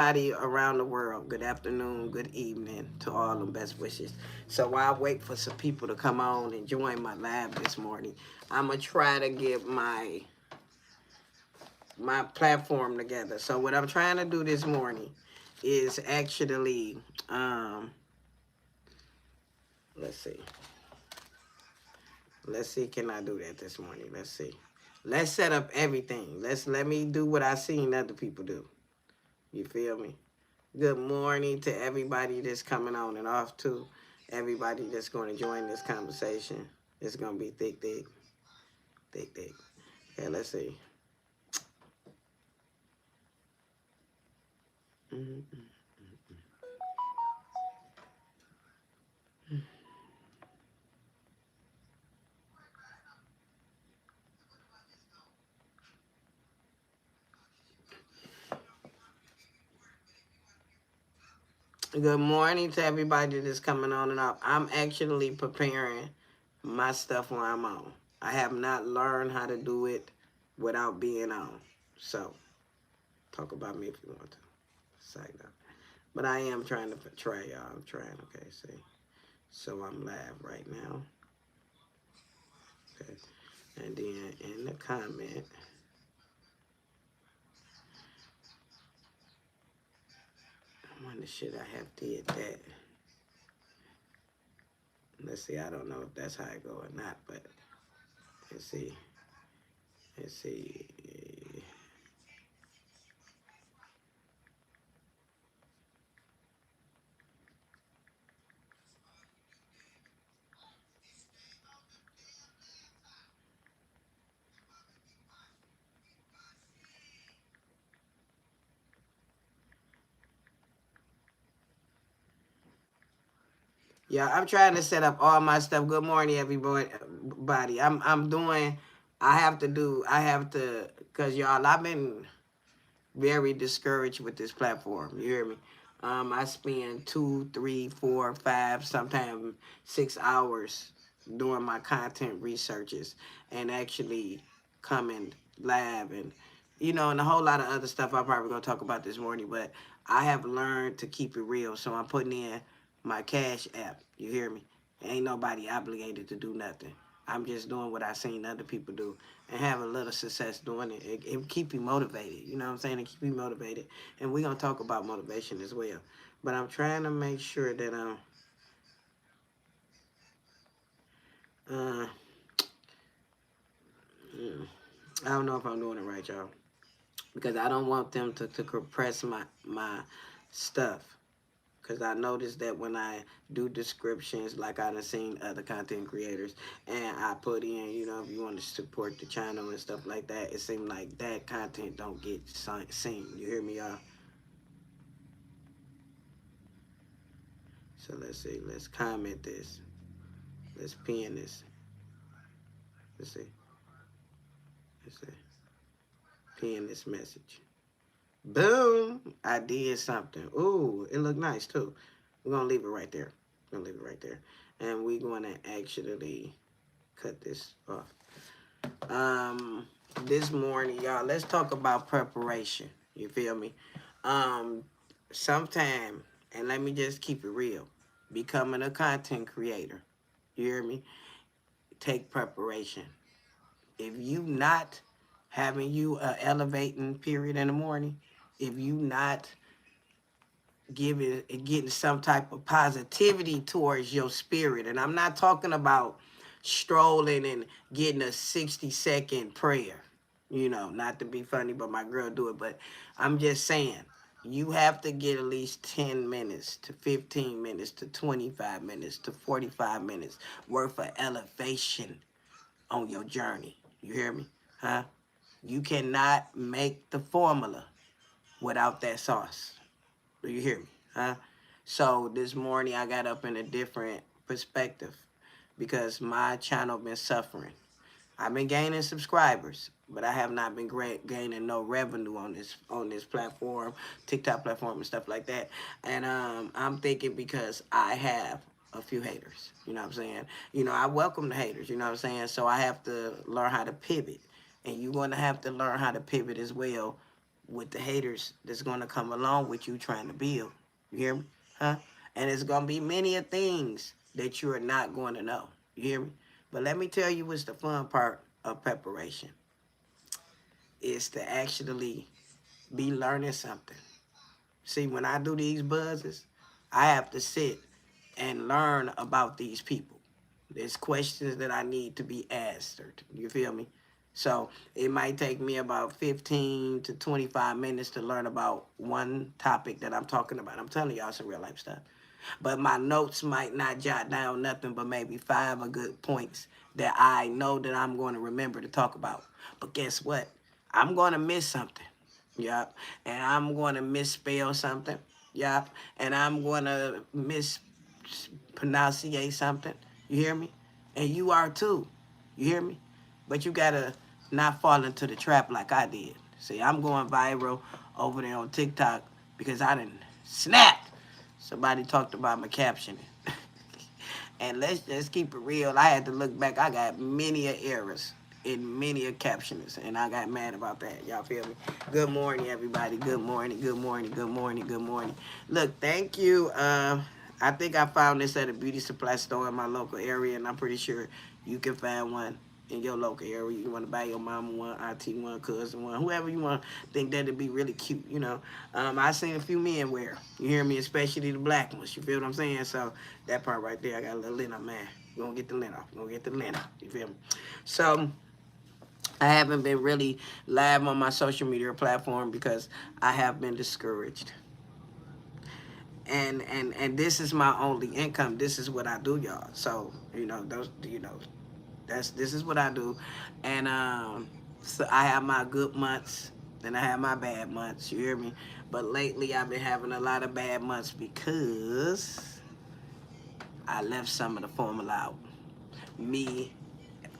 Everybody around the world, good afternoon, good evening to all them best wishes. So while I wait for some people to come on and join my lab this morning, I'm gonna try to get my platform together. So what I'm trying to do this morning is actually um let's see. Let's see, can I do that this morning? Let's see. Let's set up everything. Let me do what I seen other people do. You feel me? Good morning to everybody that's coming on and off too. Everybody that's going to join this conversation. It's going to be thick, thick, thick, thick. Okay, let's see. Mm-hmm. Good morning to everybody that's coming on and off. I'm actually preparing my stuff while I'm on. I have not learned how to do it without being on. So, talk about me if you want to. Side note. But I am trying to try, y'all. I'm trying, okay, see. So I'm live right now. Okay. And then in the comment, I wonder should I have did that? Let's see, I don't know if that's how it go or not, but let's see. Let's see. Yeah, I'm trying to set up all my stuff. Good morning, everybody. I'm doing. I have to, cause y'all. I've been very discouraged with this platform. You hear me? I spend 2, 3, 4, 5, sometimes 6 hours doing my content researches and actually coming live and a whole lot of other stuff I'm probably gonna talk about this morning. But I have learned to keep it real, so I'm putting in my Cash App. You hear me? Ain't nobody obligated to do nothing. I'm just doing what I seen other people do and have a little success doing it. It keep you motivated. You know what I'm saying? It keep you motivated. And we're gonna talk about motivation as well. But I'm trying to make sure that uh mm, I don't know if I'm doing it right, y'all. Because I don't want them to compress my stuff. Because I noticed that when I do descriptions, like I done seen other content creators, and I put in, if you want to support the channel and stuff like that, it seems like that content don't get seen. You hear me, y'all? So let's see. Let's comment this. Let's pin this. Let's see. Let's see. Pin this message. Boom! I did something. Ooh, it looked nice too. We're gonna leave it right there. We're gonna leave it right there. And we're gonna actually cut this off. Um, this morning, y'all, let's talk about preparation. You feel me? Um, sometime, and let me just keep it real. Becoming a content creator. You hear me? Take preparation. If you not having you a elevating period in the morning, if you not getting some type of positivity towards your spirit, and I'm not talking about strolling and getting a 60-second prayer, not to be funny, but my girl do it, but I'm just saying you have to get at least 10 minutes to 15 minutes to 25 minutes to 45 minutes worth of elevation on your journey. You hear me? Huh? You cannot make the formula without that sauce. Do you hear me? Huh? So this morning I got up in a different perspective because my channel been suffering. I've been gaining subscribers, but I have not been gaining no revenue on this platform, TikTok platform and stuff like that. And I'm thinking because I have a few haters. You know what I'm saying? I welcome the haters. You know what I'm saying? So I have to learn how to pivot, and you're going to have to learn how to pivot as well with the haters that's gonna come along with you trying to build. You hear me? Huh? And it's gonna be many of things that you are not going to know. You hear me? But let me tell you what's the fun part of preparation is to actually be learning something. See, when I do these buzzes, I have to sit and learn about these people. There's questions that I need to be answered. You feel me? So it might take me about 15 to 25 minutes to learn about one topic that I'm talking about. I'm telling y'all some real life stuff. But my notes might not jot down nothing but maybe 5 of good points that I know that I'm going to remember to talk about. But guess what? I'm going to miss something. Yep. And I'm going to misspell something. Yep. And I'm going to mispronunciate something. You hear me? And you are too. You hear me? But you got to not fall into the trap like I did. See, I'm going viral over there on TikTok because I didn't snap. Somebody talked about my captioning. And let's just keep it real. I had to look back. I got many errors in many captions, and I got mad about that. Y'all feel me? Good morning, everybody. Good morning. Good morning. Good morning. Good morning. Look, thank you. I think I found this at a beauty supply store in my local area, and I'm pretty sure you can find one in your local area. You want to buy your mama one, auntie one, cousin one, whoever you want. Think that'd be really cute, you know. I seen a few men wear. You hear me? Especially the black ones. You feel what I'm saying? So that part right there, I got a little lint on, man. We're gonna get the lint off. We're gonna get the lint off. You feel me? So I haven't been really live on my social media platform because I have been discouraged. And this is my only income. This is what I do, y'all. So, this is what I do. And so I have my good months, then I have my bad months, you hear me? But lately I've been having a lot of bad months because I left some of the formula out. Me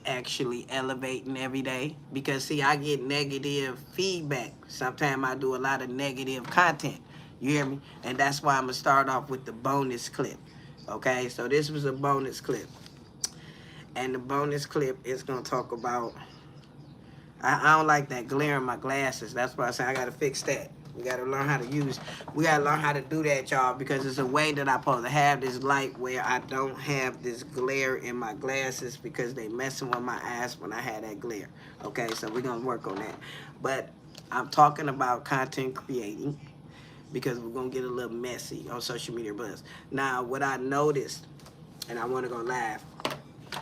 actually elevating every day, because see, I get negative feedback. Sometimes I do a lot of negative content, you hear me? And that's why I'm gonna start off with the bonus clip. Okay, so this was a bonus clip, and the bonus clip is gonna talk about, I don't like that glare in my glasses. That's why I say I gotta fix that. We gotta learn how to learn how to do that, y'all, because it's a way that I'm supposed to have this light where I don't have this glare in my glasses because they messing with my eyes when I had that glare. Okay, so we're gonna work on that. But I'm talking about content creating because we're gonna get a little messy on social media buzz. Now, what I noticed, and I wanna go live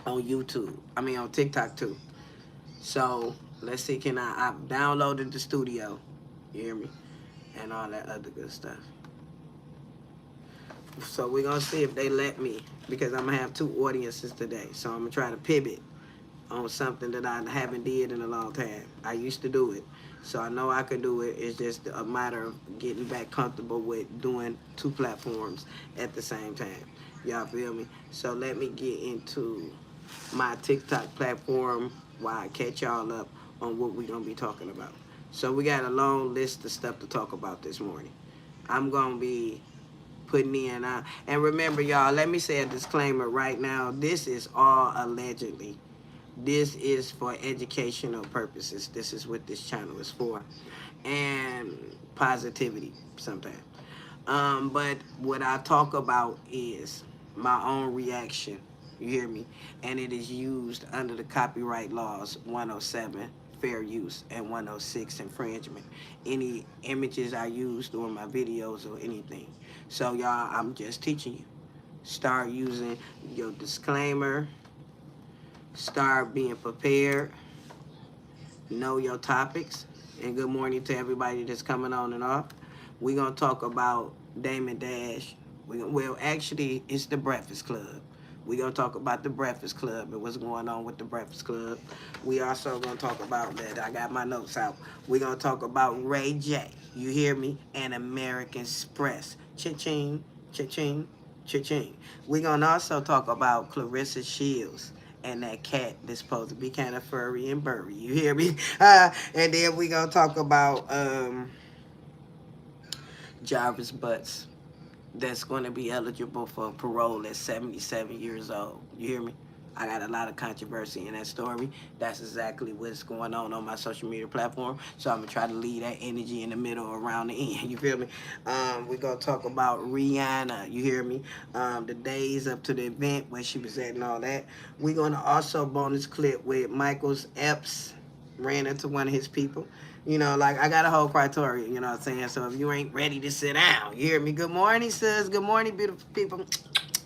on YouTube, on TikTok too. So let's see, I've downloaded the studio, you hear me, and all that other good stuff. So we're gonna see if they let me, because I'm gonna have 2 audiences today. So I'm gonna try to pivot on something that I haven't did in a long time. I used to do it, so I know I can do it. It's just a matter of getting back comfortable with doing 2 platforms at the same time. Y'all feel me? So let me get into my TikTok platform while I catch y'all up on what we're gonna be talking about. So we got a long list of stuff to talk about this morning. I'm gonna be putting in, and remember, y'all, let me say a disclaimer right now. This is all allegedly. This is for educational purposes. This is what this channel is for, and positivity sometimes. But what I talk about is my own reaction. You hear me? And it is used under the copyright laws 107, fair use, and 106, infringement. Any images I use during my videos or anything. So y'all, I'm just teaching you. Start using your disclaimer. Start being prepared. Know your topics. And good morning to everybody that's coming on and off. We're going to talk about Damon Dash. Well, actually, it's the Breakfast Club. We're going to talk about the Breakfast Club and what's going on with the Breakfast Club. We also going to talk about that. I got my notes out. We're going to talk about Ray J. You hear me? And American Express. Cha-ching, cha-ching, cha-ching. We're going to also talk about Clarissa Shields and that cat that's supposed to be kind of furry and burry. You hear me? And then we're going to talk about Jarvis Butts that's going to be eligible for parole at 77 years old. You hear me? I got a lot of controversy in that story. That's exactly what's going on my social media platform. So I'm gonna try to leave that energy in the middle around the end. You feel me? We're gonna talk about Rihanna. You hear me? The days up to the event, where she was at and all that. We're gonna also bonus clip with Michael's Epps ran into one of his people. You know, like I got a whole criteria, you know what I'm saying? So if you ain't ready to sit down, you hear me? Good morning, sis. Good morning, beautiful people.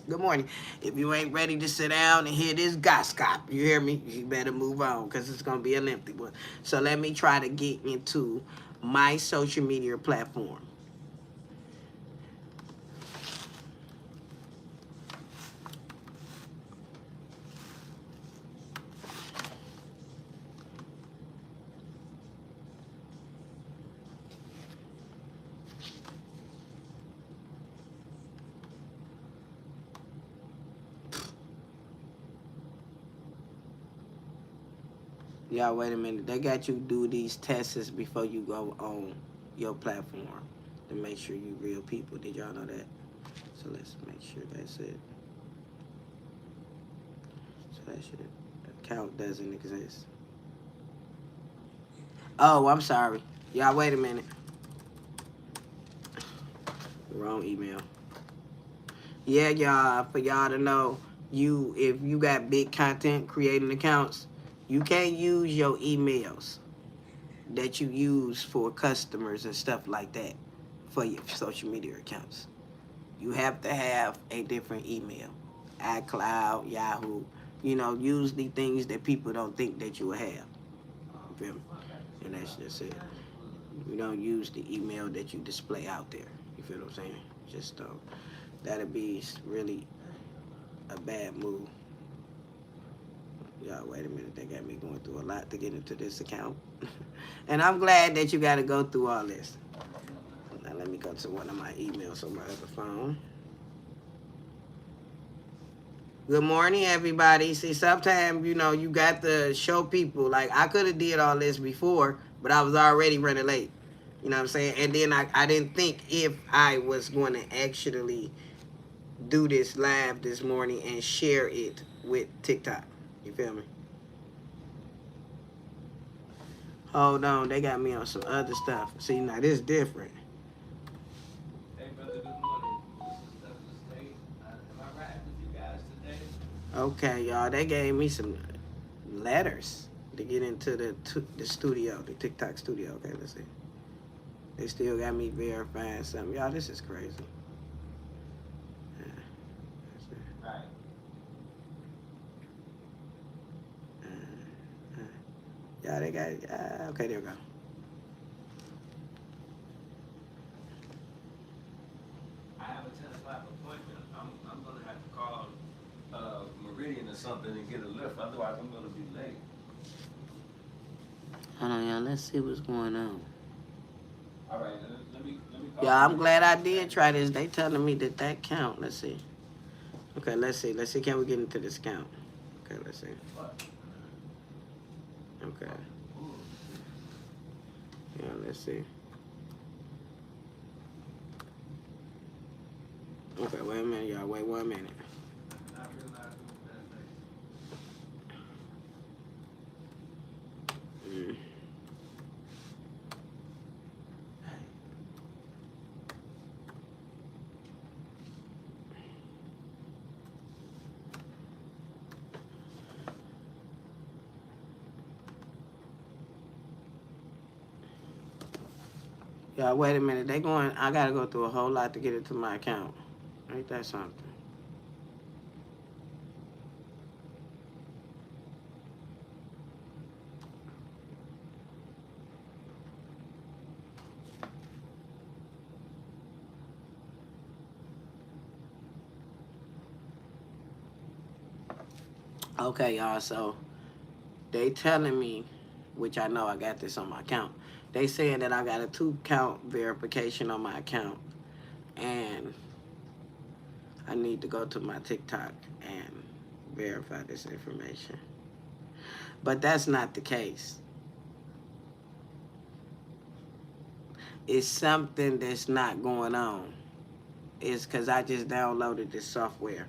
Good morning. If you ain't ready to sit down and hear this gossip, you hear me? You better move on because it's going to be an empty one. So let me try to get into my social media platform. Y'all, wait a minute. They got you do these tests before you go on your platform to make sure you real people. Did y'all know that? So let's make sure that's it. So that shit account doesn't exist. Oh, I'm sorry. Y'all, wait a minute. Wrong email. Yeah, y'all, for y'all to know, if you got big content creating accounts, you can't use your emails that you use for customers and stuff like that for your social media accounts. You have to have a different email. iCloud, Yahoo, usually things that people don't think that you will have. You feel me? And that's just it. You don't use the email that you display out there. You feel what I'm saying? Just that'd be really a bad move. Y'all, wait a minute. They got me going through a lot to get into this account. And I'm glad that you got to go through all this. Now let me go to one of my emails on my other phone. Good morning, everybody. See, sometimes, you got to show people. Like, I could have did all this before, but I was already running late. You know what I'm saying? And then I didn't think if I was going to actually do this live this morning and share it with TikTok. You feel me? Hold on, they got me on some other stuff. See, now this is different. Hey, brother, good morning. This is Douglas Tate. Am I riding with you guys today? Okay, y'all, they gave me some letters to get into the studio, the TikTok studio. Okay, let's see. They still got me verifying something. Y'all, this is crazy. Right. Yeah, they got it. Okay, there we go. I have a 10 o'clock appointment. I'm going to have to call Meridian or something and get a lift. Otherwise, I'm going to be late. Hold on, y'all. Let's see what's going on. All right, let me call. Yeah, I'm glad I did try this. They telling me that count. Let's see. Okay, let's see. Let's see. Can we get into this count? Okay, let's see. What? Okay. Ooh. Yeah, let's see. Okay, wait a minute, y'all. Wait 1 minute. Not realizing that thing. Mm. Yeah, wait a minute. I gotta go through a whole lot to get into my account. Ain't that something? Okay, y'all. So they telling me, which I know I got this on my account. They saying that I got a 2-count verification on my account, and I need to go to my TikTok and verify this information. But that's not the case. It's something that's not going on. It's because I just downloaded this software.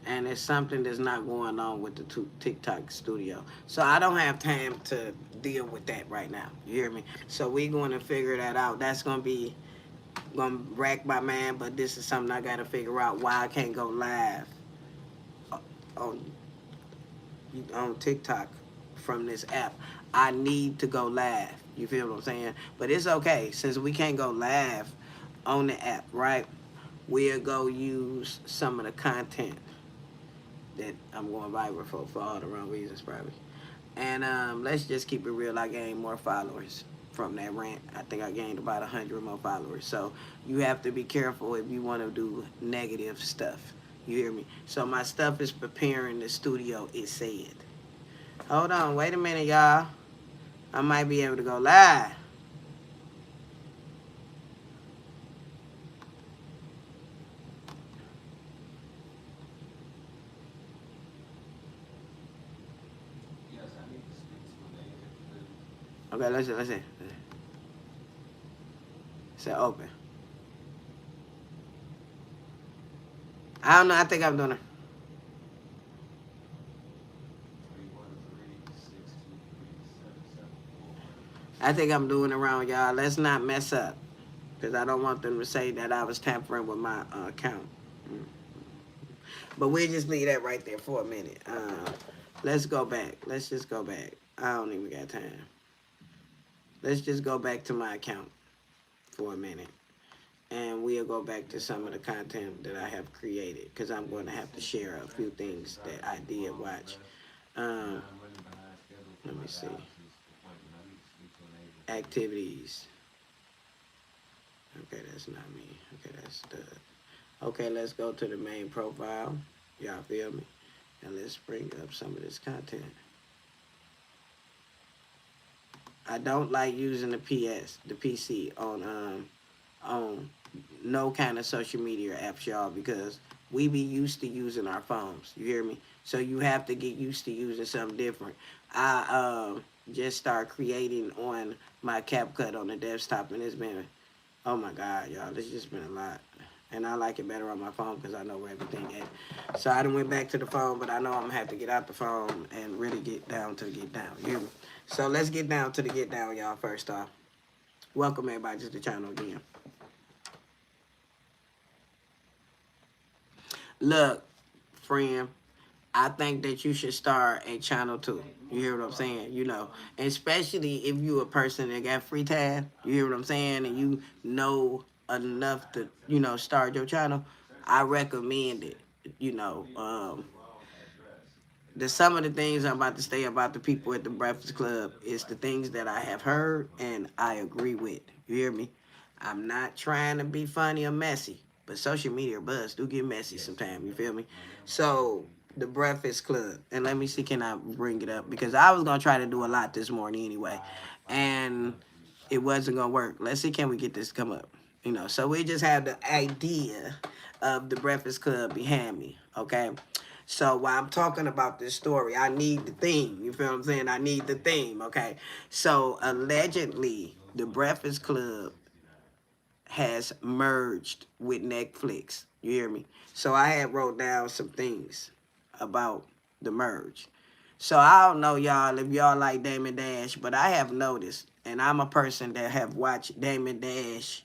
And it's something that's not going on with the TikTok studio. So I don't have time to deal with that right now. You hear me? So we're going to figure that out. That's gonna rack my mind, but this is something I gotta figure out why I can't go live on TikTok from this app. I need to go live. You feel what I'm saying? But it's okay since we can't go live on the app, right? We'll go use some of the content that I'm going viral for all the wrong reasons, probably. And let's just keep it real. I gained more followers from that rant. I think I gained about 100 more followers. So you have to be careful if you want to do negative stuff. You hear me? So my stuff is preparing the studio, it said. Hold on, wait a minute, y'all. I might be able to go live. Yes, I need to speak to Okay, listen. Say open. I don't know. I think I'm doing it. 313-623-7744. I think I'm doing it wrong, y'all. Let's not mess up. Because I don't want them to say that I was tampering with my account. But we'll just leave that right there for a minute. Let's go back. Let's just go back. I don't even got time. Let's just go back to my account for a minute. And we'll go back to some of the content that I have created. Because I'm going to have to share a few things that I did watch. Let me see. Activities. Okay, that's not me. Okay, that's the... Okay, let's go to the main profile. Y'all feel me? And let's bring up some of this content. I don't like using the PC on no kind of social media apps, y'all, because we be used to using our phones. You hear me? So you have to get used to using something different. I just start creating on my CapCut on the desktop, and it's been, oh my God, y'all, it's just been a lot. And I like it better on my phone because I know where everything is. So I done went back to the phone, but I know I'm going to have to get out the phone and really get down to the get down. You hear me? So let's get down to the get down, y'all, first off. Welcome everybody to the channel again. Look, friend, I think that you should start a channel too. You hear what I'm saying? You know, especially if you a person that got free time. You hear what I'm saying? And you know enough to, you know, start your channel. I recommend it. You know, some of the things I'm about to say about the people at the Breakfast Club is the things that I have heard and I agree with. You hear me? I'm not trying to be funny or messy, but social media buzz do get messy sometimes. You feel me? So the Breakfast Club, and let me see, can I bring it up? Because I was gonna try to do a lot this morning anyway, and it wasn't gonna work. Let's see, can we get this to come up? You know, so we just have the idea of the Breakfast Club behind me, okay? So while I'm talking about this story, I need the theme. You feel what I'm saying? I need the theme, okay? So allegedly, the Breakfast Club has merged with Netflix. You hear me? So I had wrote down some things about the merge. So I don't know, y'all, if y'all like Damon Dash, but I have noticed, and I'm a person that have watched Damon Dash,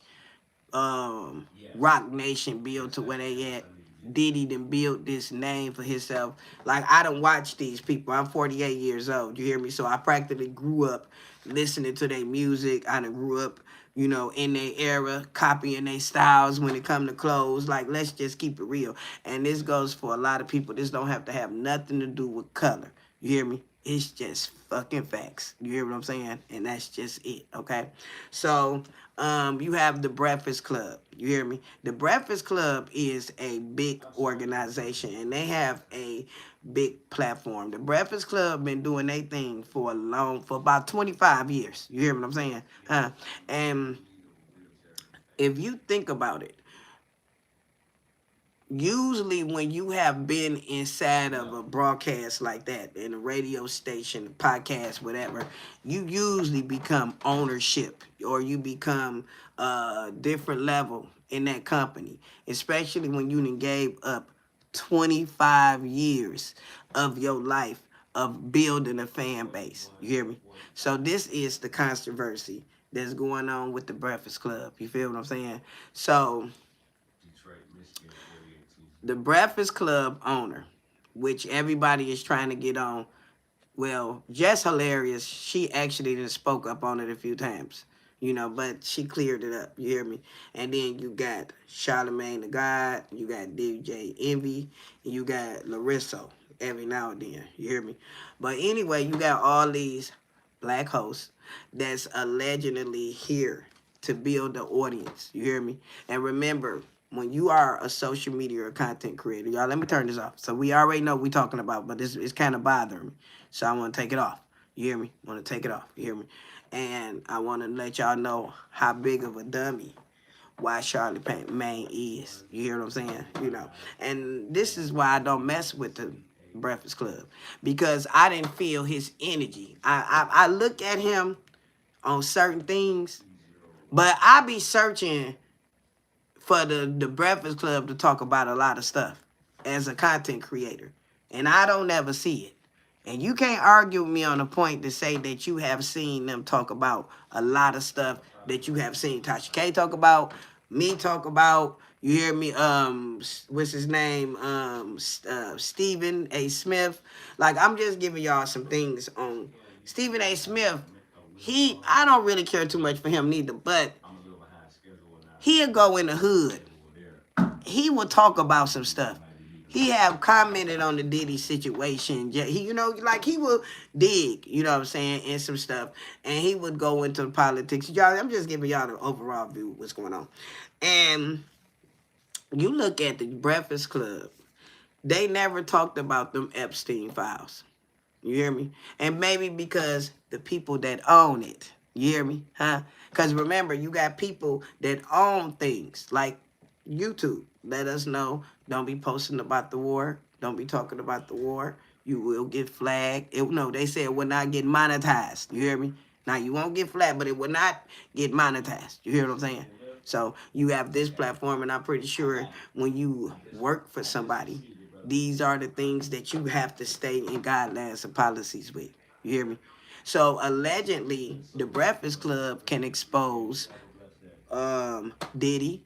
Rock Nation build to where they at. Diddy done built this name for himself. Like, I done watched these people. I'm 48 years old. You hear me? So I practically grew up listening to their music. I done grew up, you know, in their era, copying their styles when it come to clothes. Like, let's just keep it real. And this goes for a lot of people. This don't have to have nothing to do with color. You hear me? It's just fucking facts. You hear what I'm saying? And that's just it, okay? So, you have the Breakfast Club. You hear me? The Breakfast Club is a big organization, and they have a big platform. The Breakfast Club been doing their thing for about 25 years. You hear what I'm saying? And if you think about it, usually when you have been inside of a broadcast like that, in a radio station, podcast, whatever, you usually become ownership, or you become a different level in that company, especially when you done gave up 25 years of your life of building a fan base. You hear me? So this is the controversy that's going on with the Breakfast Club. You feel what I'm saying? So the Breakfast Club owner, which everybody is trying to get on, well, Jess Hilarious, she actually just spoke up on it a few times, but she cleared it up. You hear me? And then you got Charlamagne the God, you got DJ Envy, and you got Larissa every now and then. You hear me? But anyway, you got all these black hosts that's allegedly here to build the audience. You hear me? And remember, when you are a social media or content creator, y'all, let me turn this off. So we already know what we're talking about, but this is kind of bothering me. So I want to take it off. You hear me? I want to take it off. You hear me? And I want to let y'all know how big of a dummy why Charlamagne is. You hear what I'm saying? And this is why I don't mess with the Breakfast Club, because I didn't feel his energy. I look at him on certain things, but I be searching for the Breakfast Club to talk about a lot of stuff as a content creator, and I don't ever see it. And you can't argue with me on the point to say that you have seen them talk about a lot of stuff that you have seen Tasha K talk about, me talk about. You hear me? What's his name? Stephen A. Smith. Like, I'm just giving y'all some things on Stephen A. Smith. I don't really care too much for him neither, but he'll go in the hood. He will talk about some stuff. He have commented on the Diddy situation. He will dig, you know what I'm saying, and some stuff. And he would go into politics. Y'all, I'm just giving y'all the overall view of what's going on. And you look at the Breakfast Club, they never talked about them Epstein files. You hear me? And maybe because the people that own it, you hear me? Because remember, you got people that own things like YouTube. Let us know. Don't be posting about the war. Don't be talking about the war. You will get flagged. They say it will not get monetized. You hear me? Now, you won't get flagged, but it will not get monetized. You hear what I'm saying? So you have this platform, and I'm pretty sure when you work for somebody, these are the things that you have to stay in guidelines and policies with. You hear me? So allegedly, the Breakfast Club can expose Diddy,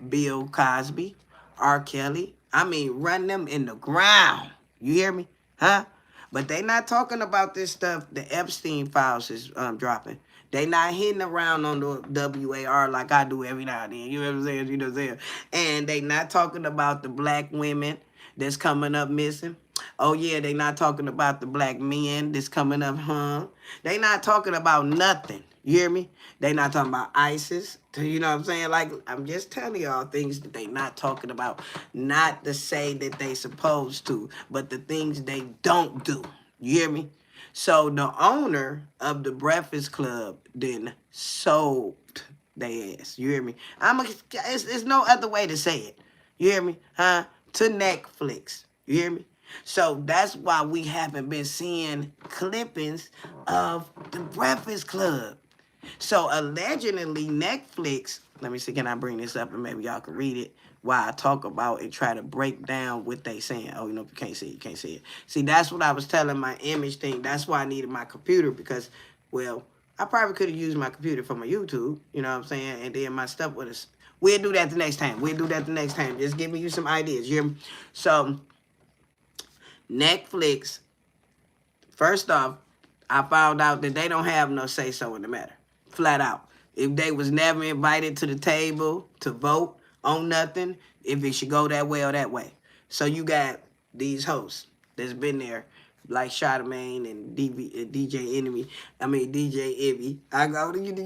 Bill Cosby, R. Kelly. I mean, run them in the ground. You hear me? But they not talking about this stuff. The Epstein files is dropping. They not hitting around on the WAR like I do every now and then. You know what I'm saying? You know what I'm saying? And they not talking about the black women that's coming up missing. Oh, yeah, they not talking about the black men that's coming up hung. They not talking about nothing. You hear me? They not talking about ISIS. You know what I'm saying? Like, I'm just telling y'all things that they not talking about. Not to say that they supposed to, but the things they don't do. You hear me? So the owner of the Breakfast Club then sold their ass. You hear me? It's no other way to say it. You hear me? To Netflix. You hear me? So that's why we haven't been seeing clippings of the Breakfast Club. So allegedly Netflix, let me see, can I bring this up and maybe y'all can read it while I talk about and try to break down what they saying. Oh, if you can't see it, you can't see it. See, that's what I was telling my image thing. That's why I needed my computer because, well, I probably could have used my computer for my YouTube, you know what I'm saying? And then my stuff would have, we'll do that the next time. Just giving you some ideas. You hear me? So Netflix, first off, I found out that they don't have no say-so in the matter. Flat out. If they was never invited to the table to vote on nothing, if it should go that way or that way. So you got these hosts that's been there, like Charlamagne and DJ Envy.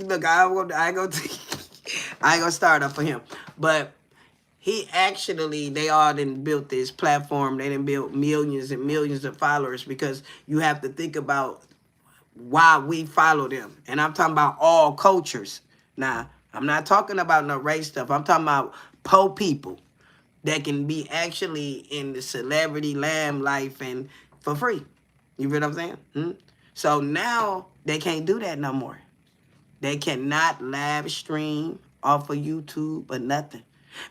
Look, I ain't gonna start up for him. But they all done built this platform. They done built millions and millions of followers because you have to think about why we follow them. And I'm talking about all cultures. Now, I'm not talking about no race stuff. I'm talking about poor people that can be actually in the celebrity limelight and for free. You feel what I'm saying? So now they can't do that no more. They cannot live stream off of YouTube or nothing.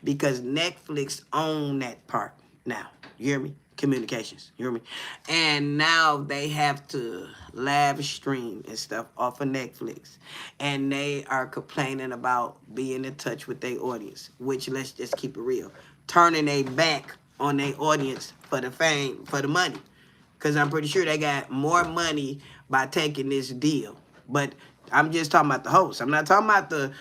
because Netflix own that part now. You hear me? Communications. You hear me? And now they have to live stream and stuff off of Netflix. And they are complaining about being in touch with their audience, which, let's just keep it real, turning their back on their audience for the fame, for the money. Because I'm pretty sure they got more money by taking this deal. But I'm just talking about the host. I'm not talking about the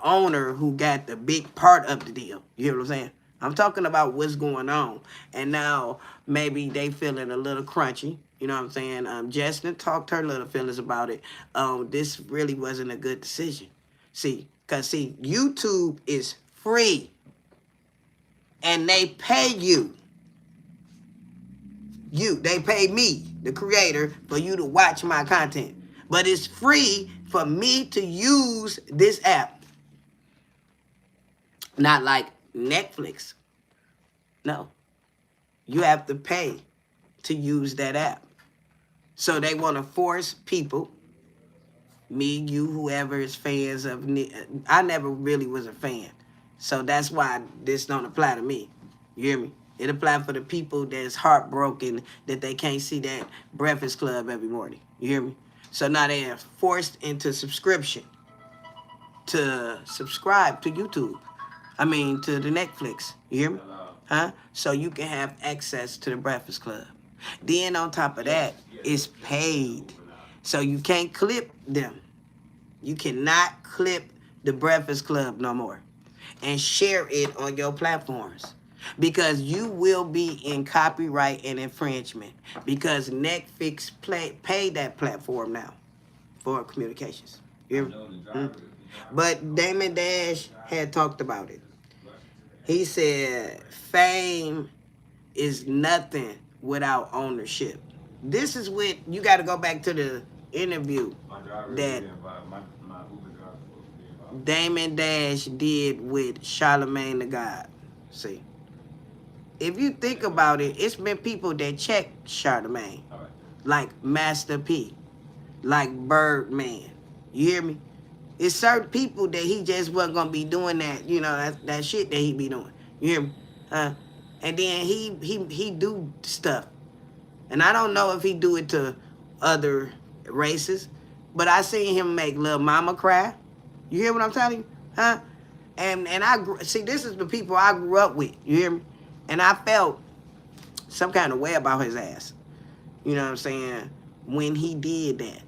owner who got the big part of the deal. You hear what I'm saying? I'm talking about what's going on. And now maybe they feeling a little crunchy. You know what I'm saying? Justin talked her little feelings about it. This really wasn't a good decision. See, because YouTube is free. And they pay you. They pay me, the creator, for you to watch my content. But it's free for me to use this app. Not like Netflix. No. You have to pay to use that app. So they want to force people, me, you, whoever is fans of I never really was a fan. So that's why this don't apply to me. You hear me? It applies for the people that's heartbroken that they can't see that Breakfast Club every morning. You hear me? So now they are forced into subscription to subscribe to YouTube. I mean, to the Netflix. You hear me? Huh? So you can have access to the Breakfast Club. Then on top of that, it's paid. So you can't clip them. You cannot clip the Breakfast Club no more and share it on your platforms, because you will be in copyright and infringement, because Netflix paid that platform now for communications. You hear me? But Damon Dash had talked about it. He said fame is nothing without ownership. This is what you got to go back to the interview that Damon Dash did with Charlamagne the God. See, if you think about it, it's been people that check Charlamagne, like Master P, like Birdman. You hear me? It's certain people that he just wasn't gonna be doing that, you know, that shit that he be doing. You hear me? And then he do stuff, and I don't know if he do it to other races, but I seen him make Lil Mama cry. You hear what I'm telling you? Huh? And see, this is the people I grew up with. You hear me? And I felt some kind of way about his ass. You know what I'm saying? When he did that.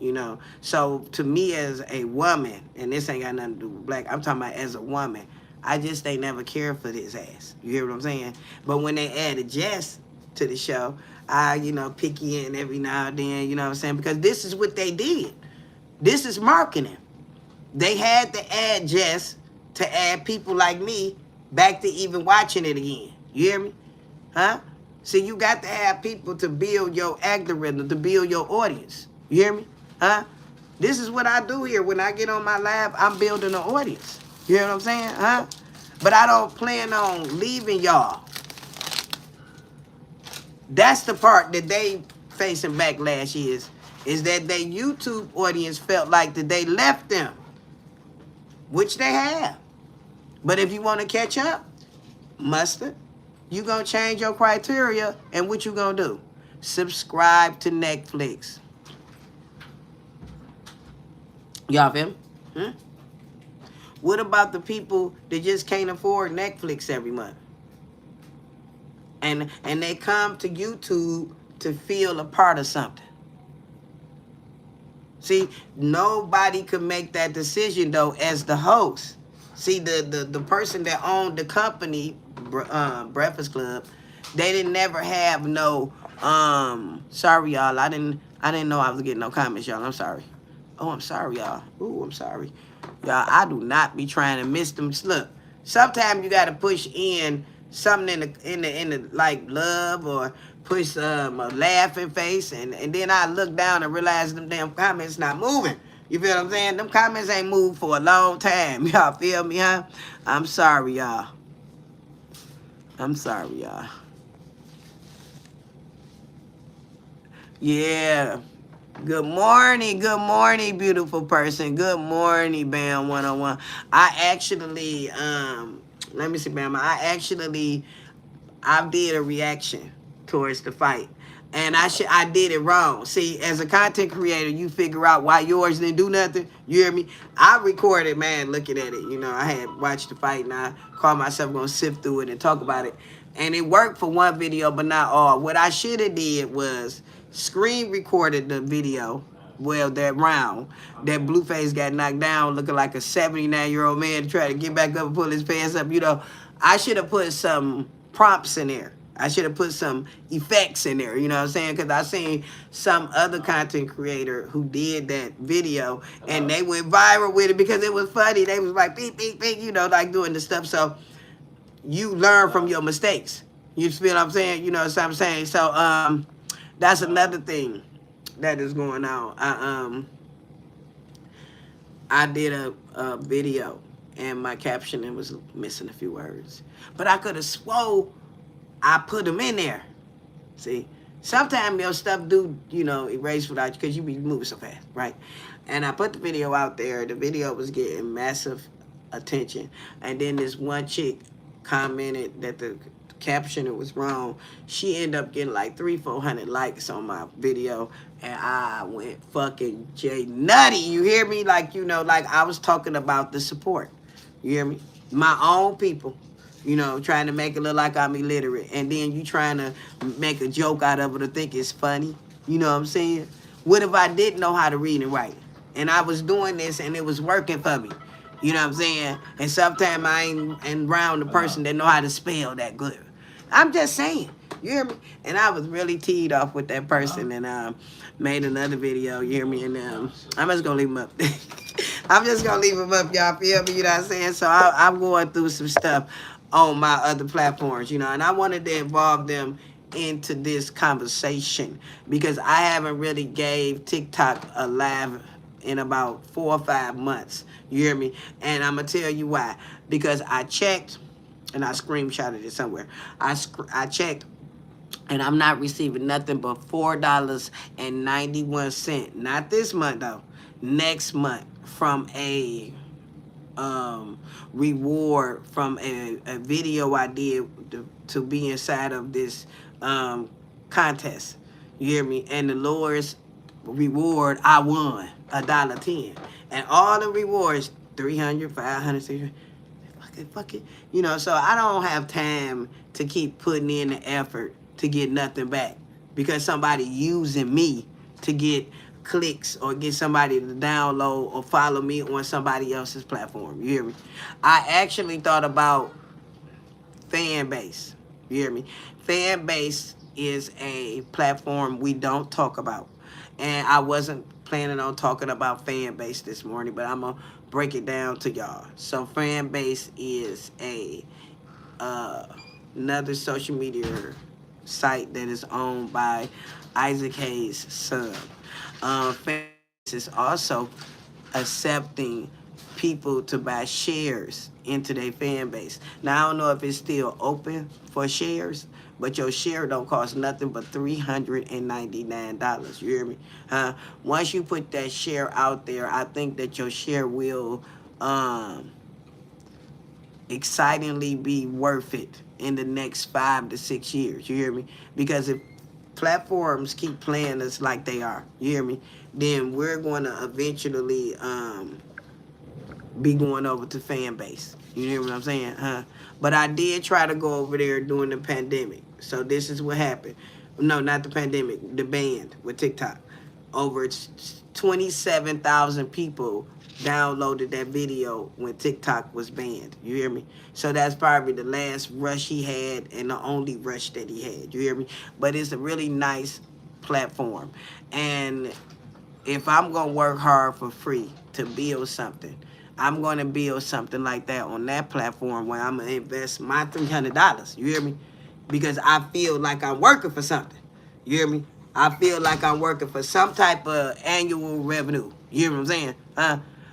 You know? So to me as a woman, and this ain't got nothing to do with black, I'm talking about as a woman, I just ain't never cared for his ass. You hear what I'm saying? But when they added Jess to the show, I, you know, picky in every now and then, you know what I'm saying? Because this is what they did. This is marketing. They had to add Jess to add people like me back to even watching it again. You hear me? Huh? See, you got to have people to build your algorithm, to build your audience. You hear me? Huh? This is what I do here. When I get on my live, I'm building an audience. You hear what I'm saying? Huh? But I don't plan on leaving y'all. That's the part that they facing backlash is that their YouTube audience felt like that they left them, which they have. But if you want to catch up, Mustard, you going to change your criteria, and what you going to do? Subscribe to Netflix. Y'all feel me? What about the people that just can't afford Netflix every month? And they come to YouTube to feel a part of something. See, nobody could make that decision, though, as the host. See, the person that owned the company, Breakfast Club, they didn't never have no, sorry, y'all. I didn't know I was getting no comments, y'all. I'm sorry. Oh, I'm sorry, y'all. Ooh, I'm sorry. Y'all, I do not be trying to miss them. Look, sometimes you got to push in something in the like love, or push a laughing face, and then I look down and realize them damn comments not moving. You feel what I'm saying? Them comments ain't moved for a long time. Y'all feel me, huh? I'm sorry, y'all. I'm sorry, y'all. Yeah. Good morning, beautiful person. Good morning, Bam 101. I actually let me see, Bama. I did a reaction towards the fight. And I did it wrong. See, as a content creator, you figure out why yours didn't do nothing. You hear me? I recorded, man, looking at it. You know, I had watched the fight and I called myself gonna sift through it and talk about it. And it worked for one video, but not all. What I should have did was screen recorded the video. Well, that round, that Blueface got knocked down looking like a 79-year-old man to try to get back up and pull his pants up. You know, I should have put some prompts in there. I should have put some effects in there, you know what I'm saying? Because I seen some other content creator who did that video and they went viral with it because it was funny. They was like, beep, beep, beep, you know, like doing the stuff. So you learn from your mistakes. You feel what I'm saying? You know what I'm saying? So that's another thing that is going on. I did a video and my caption was missing a few words. But I could have swore I put them in there. See, sometimes your stuff do, you know, erase without you because you be moving so fast, right? And I put the video out there. The video was getting massive attention. And then this one chick commented that the caption was wrong. She ended up getting like 300-400 likes on my video. And I went fucking J nutty. You hear me? Like, you know, like I was talking about the support. You hear me? My own people. You know, trying to make it look like I'm illiterate. And then you trying to make a joke out of it or think it's funny. You know what I'm saying? What if I didn't know how to read and write? And I was doing this and it was working for me. You know what I'm saying? And sometimes I ain't around the person that know how to spell that good. I'm just saying. You hear me? And I was really teed off with that person and made another video. You hear me? And I'm just going to leave him up. I'm just going to leave him up, y'all. Feel me? You know what I'm saying? So I'm going through some stuff on my other platforms, you know, and I wanted to involve them into this conversation because I haven't really gave TikTok a live in about 4 or 5 months. You hear me? And I'm going to tell you why. Because I checked, and I screenshotted it somewhere. I checked, and I'm not receiving nothing but $4.91. Not this month, though. Next month from a reward from a video I did to be inside of this contest. You hear me? And the lowest reward I won $1.10, and all the rewards 300, 500, 600. Fuck it. You know, so I don't have time to keep putting in the effort to get nothing back because somebody using me to get clicks or get somebody to download or follow me on somebody else's platform. You hear me? I actually thought about Fanbase. You hear me? Fanbase is a platform we don't talk about. And I wasn't planning on talking about Fanbase this morning, but I'm going to break it down to y'all. So Fanbase is another social media site that is owned by Isaac Hayes' son. Fanbase is also accepting people to buy shares into their fan base. Now, I don't know if it's still open for shares, but your share don't cost nothing but $399. You hear me? Once you put that share out there, I think that your share will excitingly be worth it in the next 5 to 6 years. You hear me? Because if platforms keep playing us like they are, you hear me, then we're going to eventually be going over to Fanbase. You hear what I'm saying? But I did try to go over there during the pandemic. So this is what happened. No, not the pandemic, the ban with TikTok. Over 27,000 people downloaded that video when TikTok was banned. You hear me? So that's probably the last rush he had and the only rush that he had. You hear me? But it's a really nice platform. And if I'm going to work hard for free to build something, I'm going to build something like that on that platform where I'm going to invest my $300. You hear me? Because I feel like I'm working for something. You hear me? I feel like I'm working for some type of annual revenue. You hear what I'm saying?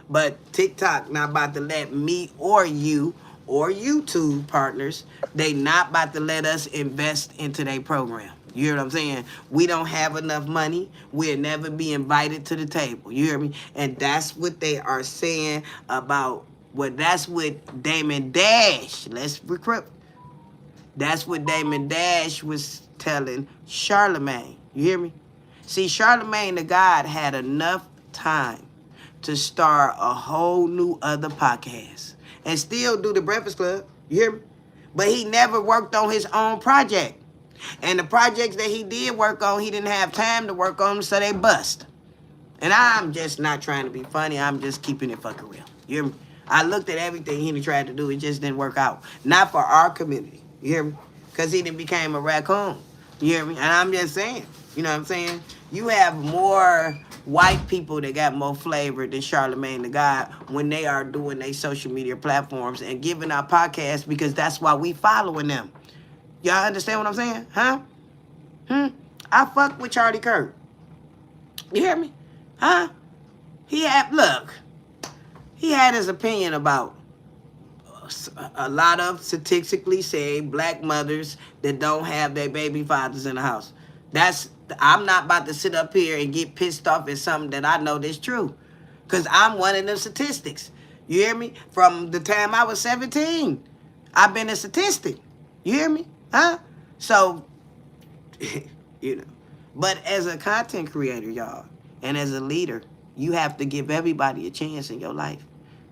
But TikTok not about to let me or you or YouTube partners, they not about to let us invest into their program. You hear what I'm saying? We don't have enough money. We'll never be invited to the table. You hear me? And that's what they are saying about Well, that's what Damon Dash. Let's recruit. That's what Damon Dash was telling Charlemagne. You hear me? See, Charlemagne the God had enough time to start a whole new other podcast and still do the Breakfast Club. You hear me? But he never worked on his own project. And the projects that he did work on, he didn't have time to work on them, so they bust. And I'm just not trying to be funny. I'm just keeping it fucking real. You hear me? I looked at everything he tried to do. It just didn't work out. Not for our community. You hear me? Because he didn't became a raccoon. You hear me? And I'm just saying. You know what I'm saying? You have more white people that got more flavor than Charlemagne the God when they are doing their social media platforms and giving out podcasts, because that's why we following them. Y'all understand what I'm saying? Huh? I fuck with Charlie Kirk. You hear me? Huh? He had his opinion about a lot of statistically said black mothers that don't have their baby fathers in the house. I'm not about to sit up here and get pissed off at something that I know that's true. Because I'm one of them statistics. You hear me? From the time I was 17, I've been a statistic. You hear me? Huh? So, you know. But as a content creator, y'all, and as a leader, you have to give everybody a chance in your life.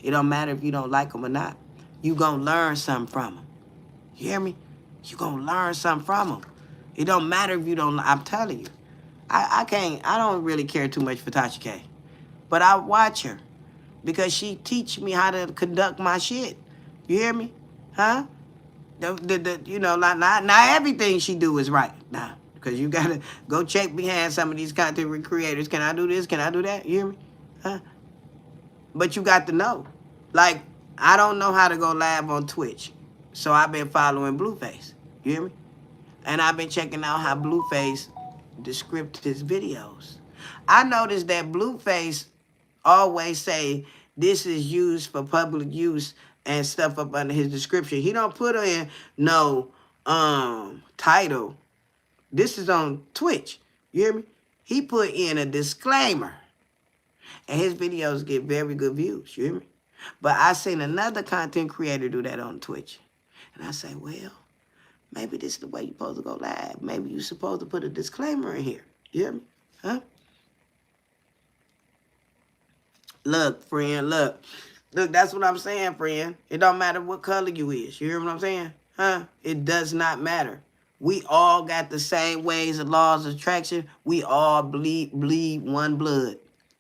It don't matter if you don't like them or not. You gonna learn something from them. You hear me? You gonna learn something from them. It don't matter if you don't. I'm telling you, I don't really care too much for Tasha K, but I watch her because she teach me how to conduct my shit. You hear me? Huh? You know, not everything she do is right. Nah, because you gotta go check behind some of these content creators. Can I do this? Can I do that? You hear me? Huh? But you got to know. Like, I don't know how to go live on Twitch. So I've been following Blueface. You hear me? And I've been checking out how Blueface described his videos. I noticed that Blueface always say this is used for public use and stuff up under his description. He don't put in no title. This is on Twitch. You hear me? He put in a disclaimer. And his videos get very good views. You hear me? But I seen another content creator do that on Twitch. And I say, well, maybe this is the way you're supposed to go live. Maybe you're supposed to put a disclaimer in here. You hear me? Huh? Look, friend, look. Look, that's what I'm saying, friend. It don't matter what color you is. You hear what I'm saying? Huh? It does not matter. We all got the same ways and laws of attraction. We all bleed one blood.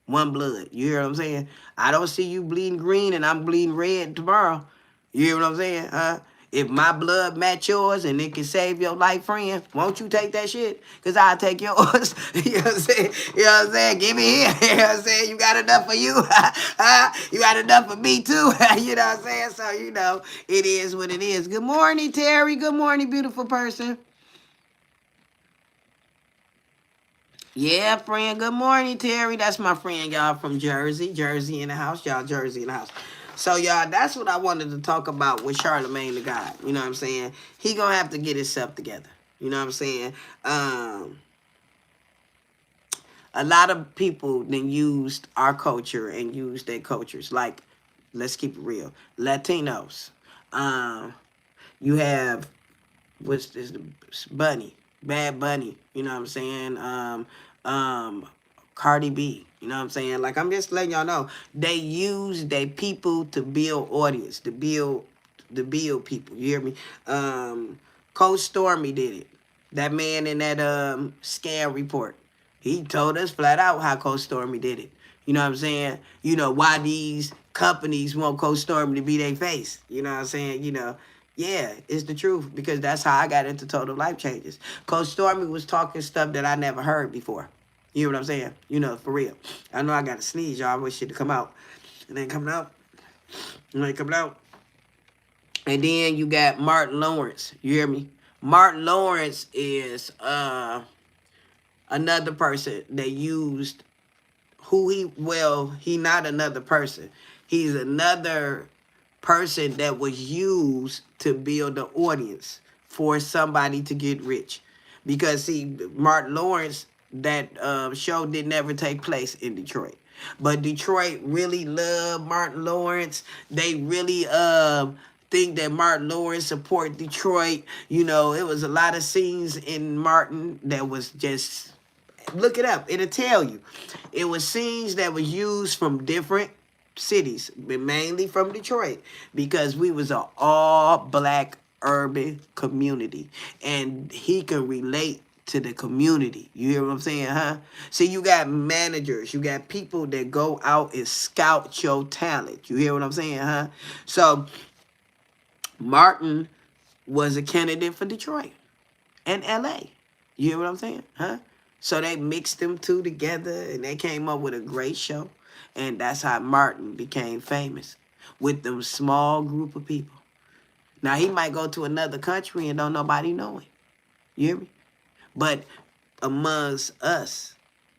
One blood. You hear what I'm saying? I don't see you bleeding green and I'm bleeding red tomorrow. You hear what I'm saying? Huh? If my blood match yours and it can save your life, friend, won't you take that shit? Because I'll take yours. You know what I'm saying? You know what I'm saying? Give me here. You know what I'm saying? You got enough for you. You got enough for me, too. You know what I'm saying? So, you know, it is what it is. Good morning, Terry. Good morning, beautiful person. Yeah, friend. Good morning, Terry. That's my friend, y'all, from Jersey. Jersey in the house. Y'all, Jersey in the house. So, y'all, that's what I wanted to talk about with Charlemagne the God. You know what I'm saying? He gonna have to get himself together. You know what I'm saying? A lot of people then used our culture and used their cultures. Like, let's keep it real. Latinos. You have, what's this? Bunny. Bad Bunny. You know what I'm saying? Cardi B. You know what I'm saying? Like, I'm just letting y'all know. They use their people to build audience, to build people. You hear me? Coach Stormy did it. That man in that scam report. He told us flat out how Coach Stormy did it. You know what I'm saying? You know, why these companies want Coach Stormy to be their face. You know what I'm saying? You know, yeah, it's the truth, because that's how I got into Total Life Changes. Coach Stormy was talking stuff that I never heard before. You know what I'm saying? You know, for real. I know I got to sneeze, y'all. I wish it to come out. It ain't coming out. It ain't coming out. And then you got Martin Lawrence. You hear me? Martin Lawrence is another person that used he not another person. He's another person that was used to build an audience for somebody to get rich. Because, see, Martin Lawrence, that show did never take place in Detroit. But Detroit really love Martin Lawrence. They really think that Martin Lawrence support Detroit. You know, it was a lot of scenes in Martin that was just, look it up, it'll tell you. It was scenes that was used from different cities, but mainly from Detroit, because we was an all-black urban community, and he can relate to the community. You hear what I'm saying, huh? See, you got managers, you got people that go out and scout your talent. You hear what I'm saying, huh? So Martin was a candidate for Detroit and LA. You hear what I'm saying, huh? So they mixed them two together and they came up with a great show. And that's how Martin became famous, with them small group of people. Now, he might go to another country and don't nobody know him. You hear me? But amongst us,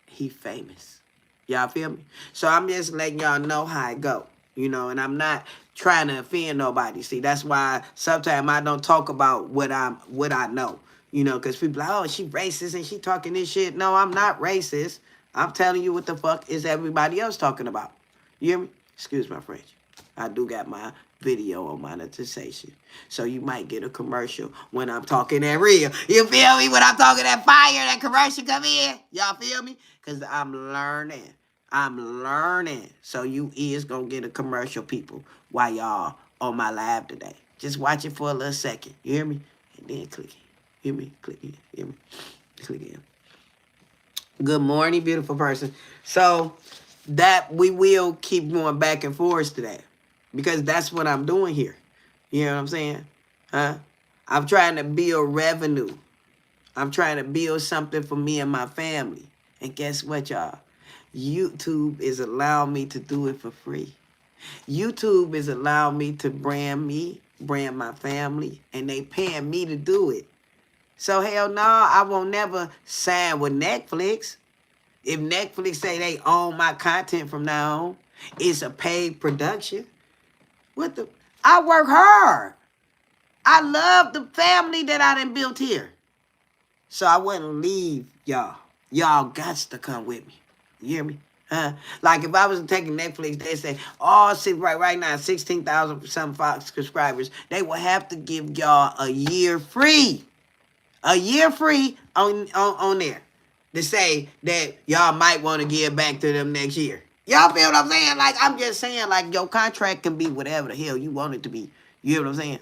he famous. Y'all feel me? So I'm just letting y'all know how it go. You know, and I'm not trying to offend nobody. See, that's why sometimes I don't talk about what I know. You know, because people are like, oh, she racist and she talking this shit. No, I'm not racist. I'm telling you what the fuck is everybody else talking about. You hear me? Excuse my French. I do got my video on monetization. So you might get a commercial when I'm talking that real. You feel me? When I'm talking that fire, that commercial come in. Y'all feel me? Because I'm learning. I'm learning. So you is going to get a commercial, people, while y'all on my live today. Just watch it for a little second. You hear me? And then click it. Hear me? Click in. Hear me? Click in. Good morning, beautiful person. So that we will keep going back and forth today, because that's what I'm doing here. You know what I'm saying? Huh? I'm trying to build revenue. I'm trying to build something for me and my family. And guess what, y'all? YouTube is allowing me to do it for free. YouTube is allowing me to brand my family, and they paying me to do it. So hell no, I won't never sign with Netflix. If Netflix say they own my content from now on, it's a paid production. What the? I work hard. I love the family that I done built here. So I wouldn't leave y'all. Y'all got to come with me. You hear me? Huh? Like if I was taking Netflix, they say, oh, see, right now, 16,000 some Fox subscribers. They will have to give y'all a year free. A year free on there. To say that y'all might want to give back to them next year. Y'all feel what I'm saying? Like, I'm just saying, like, your contract can be whatever the hell you want it to be. You hear what I'm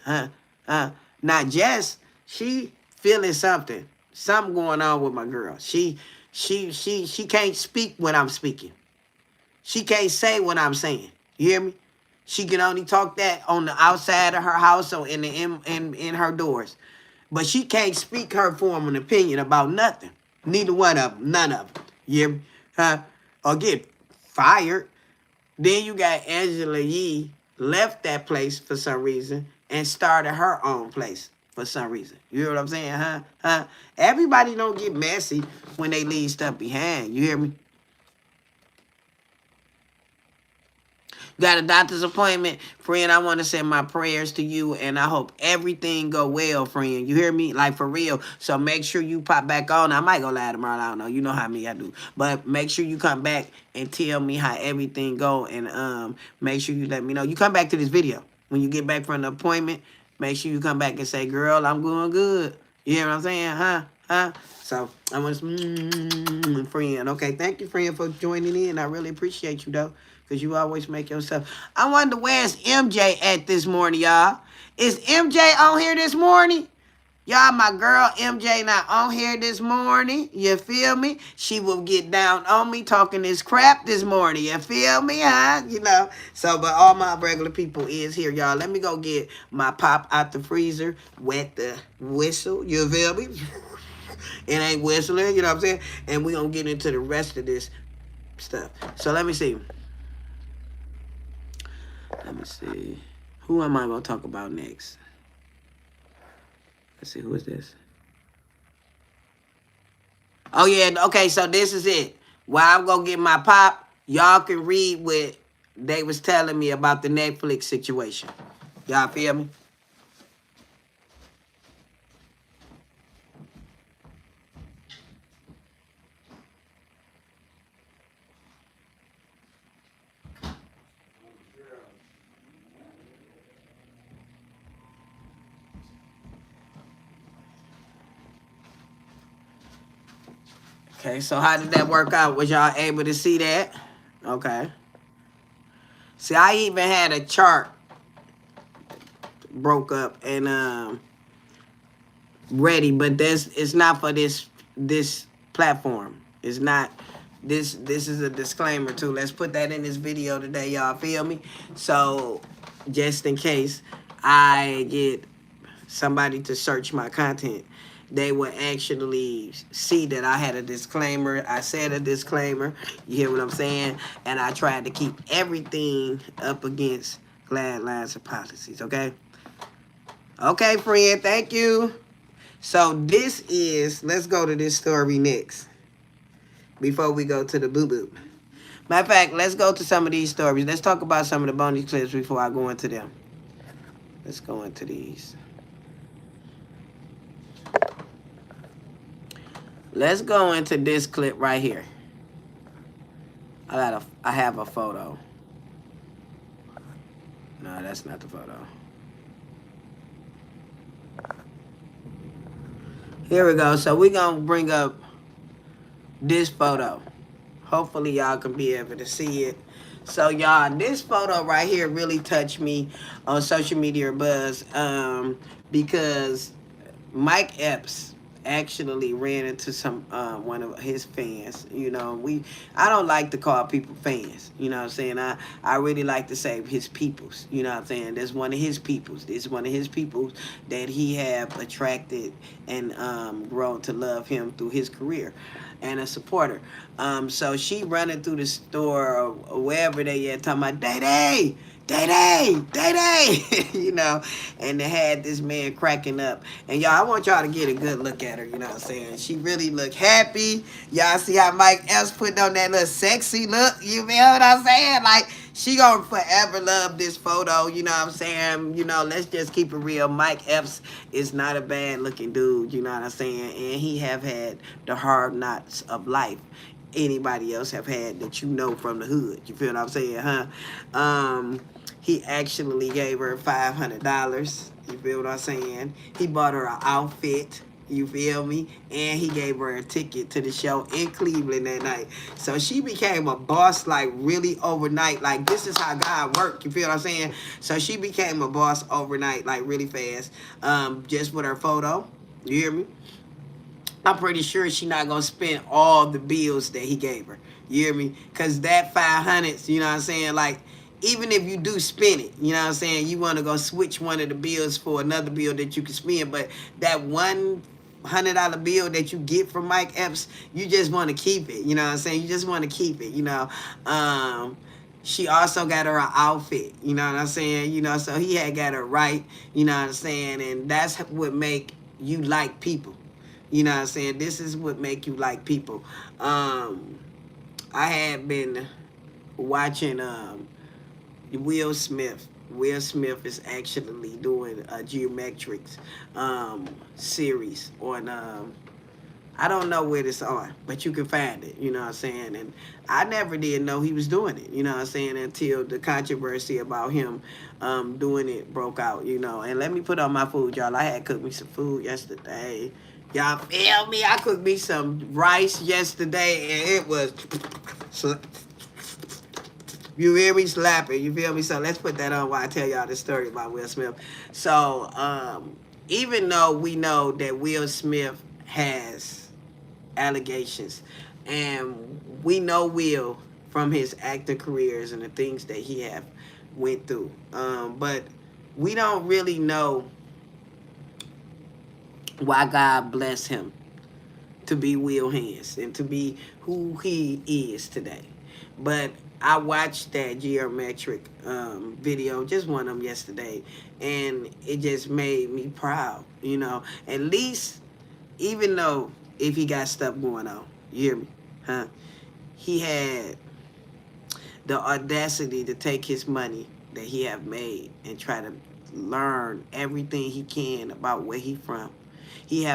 saying? Now, Jess, she feeling something. Something going on with my girl. She can't speak when I'm speaking. She can't say what I'm saying. You hear me? She can only talk that on the outside of her house or in her doors. But she can't speak her form of opinion about nothing. Neither one of them. None of them. You hear me? Or get fired. Then you got Angela Yee left that place for some reason and started her own place for some reason. You hear what I'm saying, huh? Everybody don't get messy when they leave stuff behind. You hear me? Got a doctor's appointment. Friend, I want to send my prayers to you, and I hope everything go well, friend. You hear me? Like, for real. So make sure you pop back on. I might go live tomorrow. I don't know. You know how me I do. But make sure you come back and tell me how everything go, and make sure you let me know. You come back to this video. When you get back from the appointment, make sure you come back and say, girl, I'm going good. You hear what I'm saying? Huh? So I want to, friend. Okay, thank you, friend, for joining in. I really appreciate you, though, because you always make yourself. I wonder where's MJ at this morning, y'all. Is MJ on here this morning? Y'all, my girl MJ not on here this morning. You feel me? She will get down on me talking this crap this morning. You feel me, huh? You know. So, but all my regular people is here, y'all. Let me go get my pop out the freezer. Wet the whistle. You feel me? It ain't whistling, you know what I'm saying? And we're going to get into the rest of this stuff. So let me see. Let me see. Who am I going to talk about next? Let's see. Who is this? Oh, yeah. Okay, so this is it. While I'm going to get my pop, y'all can read what they was telling me about the Netflix situation. Y'all feel me? Okay, so how did that work out? Was y'all able to see that? Okay. See, I even had a chart broke up and ready, but it's not for this platform. It's not. This is a disclaimer too. Let's put that in this video today, y'all. Feel me? So just in case I get somebody to search my content, they would actually see that I had a disclaimer. I said a disclaimer. You hear what I'm saying? And I tried to keep everything up against guidelines and policies. Okay? Okay, friend. Thank you. So this is, let's go to this story next before we go to the boo-boo. Matter of fact, let's go to some of these stories. Let's talk about some of the bonus clips before I go into them. Let's go into these. Let's go into this clip right here. I have a photo. No, that's not the photo. Here we go. So we're going to bring up this photo. Hopefully y'all can be able to see it. So y'all, this photo right here really touched me on social media buzz because Mike Epps actually ran into some one of his fans. You know, I don't like to call people fans. You know what I'm saying? I really like to say his peoples. You know what I'm saying? There's one of his peoples. This is one of his peoples that he have attracted and grown to love him through his career and a supporter. So she running through the store or wherever they at talking about Day-Day, you know, and they had this man cracking up. And y'all, I want y'all to get a good look at her, you know what I'm saying? She really look happy. Y'all see how Mike Epps put on that little sexy look? You feel what I'm saying? Like, she gonna forever love this photo, you know what I'm saying? You know, let's just keep it real. Mike Epps is not a bad looking dude, you know what I'm saying? And he have had the hard knocks of life anybody else have had that you know from the hood. You feel what I'm saying, huh? He actually gave her $500. You feel what I'm saying? He bought her an outfit. You feel me? And he gave her a ticket to the show in Cleveland that night. So she became a boss like really overnight. Like, this is how God worked. You feel what I'm saying? So she became a boss overnight, like really fast. Just with her photo. You hear me? I'm pretty sure she not gonna spend all the bills that he gave her. You hear me? Cause that 500, you know what I'm saying? Like, even if you do spend it, you know what I'm saying? You want to go switch one of the bills for another bill that you can spend, but that $100 bill that you get from Mike Epps, you just want to keep it. You know what I'm saying? You just want to keep it. You know. She also got her an outfit. You know what I'm saying? You know, so he had got her right. You know what I'm saying? And that's what make you like people. You know what I'm saying? This is what make you like people. I had been watching Will Smith. Will Smith is actually doing a Geometrics series on, I don't know where it's on, but you can find it, you know what I'm saying? And I never did know he was doing it, you know what I'm saying, until the controversy about him doing it broke out, you know. And let me put on my food, y'all. I had cooked me some food yesterday. Y'all feel me? I cooked me some rice yesterday, and it was... You hear me slapping? You feel me? So let's put that on while I tell y'all the story about Will Smith. So even though we know that Will Smith has allegations, and we know Will from his acting careers and the things that he have went through, but we don't really know why God blessed him to be Will Hands and to be who he is today. But I watched that Geometric video, just one of them yesterday, and it just made me proud, you know. At least, even though if he got stuff going on, you hear me, huh? He had the audacity to take his money that he have made and try to learn everything he can about where he from. He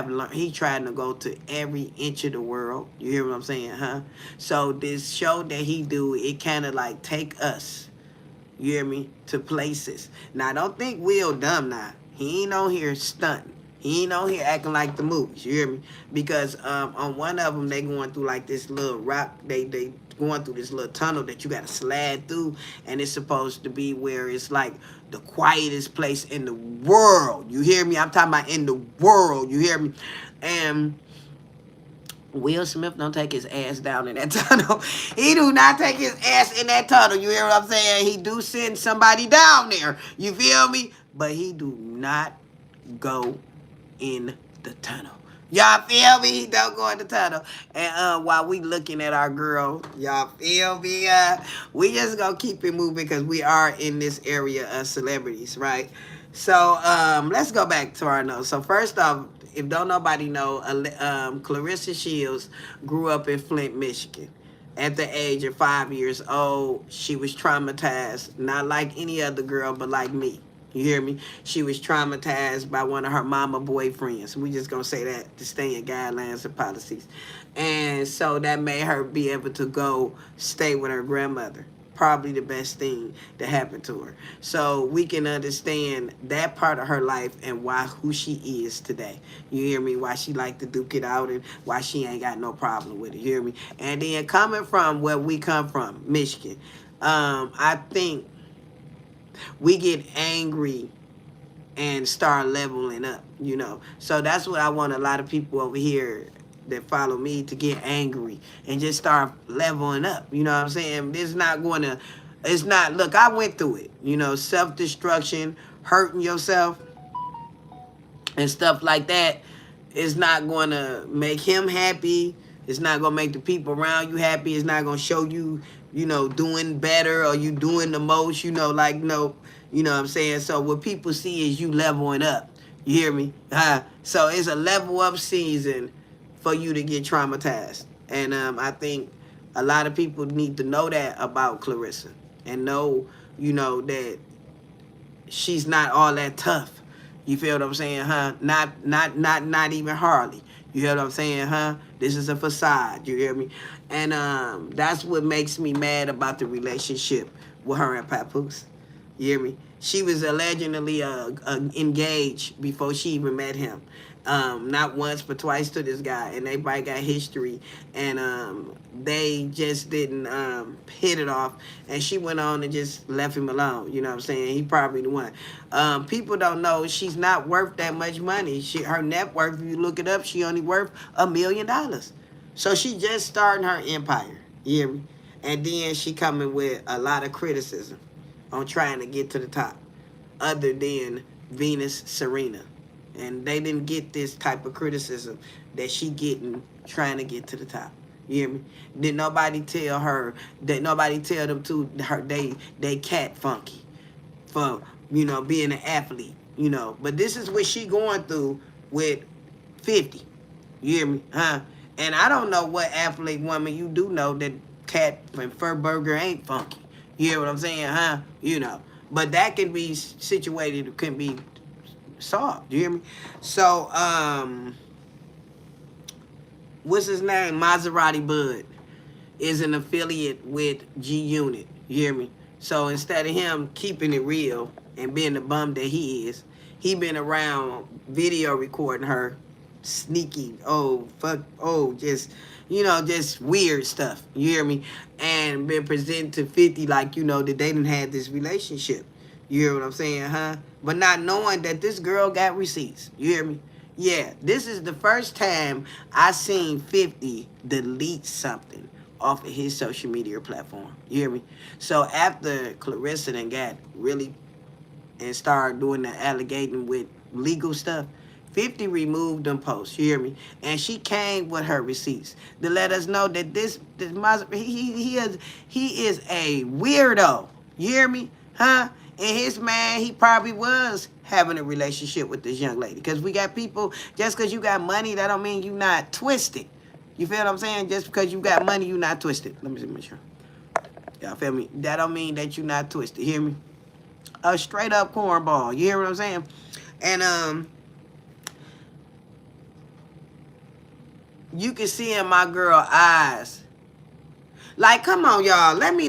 tried to go to every inch of the world. You hear what I'm saying, huh? So this show that he do, it kind of like take us, you hear me, to places. Now, don't think Will dumb now. He ain't on here stunting. He ain't on here acting like the movies. You hear me? Because on one of them, they going through like this little rock. They going through this little tunnel that you got to slide through, and it's supposed to be where it's like the quietest place in the world. You hear me? I'm talking about in the world. You hear me? And Will Smith don't take his ass down in that tunnel. He do not take his ass in that tunnel. You hear what I'm saying? He do send somebody down there. You feel me? But he do not go in the tunnel. Y'all feel me? He don't go in the tunnel. And while we looking at our girl, y'all feel me? We just gonna keep it moving because we are in this area of celebrities, right? So let's go back to our notes. So first off, if don't nobody know, Clarissa Shields grew up in Flint, Michigan. At the age of 5 years old, she was traumatized, not like any other girl, but like me. You hear me? She was traumatized by one of her mama boyfriends. We just gonna say that to stay in guidelines and policies. And so that made her be able to go stay with her grandmother. Probably the best thing that happened to her. So we can understand that part of her life and who she is today. You hear me? Why she like to duke it out and why she ain't got no problem with it. You hear me? And then coming from where we come from, Michigan, I think we get angry and start leveling up, you know. So that's what I want a lot of people over here that follow me to get angry and just start leveling up. You know what I'm saying? It's not, look, I went through it, you know, self-destruction, hurting yourself and stuff like that is not going to make him happy. It's not going to make the people around you happy. It's not going to show you, you know, doing better or you doing the most, you know, like, no, you know what I'm saying? So what people see is you leveling up. You hear me? So it's a level up season for you to get traumatized. And I think a lot of people need to know that about Clarissa and know, you know, that she's not all that tough. You feel what I'm saying, huh? Not even Harley. You hear what I'm saying, huh? This is a facade. You hear me? And that's what makes me mad about the relationship with her and Papoose. You hear me? She was allegedly engaged before she even met him. Not once but twice to this guy, and they probably got history, and they just didn't hit it off, and she went on and just left him alone. You know what I'm saying? He probably the one. People don't know she's not worth that much money. Her net worth, if you look it up, she only worth $1 million. So she just starting her empire. You hear me? And then she coming with a lot of criticism on trying to get to the top, other than Venus Serena. And they didn't get this type of criticism that she getting trying to get to the top. You hear me? Did nobody tell her, that nobody tell them to her they cat funky for, you know, being an athlete, you know. But this is what she going through with 50. You hear me? Huh? And I don't know what athlete woman you do know that Cat and Furburger ain't funky. You hear what I'm saying, huh? You know. But that can be situated, can be solved. You hear me? So, what's his name? Maserati Bud is an affiliate with G Unit. You hear me? So instead of him keeping it real and being the bum that he is, he been around video recording her sneaky, just, you know, just weird stuff. You hear me? And been presented to 50 like, you know, that they didn't have this relationship. You hear what I'm saying, huh? But not knowing that this girl got receipts. You hear me? Yeah, this is the first time I seen 50 delete something off of his social media platform. You hear me? So after Clarissa then got really and started doing the alligating with legal stuff, 50 removed them posts. You hear me? And she came with her receipts to let us know that he is a weirdo. You hear me? Huh? And his man, he probably was having a relationship with this young lady. Because we got people, just because you got money, that don't mean you not twisted. You feel what I'm saying? Just because you got money, you not twisted. Let me see, make sure. Y'all feel me? That don't mean that you not twisted. Hear me? A straight up cornball. You hear what I'm saying? And you can see in my girl eyes. Like, come on, y'all. Let me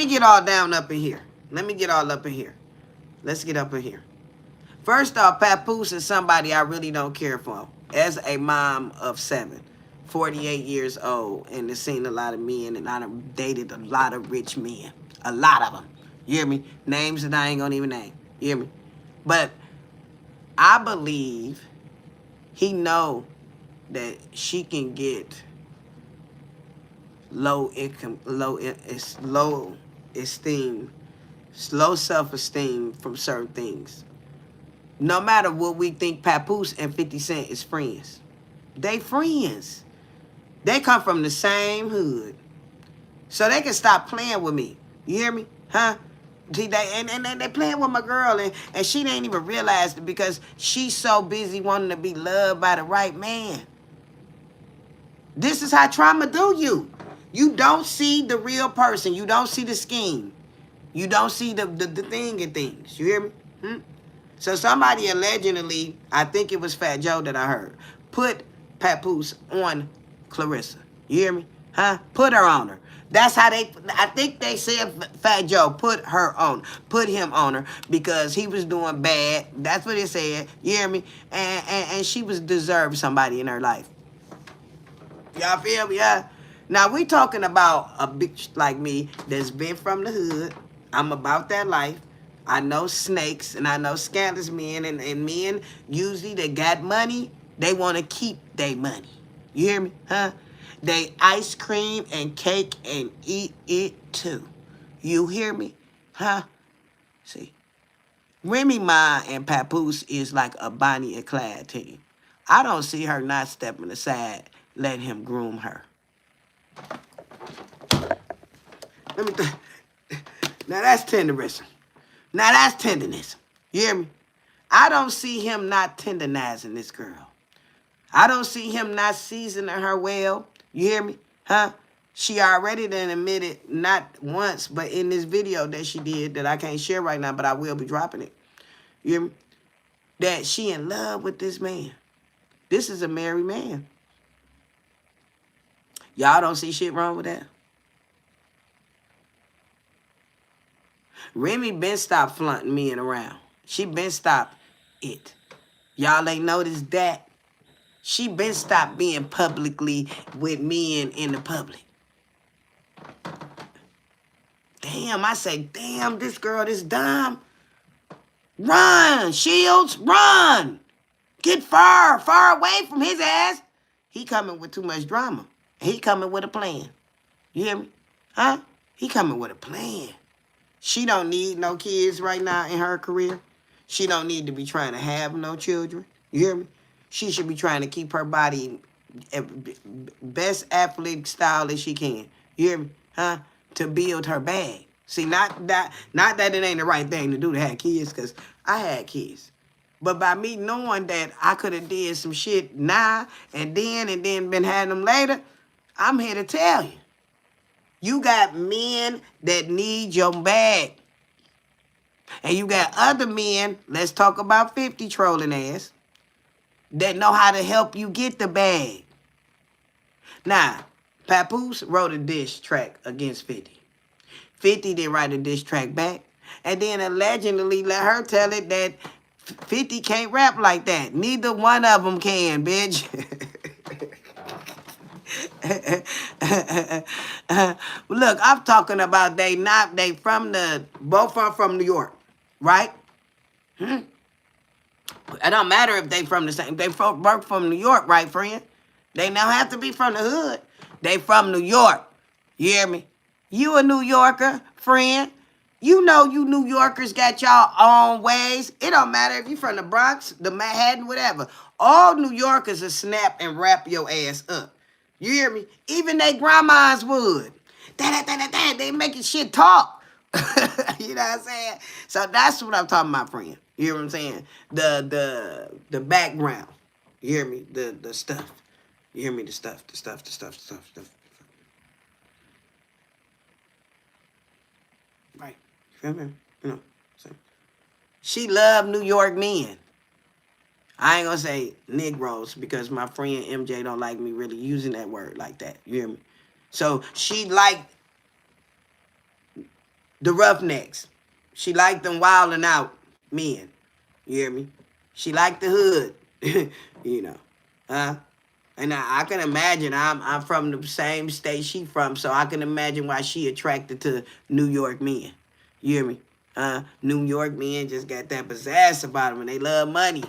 get all down up in here. Let me get all up in here. Let's get up in here. First off, Papoose is somebody I really don't care for. As a mom of 7, 48 years old, and has seen a lot of men, and I've dated a lot of rich men. A lot of them. You hear me? Names that I ain't gonna even name. You hear me? But I believe he know that she can get low income, low esteem, low self-esteem from certain things. No matter what we think, Papoose and 50 Cent is friends. They friends. They come from the same hood. So they can stop playing with me. You hear me? Huh? See, they playing with my girl, and she didn't even realize it because she's so busy wanting to be loved by the right man. This is how trauma do you. You don't see the real person. You don't see the scheme. You don't see the thing in things. You hear me? Hmm? So somebody allegedly, I think it was Fat Joe that I heard, put Papoose on Clarissa. You hear me? Huh? Put her on her. That's how I think they said Fat Joe put him on her because he was doing bad. That's what they said. You hear me? And she was deserved somebody in her life. Y'all feel me? Yeah. Now we talking about a bitch like me that's been from the hood. I'm about that life. I know snakes and I know scandalous men and men usually that got money, they want to keep their money. You hear me? Huh? They ice cream and cake and eat it too. You hear me? Huh? See. Remy Ma and Papoose is like a Bonnie and Clyde team. I don't see her not stepping aside, letting him groom her. Let me now that's tenderism. Now that's tenderness. You hear me? I don't see him not tendernizing this girl. I don't see him not seasoning her well. You hear me? Huh? She already done admitted, not once, but in this video that she did that I can't share right now, but I will be dropping it. You hear me? That she in love with this man. This is a married man. Y'all don't see shit wrong with that? Remy been stopped flaunting men around. She been stopped it. Y'all ain't noticed that? She been stopped being publicly with men in the public. Damn, I say, damn, this girl, this dumb. Run, Shields, run. Get far away from his ass. He coming with too much drama. He coming with a plan. You hear me? Huh? He coming with a plan. She don't need no kids right now in her career. She don't need to be trying to have no children. You hear me? She should be trying to keep her body best athletic style as she can. You hear me? Huh? To build her bag. See, not that it ain't the right thing to do to have kids, because I had kids. But by me knowing that I could have did some shit now and then been having them later, I'm here to tell you. You got men that need your bag. And you got other men, let's talk about 50 trolling ass, that know how to help you get the bag. Now, Papoose wrote a diss track against 50. 50 didn't write a diss track back. And then allegedly let her tell it that 50 can't rap like that. Neither one of them can, bitch. Look, I'm talking about both are from New York, right? It don't matter if they from the same, they work from New York, right, friend? They don't have to be from the hood. They from New York. You hear me? You a New Yorker, friend. You know you New Yorkers got y'all own ways. It don't matter if you from the Bronx, the Manhattan, whatever. All New Yorkers will snap and wrap your ass up. You hear me? Even they grandmas would. They making shit talk. You know what I'm saying? So that's what I'm talking about, friend. You hear what I'm saying? The background. You hear me? The stuff. You hear me? The stuff. Right. You feel me? You know. So. She loved New York men. I ain't gonna say Negroes because my friend MJ don't like me really using that word like that. You hear me? So she liked the roughnecks. She liked them wilding out men. You hear me? She like the hood. You know. And I can imagine I'm from the same state she from, so I can imagine why she attracted to New York men. You hear me? New York men just got that pizzazz about them, and they love money.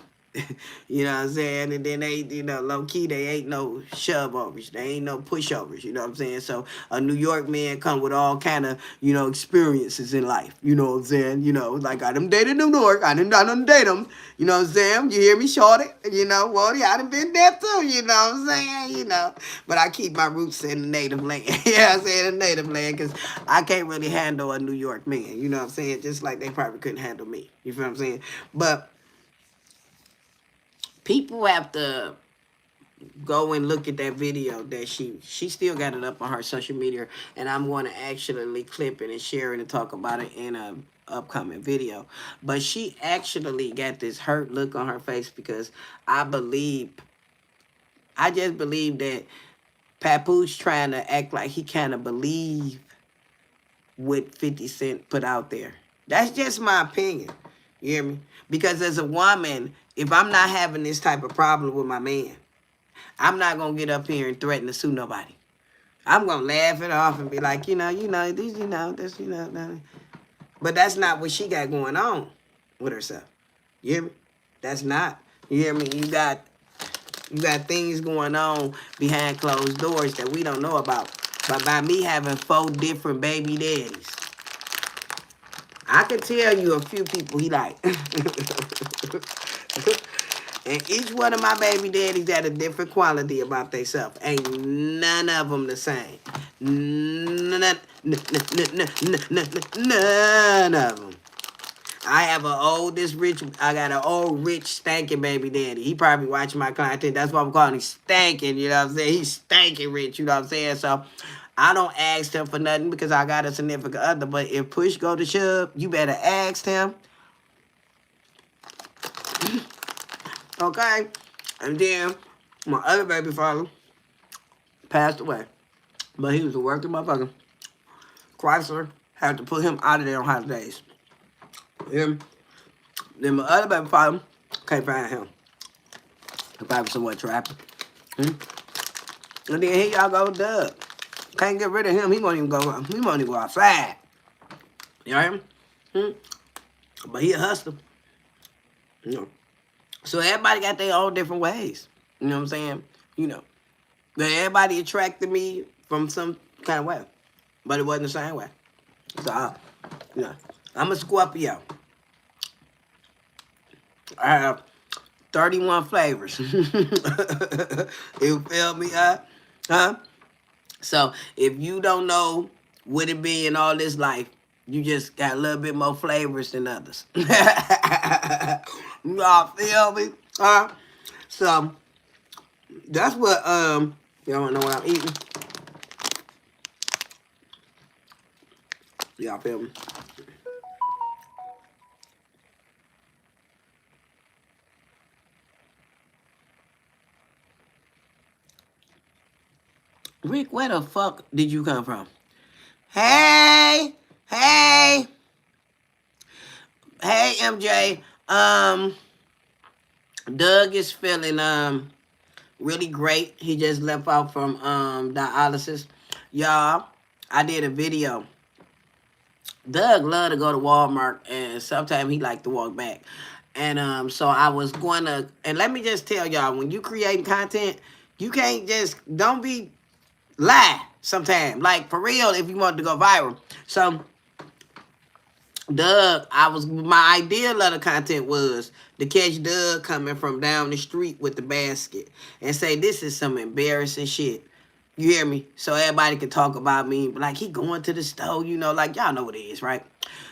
You know what I'm saying? And then they, low key, they ain't no shove overs. They ain't no pushovers. You know what I'm saying? So a New York man come with all kind of, experiences in life. You know what I'm saying? Like I done dated New York. I done date them. You know what I'm saying? You hear me, shorty? Well, I done been there too. You know what I'm saying? But I keep my roots in the native land. Yeah, I'm saying the native land, because I can't really handle a New York man. You know what I'm saying? Just like they probably couldn't handle me. You feel what I'm saying? But people have to go and look at that video that she still got it up on her social media, and I'm going to actually clip it and share it and talk about it in a upcoming video. But she actually got this hurt look on her face because I just believe that Papoose trying to act like he kind of believe what 50 Cent put out there. That's just my opinion. You hear me? Because as a woman, if I'm not having this type of problem with my man, I'm not going to get up here and threaten to sue nobody. I'm going to laugh it off and be like, this. But that's not what she got going on with herself. You hear me? That's not. You hear me? You got things going on behind closed doors that we don't know about. But by me having 4 different baby daddies, I can tell you a few people he like. And each one of my baby daddies got a different quality about themselves. Ain't none of them the same. None of them. I got an old rich stankin' baby daddy. He probably watching my content. That's why I'm calling him stankin', you know what I'm saying? He's stankin' rich, you know what I'm saying? So I don't ask him for nothing because I got a significant other. But if push go to shove, you better ask him. Okay? And then my other baby father passed away. But he was a working motherfucker. Chrysler had to put him out of there on holidays. Then my other baby father can't find him. He probably somewhere trapping. And then here y'all go with Doug. Can't get rid of him. He won't even go outside. You hear him? But he a hustler. So everybody got their own different ways. You know what I'm saying? But everybody attracted me from some kind of way. But it wasn't the same way. So, I'm a Scorpio. I have 31 flavors. You feel me? So, if you don't know what it be in all this life, you just got a little bit more flavors than others. Y'all feel me? So, that's what, y'all wanna know what I'm eating? Y'all feel me? Rick, where the fuck did you come from? Hey, MJ. Doug is feeling really great. He just left out from dialysis. Y'all, I did a video. Doug love to go to Walmart, and sometimes he like to walk back. And so I was going to, and let me just tell y'all, when you create content, you can't just, don't be lie sometimes. Like, for real, if you want to go viral. So, Doug, my idea of the content was to catch Doug coming from down the street with the basket and say, this is some embarrassing shit. You hear me? So everybody can talk about me. Like, he going to the store, like, y'all know what it is, right?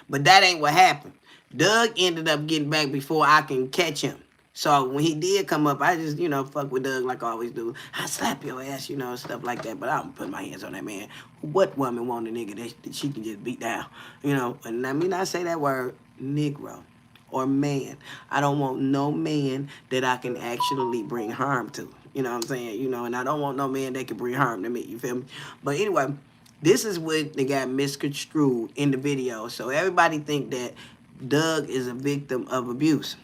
But that ain't what happened. Doug ended up getting back before I can catch him. So when he did come up, I just, fuck with Doug like I always do. I slap your ass, stuff like that. But I don't put my hands on that man. What woman want a nigga that she can just beat down? And I mean, I say that word, Negro or man. I don't want no man that I can actually bring harm to. You know what I'm saying? And I don't want no man that can bring harm to me. You feel me? But anyway, this is what they got misconstrued in the video. So everybody think that Doug is a victim of abuse.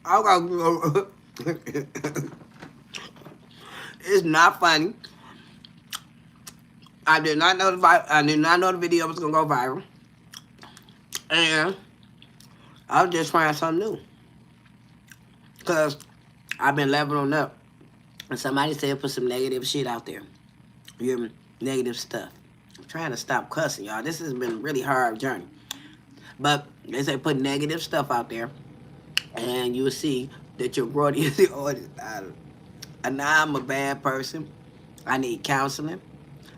I got. It's not funny. I did not know I did not know the video was gonna go viral, and I was just trying something new. Cause I've been leveling up, and somebody said put some negative shit out there. You hear me? Negative stuff. I'm trying to stop cussing, y'all. This has been a really hard journey. But they say put negative stuff out there, and you'll see that your growth is the audience. And now I'm a bad person. I need counseling.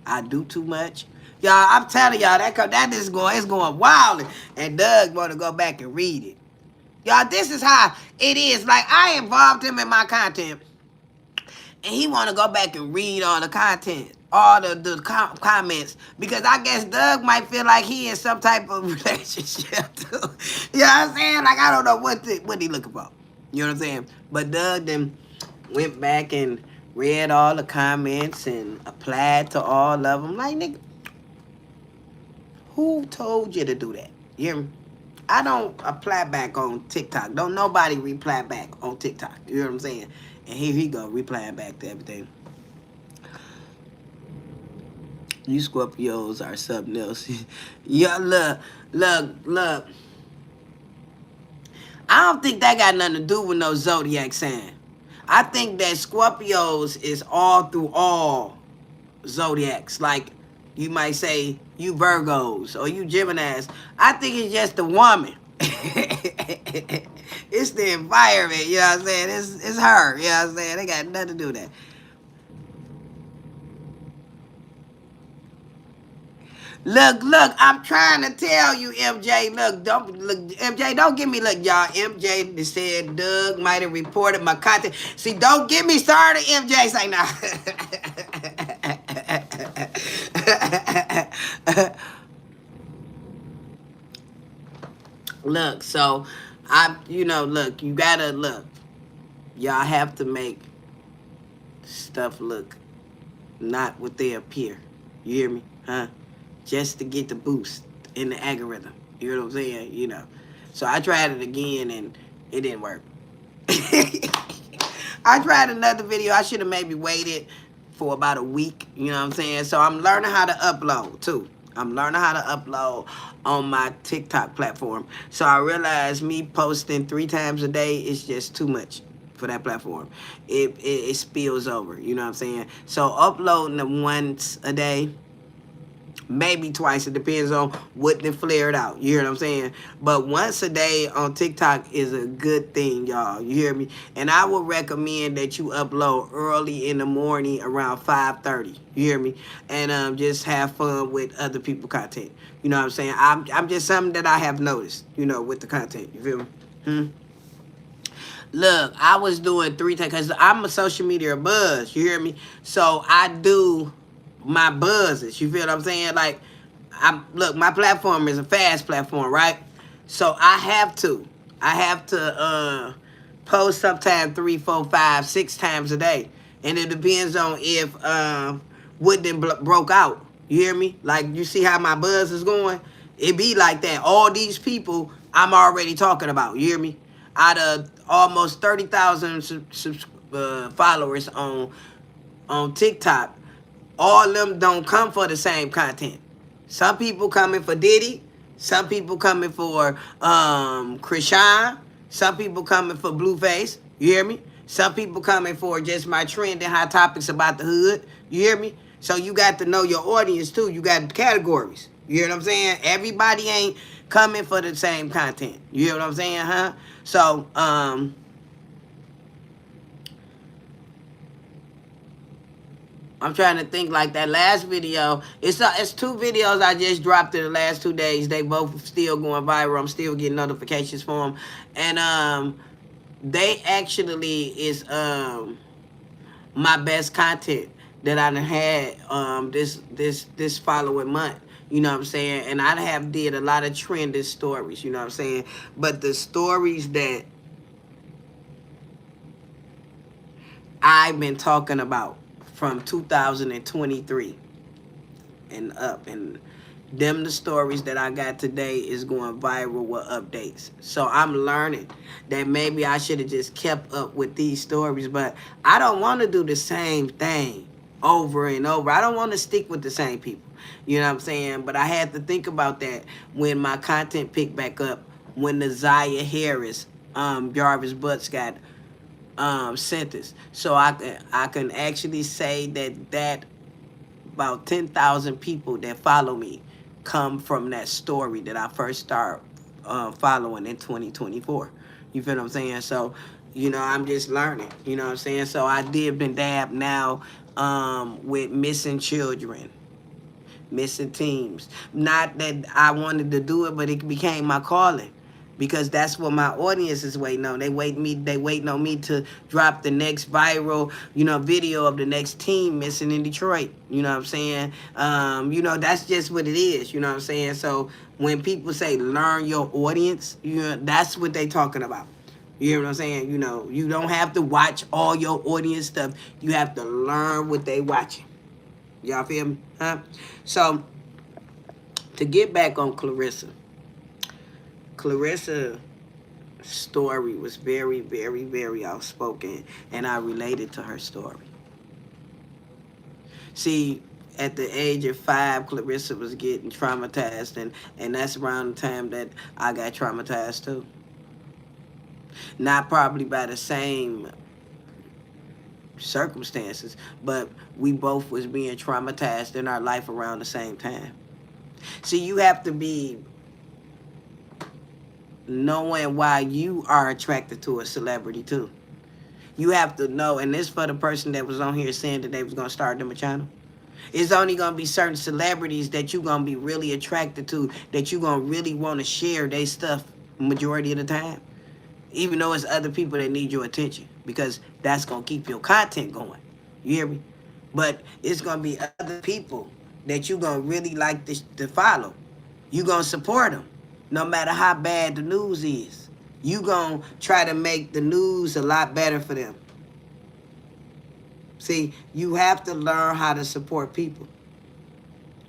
I do too much. Y'all, I'm telling y'all, that is going, it's going wild. And Doug want to go back and read it. Y'all, this is how it is. Like, I involved him in my content, and he want to go back and read all the content, all the comments, because I guess Doug might feel like he in some type of relationship too. You know what I'm saying? Like, I don't know what he looking for. You know what I'm saying? But Doug then went back and read all the comments and applied to all of them. Like, nigga, who told you to do that? You hear me? I don't apply back on TikTok. Don't nobody reply back on TikTok. You know what I'm saying? And here he go, replying back to everything. You Scorpios are something else. Yeah, look. I don't think that got nothing to do with no zodiac sign. I think that Scorpios is all through all zodiacs. Like, you might say you Virgos or you Geminis. I think it's just the woman. It's the environment, you know what I'm saying? It's her, you know what I'm saying? They got nothing to do with that. Look, I'm trying to tell you, MJ. Look, MJ, don't give me, look, y'all. MJ said Doug might have reported my content. See, don't get me started, MJ. Say nah. Look, so look, you gotta look. Y'all have to make stuff look not what they appear. You hear me? Huh? Just to get the boost in the algorithm. You know what I'm saying? You know. So I tried it again and it didn't work. I tried another video. I should have maybe waited for about a week. You know what I'm saying? So I'm learning how to upload too. I'm learning how to upload on my TikTok platform. So I realized me posting 3 times a day is just too much for that platform. It spills over. You know what I'm saying? So uploading them once a day, maybe twice. It depends on what they flared out. You hear what I'm saying? But once a day on TikTok is a good thing, y'all. You hear me? And I would recommend that you upload early in the morning around 5:30. You hear me? And just have fun with other people's content. You know what I'm saying? I'm just something that I have noticed, with the content. You feel me? Look, I was doing 3 times because I'm a social media buzz. You hear me? So I do my buzzes. You feel what I'm saying? Like, look, my platform is a fast platform, right? So I have to post sometime 3, 4, 5, 6 times a day, and it depends on if what then broke out. You hear me? Like, you see how my buzz is going? It be like that. All these people I'm already talking about. You hear me? Out of almost 30,000 followers on TikTok, all of them don't come for the same content. Some people coming for Diddy. Some people coming for Krishan. Some people coming for Blueface. You hear me? Some people coming for just my trending hot topics about the hood. You hear me? So you got to know your audience too. You got categories. You hear what I'm saying? Everybody ain't coming for the same content. You hear what I'm saying, huh? So, I'm trying to think, like that last video. It's 2 videos I just dropped in the last 2 days. They both still going viral. I'm still getting notifications for them. And they actually is my best content that I done had this following month. You know what I'm saying? And I have did a lot of trending stories, you know what I'm saying? But the stories that I've been talking about from 2023 and up, and Them the stories that I got today is going viral with updates. So I'm learning that maybe I should have just kept up with these stories, but I don't want to do the same thing over and over. I don't want to stick with the same people. You know what I'm saying? But I had to think about that when my content picked back up, when the Zaya Harris, Jarvis Butts got sentenced. So I can actually say that about 10,000 people that follow me come from that story that I first started following in 2024. You feel what I'm saying? So, you know, I'm just learning. You know what I'm saying? So I dib and dab now with missing children, missing teams. Not that I wanted to do it, but it became my calling. Because that's what my audience is waiting on. They waiting on me to drop the next viral, you know, video of the next team missing in Detroit. You know what I'm saying? You know, that's just what it is. You know what I'm saying? So when people say learn your audience, you know, that's what they talking about. You hear what I'm saying? You know, you don't have to watch all your audience stuff. You have to learn what they watching. Y'all feel me? Huh? So to get back on Clarissa. Clarissa's story was very, very, very outspoken, and I related to her story. See, at the age of 5, Clarissa was getting traumatized, and that's around the time that I got traumatized too. Not probably by the same circumstances, but we both was being traumatized in our life around the same time. See, you have to be knowing why you are attracted to a celebrity too. You have to know, and this for the person that was on here saying that they was going to start them a channel. It's only going to be certain celebrities that you're going to be really attracted to, that you're going to really want to share their stuff majority of the time. Even though it's other people that need your attention, because that's going to keep your content going. You hear me? But it's going to be other people that you're going to really like to follow. You're going to support them, no matter how bad the news is. You're going to try to make the news a lot better for them. See, you have to learn how to support people.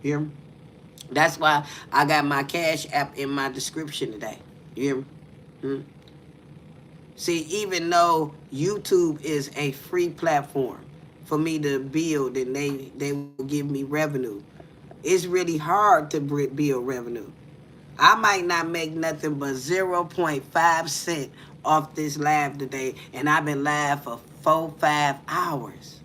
You hear me? That's why I got my Cash App in my description today. You hear me? Hmm? See, even though YouTube is a free platform for me to build and they will give me revenue, it's really hard to build revenue. I might not make nothing but 0.5 cent off this live today, and I've been live for 4-5 hours.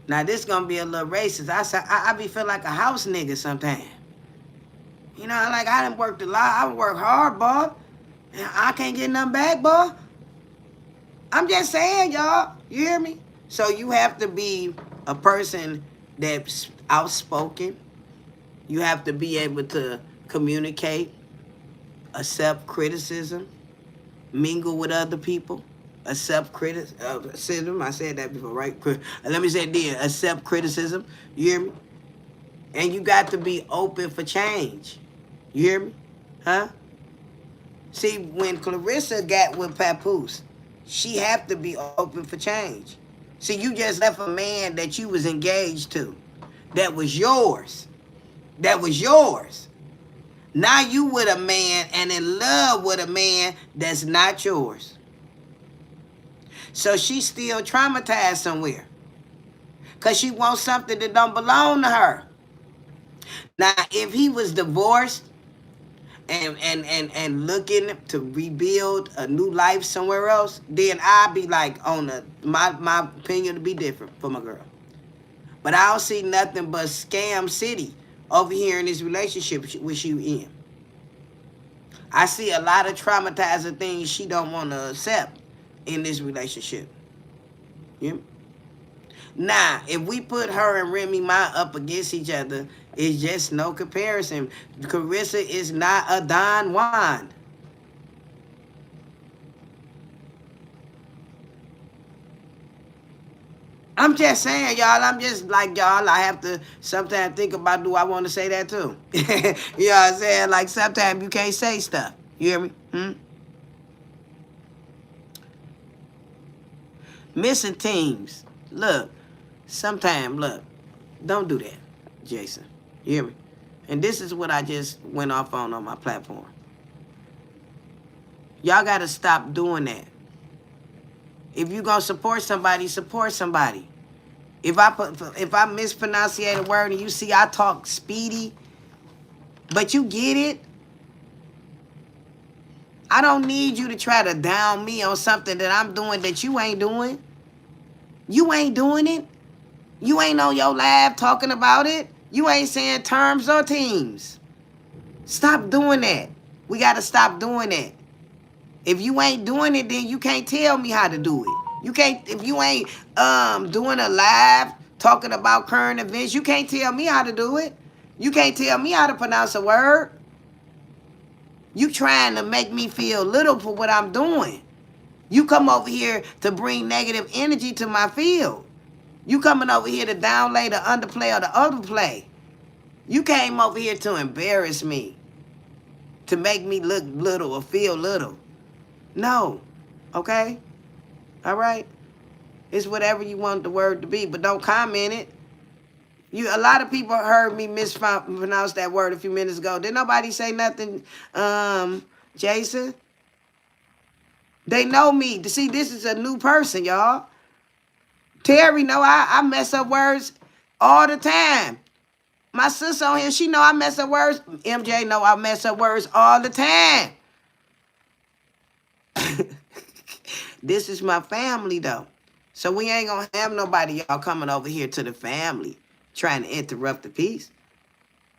Now this gonna be a little racist. I be feeling like a house nigga sometimes. You know, like I done worked a lot. I done worked hard, boy. And I can't get nothing back, boy. I'm just saying, y'all. You hear me? So you have to be a person that's outspoken. You have to be able to communicate, accept criticism, mingle with other people, accept criticism. I said that before, right? Let me say it again. Accept criticism. You hear me? And you got to be open for change. You hear me? Huh? See, when Clarissa got with Papoose, she have to be open for change. See, you just left a man that you was engaged to, that was yours. That was yours. Now you with a man and in love with a man that's not yours. So she's still traumatized somewhere, because she wants something that don't belong to her. Now, if he was divorced and looking to rebuild a new life somewhere else, then I'd be like, on my opinion would be different for my girl. But I don't see nothing but scam city over here in this relationship with you in. I see a lot of traumatizing things she don't want to accept in this relationship. Yeah. Now, if we put her and Remy Ma up against each other, it's just no comparison. Clarissa is not a Don Juan. I'm just saying, y'all. I'm just like y'all. I have to sometimes think about, do I want to say that too? You know what I'm saying? Like sometimes you can't say stuff. You hear me? Missing teams. Look, sometimes, look, don't do that, Jason. You hear me? And this is what I just went off on my platform. Y'all got to stop doing that. If you gonna support somebody, support somebody. If I mispronounce a word and you see I talk speedy, but you get it, I don't need you to try to down me on something that I'm doing that you ain't doing. You ain't doing it. You ain't on your live talking about it. You ain't saying terms or teams. Stop doing that. We got to stop doing that. If you ain't doing it, then you can't tell me how to do it. You can't, if you ain't doing a live talking about current events, you can't tell me how to do it. You can't tell me how to pronounce a word. You trying to make me feel little for what I'm doing. You come over here to bring negative energy to my field. You coming over here to downplay the underplay or the overplay. You came over here to embarrass me, to make me look little or feel little. No, okay? All right? It's whatever you want the word to be, but don't comment it. A lot of people heard me mispronounce that word a few minutes ago. Did nobody say nothing, Jason? They know me. See, this is a new person, y'all. Terry know I mess up words all the time. My sister on here, she know I mess up words. MJ know I mess up words all the time. This is my family, though. So we ain't going to have nobody, y'all, coming over here to the family trying to interrupt the peace.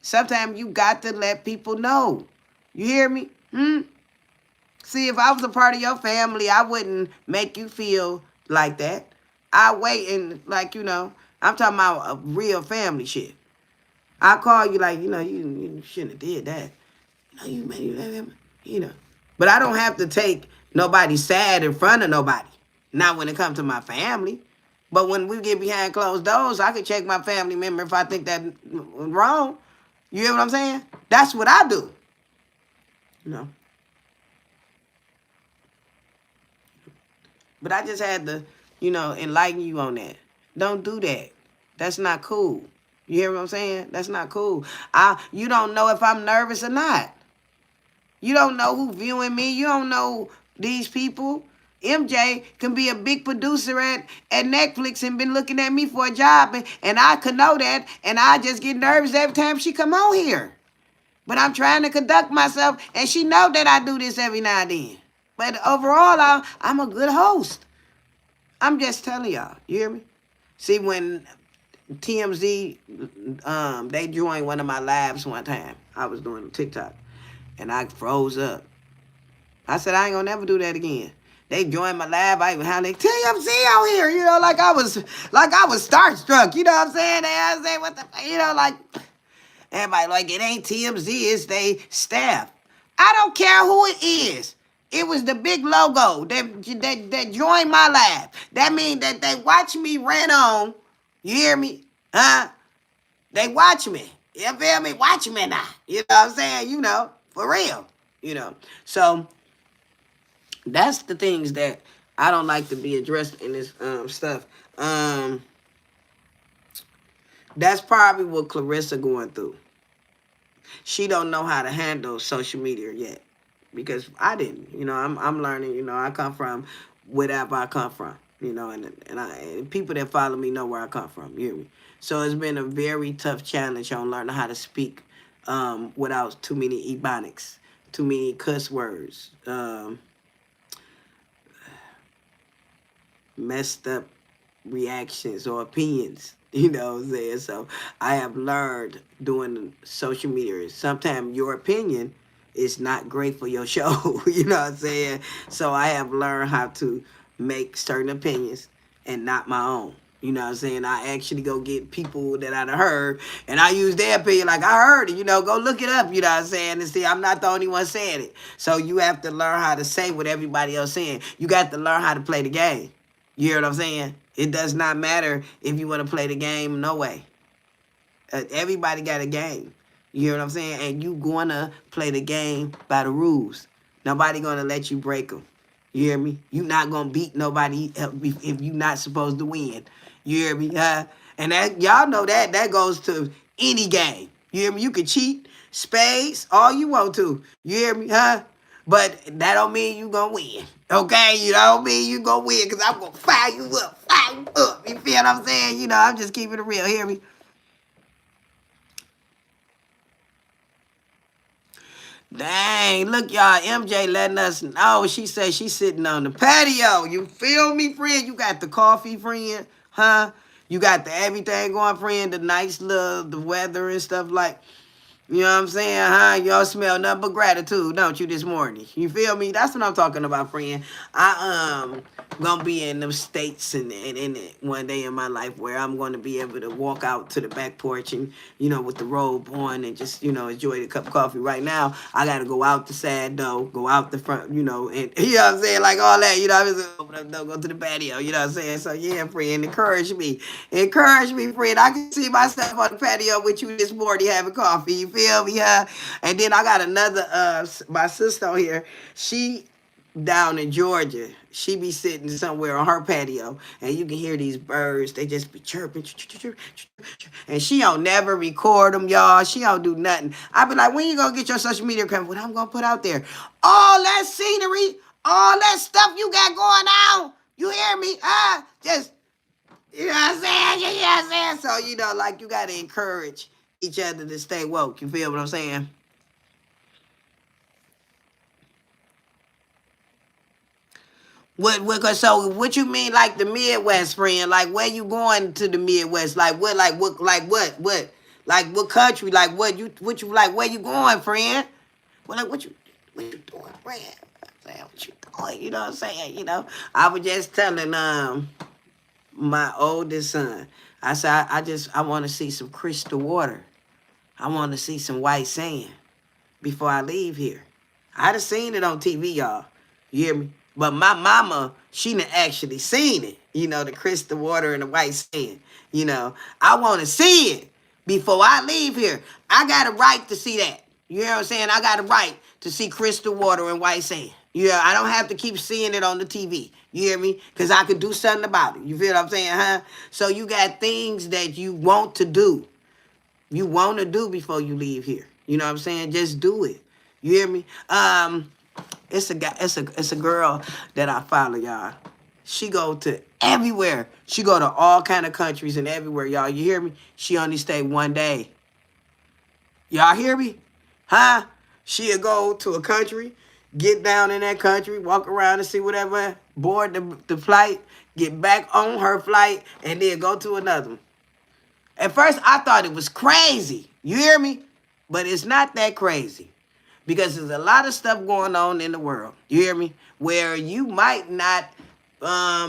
Sometimes you got to let people know. You hear me? See, if I was a part of your family, I wouldn't make you feel like that. I wait and, like, you know, I'm talking about a real family shit. I call you like, you shouldn't have did that. You know. But I don't have to take nobody sad in front of nobody. Not when it comes to my family. But when we get behind closed doors, I can check my family member if I think that's wrong. You hear what I'm saying? That's what I do. You know. But I just had to, enlighten you on that. Don't do that. That's not cool. You hear what I'm saying? That's not cool. You don't know if I'm nervous or not. You don't know who viewing me. You don't know these people. MJ can be a big producer at Netflix and been looking at me for a job, and I could know that, and I just get nervous every time she come on here. But I'm trying to conduct myself, and she know that I do this every now and then. But overall, I'm a good host. I'm just telling y'all. You hear me? See, when TMZ, they joined one of my lives one time. I was doing TikTok, and I froze up. I said, I ain't gonna never do that again. They joined my live. I even had TMZ out here, like I was starstruck. You know what I'm saying? I say, what the, like, everybody like, it ain't TMZ, it's they staff. I don't care who it is. It was the big logo that joined my live. That means that they watch me rant on. You hear me? Huh? They watch me. You feel me? Watch me now. You know what I'm saying? For real. So that's the things that I don't like to be addressed in this stuff. That's probably what Clarissa going through. She don't know how to handle social media yet. Because I didn't. I'm learning. I come from wherever I come from. And people that follow me know where I come from. You hear me? So it's been a very tough challenge on learning how to speak without too many ebonics, too many cuss words, messed up reactions or opinions. You know what I'm saying? So I have learned doing social media. Sometimes your opinion is not great for your show. You know what I'm saying? So I have learned how to make certain opinions and not my own. You know what I'm saying? I actually go get people that I've heard, and I use their opinion like, I heard it, go look it up, you know what I'm saying? And see, I'm not the only one saying it. So you have to learn how to say what everybody else saying. You got to learn how to play the game. You hear what I'm saying? It does not matter if you want to play the game, no way. Everybody got a game. You hear what I'm saying? And you going to play the game by the rules. Nobody going to let you break them. You hear me? You not going to beat nobody if you not supposed to win. You hear me? And that, y'all know that goes to any game. You hear me? You can cheat, spades, all you want to. You hear me, huh? But that don't mean you gonna win. Okay? You don't mean you gonna win because I'm gonna fire you up, fire you up. You feel what I'm saying? You know, I'm just keeping it real. Hear me? Dang, look, y'all. MJ letting us know. She said she's sitting on the patio. You feel me, friend? You got the coffee, friend, huh? You got the everything going, friend. The nice little, the weather and stuff like. You know what I'm saying, huh? Y'all smell nothing but gratitude, don't you, this morning? You feel me? That's what I'm talking about, friend. I gonna be in them states and in one day in my life where I'm gonna be able to walk out to the back porch and, you know, with the robe on and just, you know, enjoy the cup of coffee. Right now, I gotta go out the side door, go out the front, you know, and you know what I'm saying, like all that, you know, I just open up the door, go to the patio, you know what I'm saying? So yeah, friend, encourage me, friend. I can see myself on the patio with you this morning having coffee. You feel me, huh? And then I got another my sister on here. She down in Georgia. She be sitting somewhere on her patio, and you can hear these birds. They just be chirping, and she don't never record them, y'all. She don't do nothing. I be like, when you gonna get your social media account? What I'm gonna put out there? All that scenery, all that stuff you got going on. You hear me? Just you know what I'm saying? You know what I'm saying? So, you know, like you gotta encourage each other to stay woke. You feel what I'm saying? So what you mean like the Midwest, friend? Like where you going to the Midwest? Like what, like what country? Like what you like where you going, friend? Well, like what you doing, friend? I'm saying, what you doing? You know what I'm saying? You know, I was just telling my oldest son. I said I want to see some crystal water. I want to see some white sand before I leave here. I done seen it on TV, y'all. You hear me? But my mama, she done actually seen it. You know, the crystal water and the white sand. You know, I want to see it before I leave here. I got a right to see that. You know what I'm saying? I got a right to see crystal water and white sand. Yeah, I don't have to keep seeing it on the TV. You hear me? Because I could do something about it. You feel what I'm saying, huh? So you got things that you want to do. You want to do before you leave here. You know what I'm saying? Just do it. You hear me? It's a guy. It's a girl that I follow, y'all. She go to everywhere. She go to all kind of countries and everywhere, y'all. You hear me? She only stay one day. Y'all hear me? Huh? She'll go to a country, get down in that country, walk around and see whatever, board the flight, get back on her flight, and then go to another one. At first, I thought it was crazy. You hear me? But it's not that crazy. Because there's a lot of stuff going on in the world. You hear me? Where you might not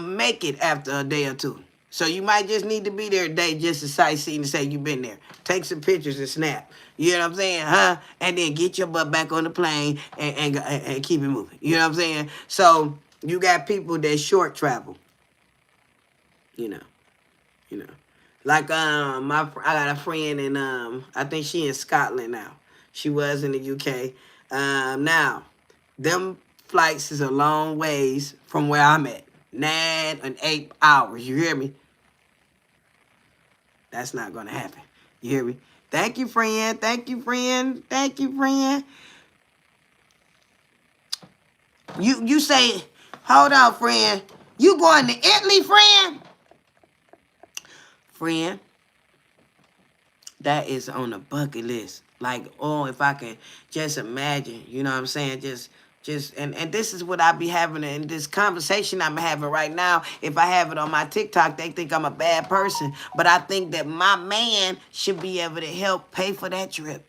make it after a day or two. So you might just need to be there a day just to sightsee and say you've been there. Take some pictures and snap. You know what I'm saying? Huh? And then get your butt back on the plane and keep it moving. You know what I'm saying? So you got people that short travel. You know. You know. Like I got a friend and I think she in Scotland now. She was in the UK. Now, them flights is a long ways from where I'm at. 9 and 8 hours. You hear me? That's not gonna happen. You hear me? Thank you, friend. Thank you, friend. Thank you, friend. You say, hold on, friend. You going to Italy, friend? Friend, that is on the bucket list. Like, oh, if I can just imagine, you know what I'm saying? And this is what I be having in this conversation I'm having right now. If I have it on my TikTok, they think I'm a bad person. But I think that my man should be able to help pay for that trip.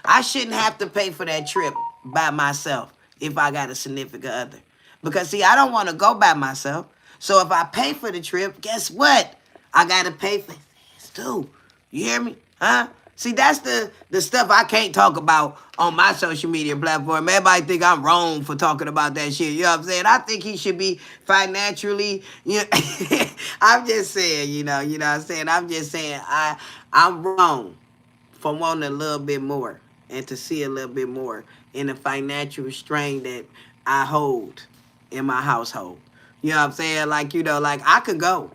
I shouldn't have to pay for that trip by myself if I got a significant other. Because, see, I don't want to go by myself. So if I pay for the trip, guess what? I got to pay for this too. You hear me? Huh? See, that's the stuff I can't talk about on my social media platform. Everybody think I'm wrong for talking about that shit. You know what I'm saying? I think he should be financially, you know, I'm just saying, you know what I'm saying? I'm just saying I'm wrong for wanting a little bit more and to see a little bit more in the financial strain that I hold in my household. You know what I'm saying? Like, you know, like I could go,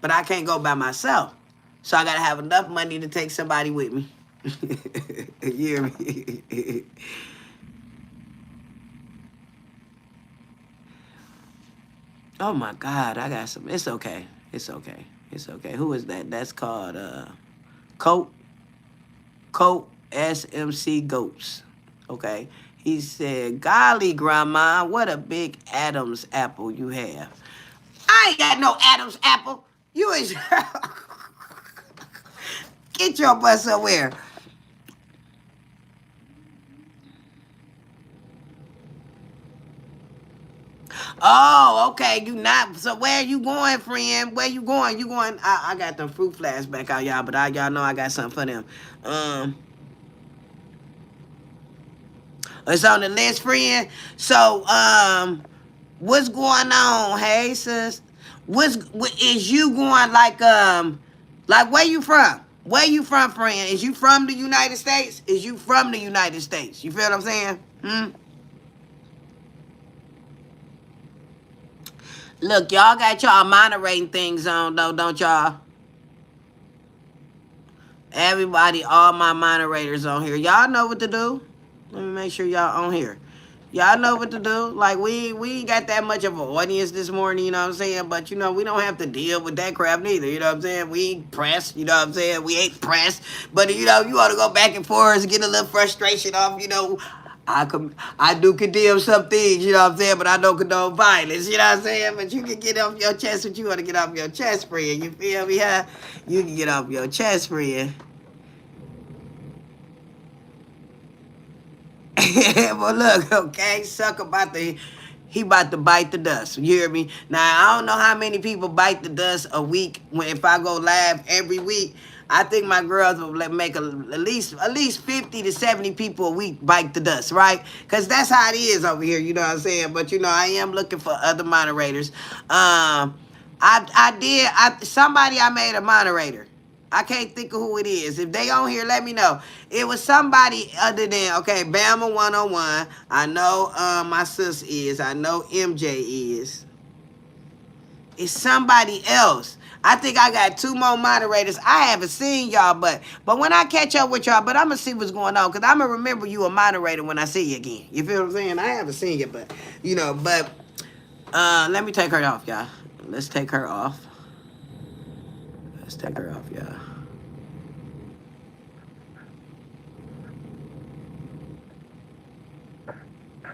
but I can't go by myself. So I got to have enough money to take somebody with me. You hear me? Oh my God, I got some. It's okay. It's okay. It's okay. Who is that? That's called Coat. Coat SMC Goats. Okay. He said, "Golly, Grandma, what a big Adam's apple you have." I ain't got no Adam's apple. You is get your butt somewhere. Oh, okay. You not so where you going, friend? Where you going? You going? I got them fruit flags back out, y'all, but y'all know I got something for them. Um, it's on the list, friend. So, what's going on? Hey, sis, what is you going like where you from? Where you from, friend? Is you from the United States? Is you from the United States? You feel what I'm saying? Hmm. Look, y'all got y'all moderating things on though, don't y'all? Everybody, all my moderators on here. Y'all know what to do. Let me make sure y'all on here. Y'all know what to do. Like we ain't got that much of an audience this morning, you know what I'm saying? But you know, we don't have to deal with that crap neither, you know what I'm saying? We ain't pressed, you know what I'm saying? We ain't pressed. But you know, you ought to go back and forth and get a little frustration off, you know. I do condemn some things, you know what I'm saying, but I don't condone violence, you know what I'm saying? But you can get off your chest what you want to get off your chest, friend. You feel me, huh? You can get off your chest, friend. But look, okay, suck about the he about to bite the dust. You hear me? Now I don't know how many people bite the dust a week when if I go live every week. I think my girls will make at least 50 to 70 people a week bite the dust, right? Because that's how it is over here, you know what I'm saying? But you know, I am looking for other moderators. Somebody I made a moderator. I can't think of who it is. If they on here, let me know. It was somebody other than, okay, Bama 101. I know my sis is. I know MJ is. It's somebody else. I think I got two more moderators. I haven't seen y'all, but when I catch up with y'all, but I'm gonna see what's going on because I'm gonna remember you a moderator when I see you again. You feel what I'm saying? I haven't seen you, but you know, but let me take her off, y'all. Let's take her off. Let's take her off, y'all.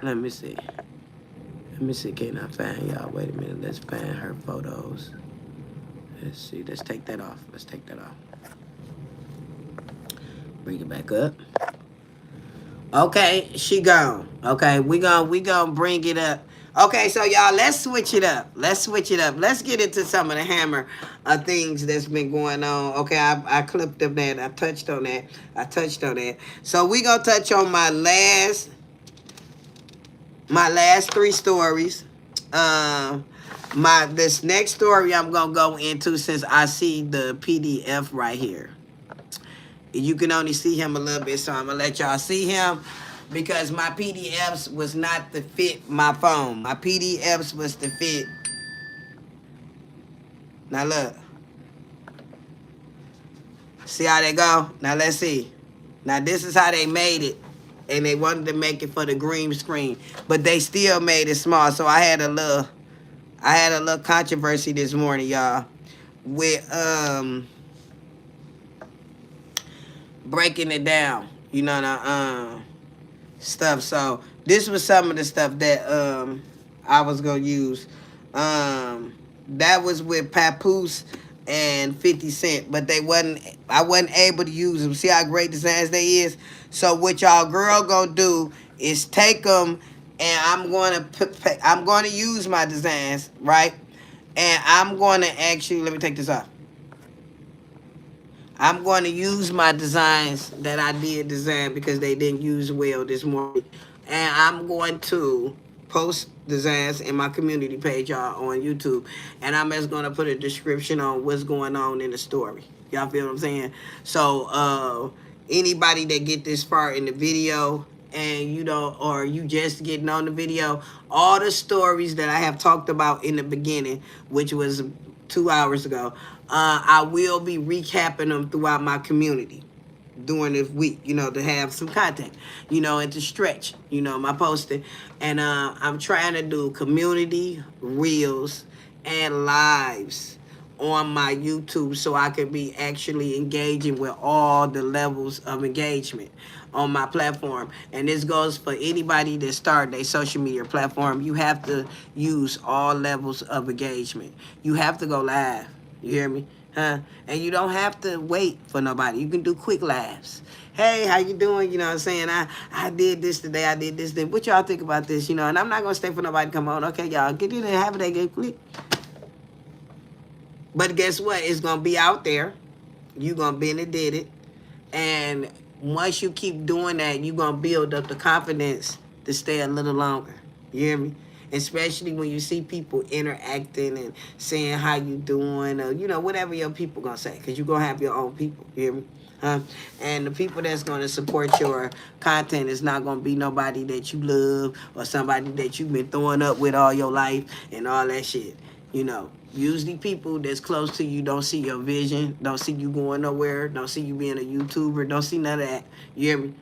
Let me see. Let me see. Can I find y'all? Wait a minute. Let's find her photos. Let's see. Let's take that off. Let's take that off. Bring it back up. Okay, she gone. Okay, we gonna bring it up. Okay, so y'all, let's switch it up. Let's switch it up. Let's get into some of the hammer things that's been going on. Okay, I clipped up that. I touched on that. I touched on that. So we gonna touch on my last three stories. This next story I'm gonna go into since I see the PDF right here. You can only see him a little bit, so I'm gonna let y'all see him because my PDFs was not to fit my phone. My PDFs was to fit. Now look, see how they go. Now let's see. Now this is how they made it. And they wanted to make it for the green screen, but they still made it small. So I had a little controversy this morning, y'all, with breaking it down. You know the stuff. So this was some of the stuff that I was gonna use. That was with Papoose and 50 Cent, but I wasn't able to use them. See how great designs they is? So what y'all girl gonna do is take them and I'm gonna use my designs, right? And I'm gonna actually let me take this off. I'm going to use my designs that I did design because they didn't use well this morning. And I'm going to post designs in my community page, y'all, on YouTube. And I'm just going to put a description on what's going on in the story. Y'all feel what I'm saying? So, anybody that get this far in the video and you don't, or you just getting on the video, all the stories that I have talked about in the beginning, which was 2 hours ago, I will be recapping them throughout my community. during this week, you know, to have some content, you know, and to stretch, you know, my posting. And I'm trying to do community reels and lives on my YouTube so I can be actually engaging with all the levels of engagement on my platform. And this goes for anybody that start a social media platform. You have to use all levels of engagement. You have to go live. You hear me? Huh? And you don't have to wait for nobody. You can do quick lives. Hey, how you doing? You know what I'm saying? I did this today. I did this. What y'all think about this? You know, and I'm not going to stay for nobody to come on. Okay, y'all, get in there and have it. Get quick. But guess what? It's going to be out there. You're going to be and did it. And once you keep doing that, you're going to build up the confidence to stay a little longer. You hear me? Especially when you see people interacting and saying how you doing or, you know, whatever your people going to say. Because you're going to have your own people. You hear me? And the people that's going to support your content is not going to be nobody that you love or somebody that you've been throwing up with all your life and all that shit. You know, usually people that's close to you don't see your vision, don't see you going nowhere, don't see you being a YouTuber, don't see none of that. You hear me?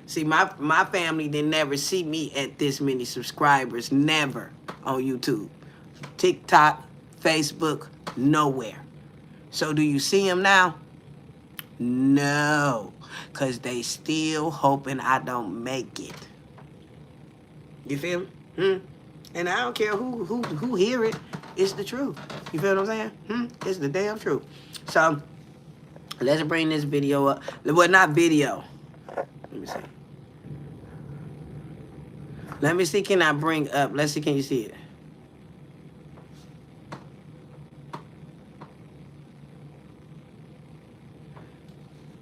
See, my family didn't never see me at this many subscribers, never on YouTube. TikTok, Facebook, nowhere. So do you see them now? No, because they still hoping I don't make it. You feel me? And I don't care who hear it. It's the truth. You feel what I'm saying? It's the damn truth. So, let's bring this video up. Well, not video. Let me see. Let me see, can I bring up? Let's see, can you see it?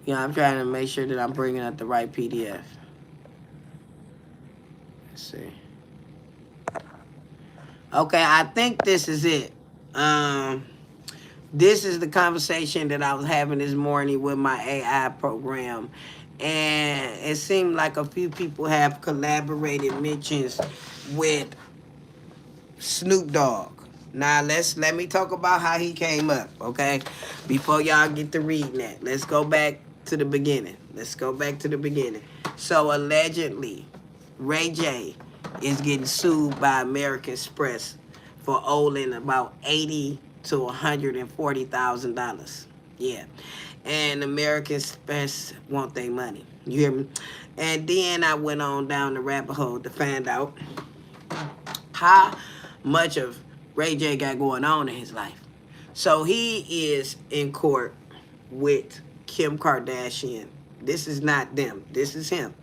Yeah, I'm trying to make sure that I'm bringing up the right PDF. Let's see. Okay, I think this is it. This is the conversation that I was having this morning with my AI program. And it seemed like a few people have collaborated mentions with Snoop Dogg. Now, let me talk about how he came up, okay? Before y'all get to reading that. Let's go back to the beginning. So, allegedly, Ray J is getting sued by American Express for owing about $80,000 to $140,000. Yeah. And American Express want their money. You hear me? And then I went on down the rabbit hole to find out how much of Ray J got going on in his life. So he is in court with Kim Kardashian. This is not them. This is him.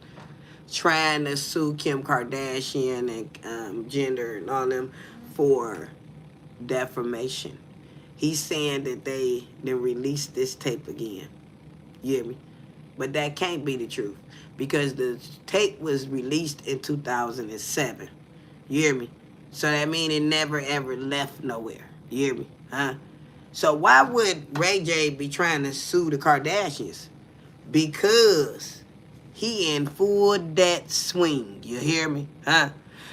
Trying to sue Kim Kardashian and Jenner and all them for defamation. He's saying that they then released this tape again. You hear me? But that can't be the truth because the tape was released in 2007. You hear me? So that means it never ever left nowhere. You hear me? So why would Ray J be trying to sue the Kardashians? Because he in full debt swing. You hear me?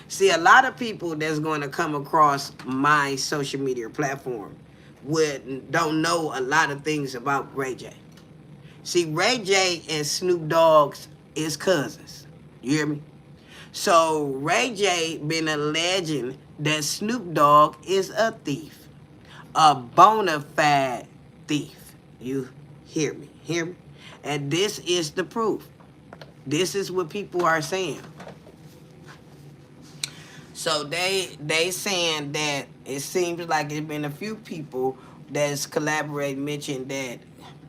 See, a lot of people that's going to come across my social media platform don't know a lot of things about Ray J. See, Ray J and Snoop Dogg is cousins. You hear me? So Ray J been alleging that Snoop Dogg is a thief. A bona fide thief. You hear me? Hear me? And this is the proof. This is what people are saying. So they saying that it seems like there's been a few people that's collaborated, mentioned that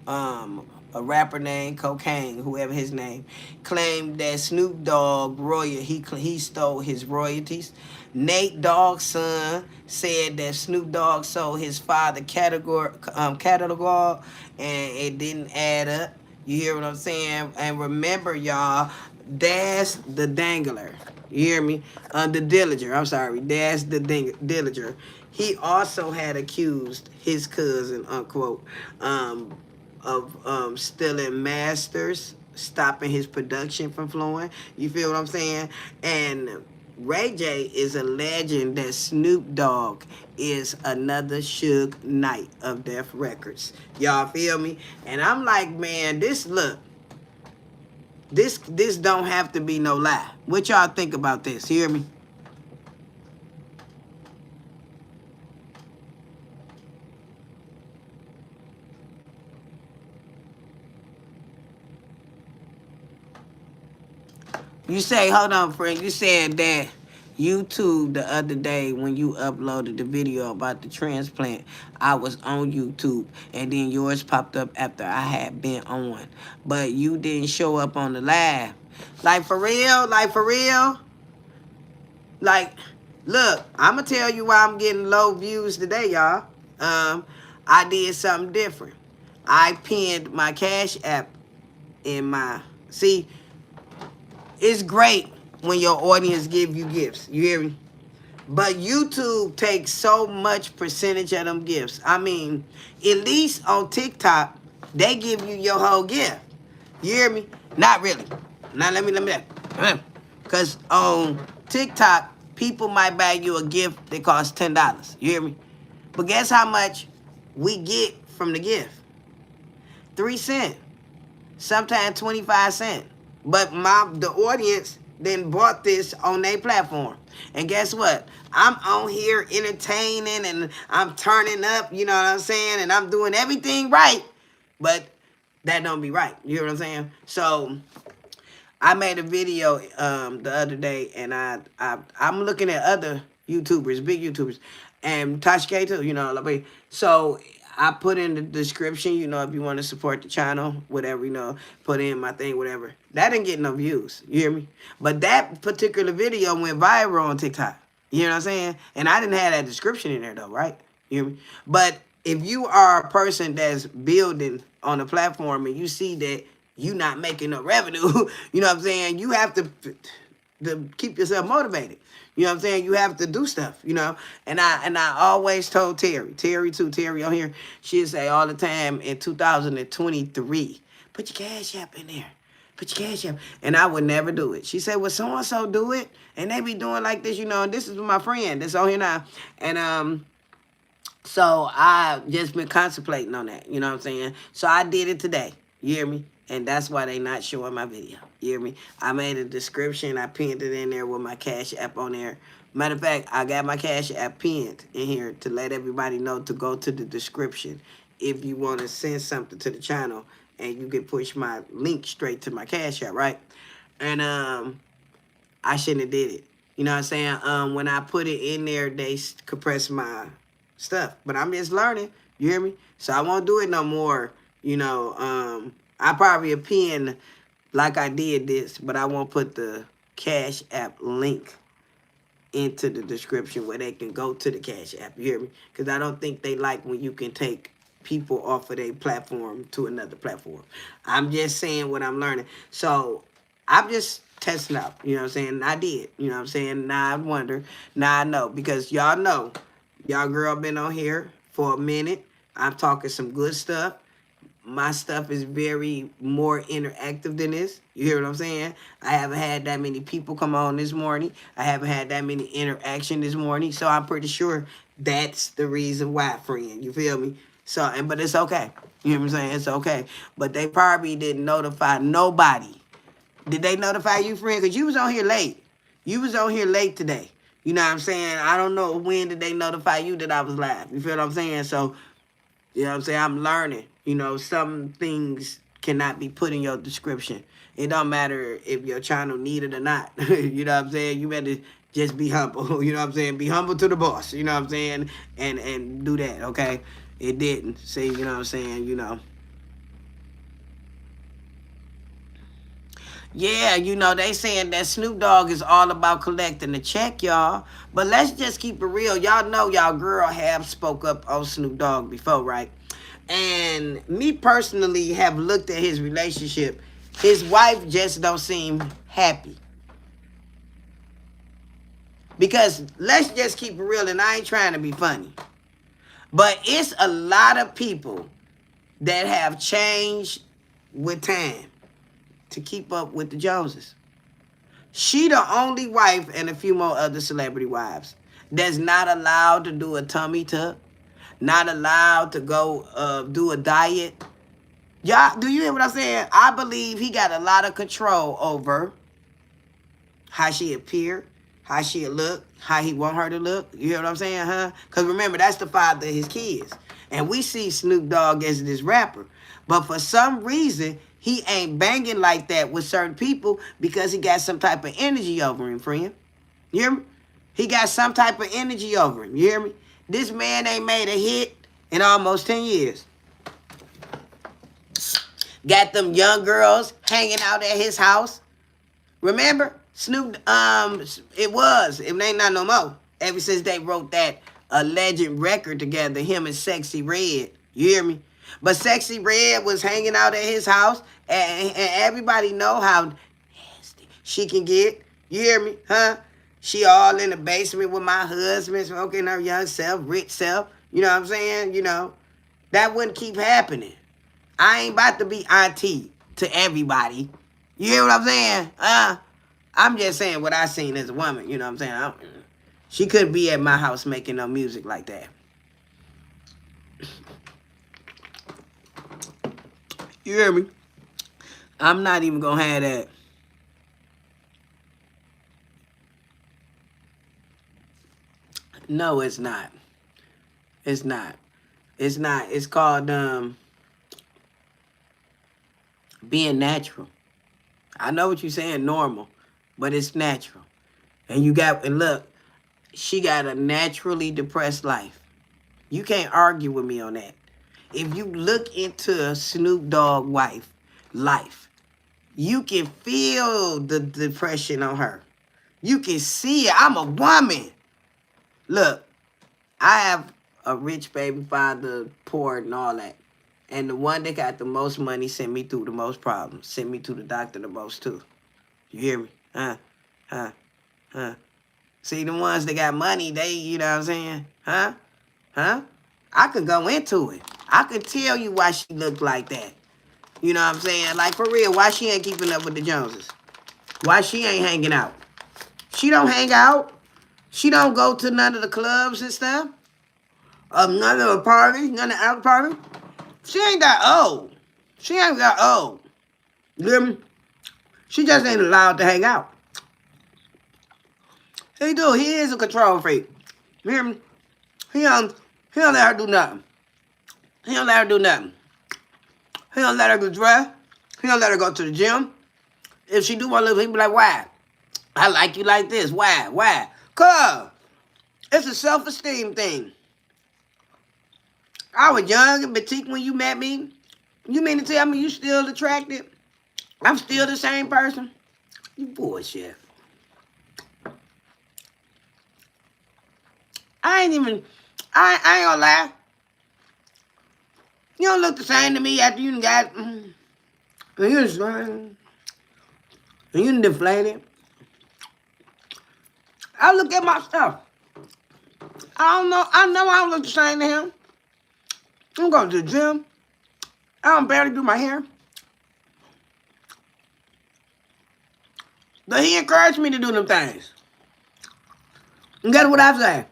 a rapper named Cocaine, whoever his name, claimed that Snoop Dogg he stole his royalties. Nate Dogg's son said that Snoop Dogg sold his father catalog and it didn't add up. You hear what I'm saying? And remember, y'all, Daz the Dangler. You hear me? The Dillinger. I'm sorry. Daz the Dillinger. He also had accused his cousin, unquote, of stealing masters, stopping his production from flowing. You feel what I'm saying? And Ray J is alleging that Snoop Dogg is another Suge Knight of Def Records. Y'all feel me? And I'm like, man, look, This don't have to be no lie. What y'all think about this? Hear me? You say, hold on, friend. You said that YouTube the other day when you uploaded the video about the transplant, I was on YouTube and then yours popped up after I had been on. But you didn't show up on the live. Like for real? Like for real? Like, look, I'ma tell you why I'm getting low views today, y'all. I did something different. I pinned my Cash App in my see. It's great when your audience give you gifts. You hear me? But YouTube takes so much percentage of them gifts. I mean, at least on TikTok, they give you your whole gift. You hear me? Not really. Now let me. Because on TikTok, people might buy you a gift that costs $10. You hear me? But guess how much we get from the gift? 3 cents. Sometimes 25 cents. But the audience then bought this on their platform. And guess what? I'm on here entertaining and I'm turning up, you know what I'm saying? And I'm doing everything right. But that don't be right. You know what I'm saying? So I made a video the other day and I'm looking at other YouTubers, big YouTubers, and Tasha K too, you know. So I put in the description, you know, if you want to support the channel, whatever, you know, put in my thing, whatever. That didn't get no views, you hear me? But that particular video went viral on TikTok, you know what I'm saying? And I didn't have that description in there though, right? You hear me? But if you are a person that's building on a platform and you see that you not making no revenue, you know what I'm saying? You have to keep yourself motivated. You know what I'm saying? You have to do stuff, you know? And I always told Terry on here, she'd say all the time in 2023, put your Cash App in there. Put your Cash App. And I would never do it. She said, well, so-and-so do it. And they be doing like this, you know, and this is my friend that's on here now. And so I just been contemplating on that, you know what I'm saying? So I did it today. You hear me? And that's why they not showing my video. You hear me? I made a description. I pinned it in there with my Cash App on there. Matter of fact, I got my Cash App pinned in here to let everybody know to go to the description if you want to send something to the channel and you can push my link straight to my Cash App, right? And I shouldn't have did it. You know what I'm saying? When I put it in there, they compress my stuff. But I'm just learning. You hear me? So I won't do it no more, you know. I probably pin like I did this, but I won't put the Cash App link into the description where they can go to the Cash App. You hear me? Because I don't think they like when you can take people off of their platform to another platform. I'm just saying what I'm learning. So I'm just testing out. You know what I'm saying? I did. You know what I'm saying? Now I wonder. Now I know. Because y'all know, y'all girl been on here for a minute. I'm talking some good stuff. My stuff is very more interactive than this. You hear what I'm saying? I haven't had that many people come on this morning. I haven't had that many interaction this morning. So I'm pretty sure that's the reason why, friend. You feel me? So, but it's okay. You hear what I'm saying? It's okay. But they probably didn't notify nobody. Did they notify you, friend? Because you was on here late. You was on here late today. You know what I'm saying? I don't know when did they notify you that I was live. You feel what I'm saying? So, you know what I'm saying? I'm learning. You know, some things cannot be put in your description. It don't matter if your channel need it or not. You know what I'm saying? You better just be humble. You know what I'm saying? Be humble to the boss. You know what I'm saying? And do that, okay? It didn't. See, you know what I'm saying? You know. Yeah, you know, they saying that Snoop Dogg is all about collecting the check, y'all. But let's just keep it real. Y'all know y'all girl have spoke up on Snoop Dogg before, right? And me personally have looked at his relationship. His wife just don't seem happy. Because let's just keep it real, and I ain't trying to be funny. But it's a lot of people that have changed with time to keep up with the Joneses. She the only wife and a few more other celebrity wives that's not allowed to do a tummy tuck. Not allowed to go do a diet. Y'all, do you hear what I'm saying? I believe he got a lot of control over how she appear, how she look, how he want her to look. You hear what I'm saying, huh? Because remember, that's the father of his kids. And we see Snoop Dogg as this rapper. But for some reason, he ain't banging like that with certain people because he got some type of energy over him, friend. You hear me? He got some type of energy over him. You hear me? This man ain't made a hit in almost 10 years. Got them young girls hanging out at his house. Remember? Snoop, it ain't not no more. Ever since they wrote that legend record together, him and Sexy Red. You hear me? But Sexy Red was hanging out at his house, and everybody know how nasty she can get. You hear me? Huh? She all in the basement with my husband, smoking her young self, rich self. You know what I'm saying? You know, that wouldn't keep happening. I ain't about to be auntie to everybody. You hear what I'm saying? I'm just saying what I seen as a woman. You know what I'm saying? She couldn't be at my house making no music like that. You hear me? I'm not even gonna have that. No, it's not. It's not. It's not. It's called being natural. I know what you're saying, normal, but it's natural. And look, she got a naturally depressed life. You can't argue with me on that. If you look into a Snoop Dogg life, you can feel the depression on her. You can see it. I'm a woman. Look, I have a rich baby father, poor and all that. And the one that got the most money sent me through the most problems. Sent me to the doctor the most too. You hear me? Huh? See, the ones that got money, they, you know what I'm saying? Huh? I could go into it. I could tell you why she looked like that. You know what I'm saying? Like, for real, why she ain't keeping up with the Joneses? Why she ain't hanging out? She don't hang out. She don't go to none of the clubs and stuff. None of the parties, none of the out parties. She ain't that old. She ain't that old. You hear me? She just ain't allowed to hang out. He is a control freak. You hear me? He don't let her do nothing. He don't let her do nothing. He don't let her go dress. He don't let her go to the gym. If she do want to live, he be like, why? I like you like this. Why? Cause it's a self-esteem thing. I was young and petite when you met me. You mean to tell me you still attracted? I'm still the same person? You bullshit. I ain't gonna lie. You don't look the same to me after you done got, and you done deflated. I look at my stuff. I know I don't look the same to him. I'm going to the gym. I don't barely do my hair. But he encouraged me to do them things. And guess what I say?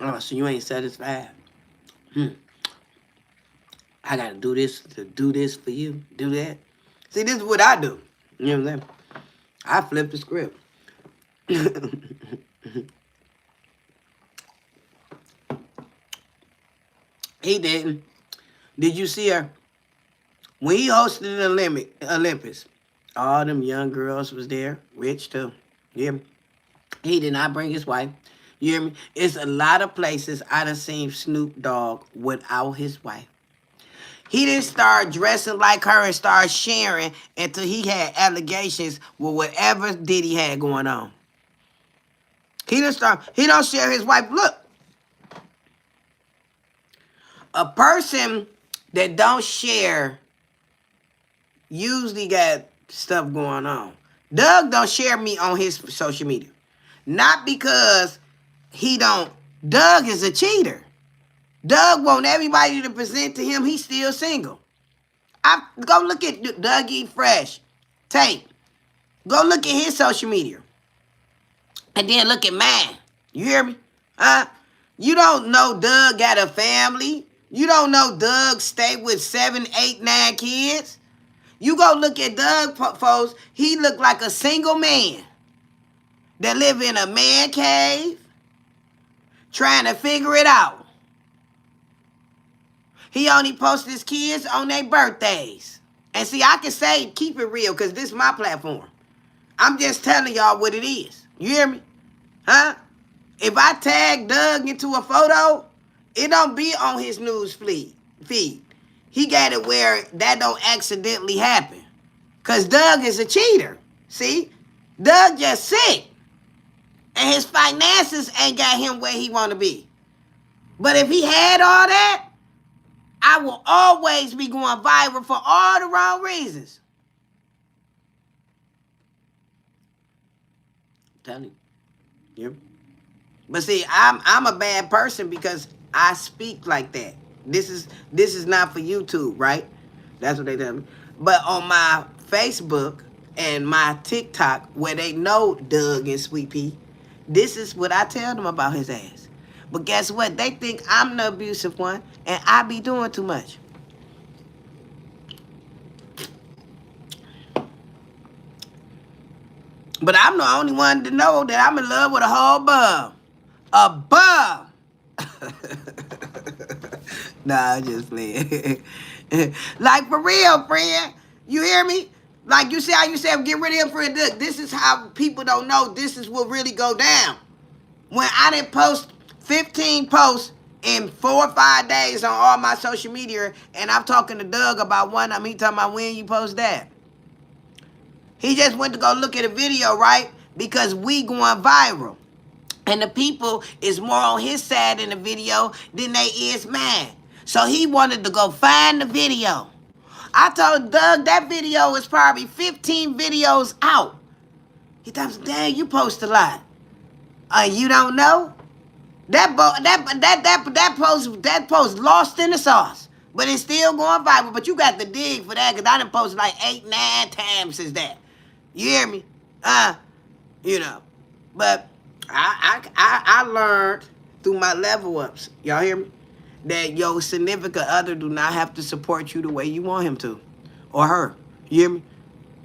Oh, so you ain't satisfied? I gotta do this for you. Do that. See, this is what I do. You know what I'm saying? I flip the script. He didn't. Did you see her? When he hosted the Olympics, all them young girls was there, rich too. You hear me? He did not bring his wife. You hear me? It's a lot of places I done seen Snoop Dogg without his wife. He didn't start dressing like her and start sharing until he had allegations with whatever Diddy had going on. He don't share his wife. Look, a person that don't share usually got stuff going on. Doug don't share me on his social media. Not because he don't. Doug is a cheater. Doug want everybody to present to him he's still single. Go look at Dougie Fresh tape. Go look at his social media. And then look at mine. You hear me? You don't know Doug got a family. You don't know Doug stay with 7, 8, 9 kids. You go look at Doug, folks. He look like a single man that live in a man cave trying to figure it out. He only posts his kids on their birthdays. And see, I can say keep it real because this is my platform. I'm just telling y'all what it is. You hear me? Huh? If I tag Doug into a photo, it don't be on his news feed. He got it where that don't accidentally happen. Because Doug is a cheater. See? Doug just sick. And his finances ain't got him where he want to be. But if he had all that, I will always be going viral for all the wrong reasons. I'm telling you. Yep. But see, I'm a bad person because I speak like that. This is not for YouTube, right? That's what they tell me. But on my Facebook and my TikTok, where they know Doug and Sweet Pea, this is what I tell them about his ass. But guess what? They think I'm the abusive one, and I be doing too much. But I'm the only one to know that I'm in love with a whole bum. A bum. Nah, I'm just playing. Like, for real, friend. You hear me? Like, you see how you said, get rid of him, friend. This is how people don't know this is what really go down. When I didn't post 15 posts in 4 or 5 days on all my social media, and I'm talking to Doug about one of them, he talking about when you post that. He just went to go look at a video, right? Because we going viral. And the people is more on his side in the video than they is mine. So he wanted to go find the video. I told Doug that video is probably 15 videos out. He thought, dang, you post a lot. You don't know? That post lost in the sauce. But it's still going viral. But you got to dig for that because I done posted like 8, 9 times since that. You hear me? You know. But I learned through my level ups, y'all hear me, that your significant other do not have to support you the way you want him to. Or her. You hear me?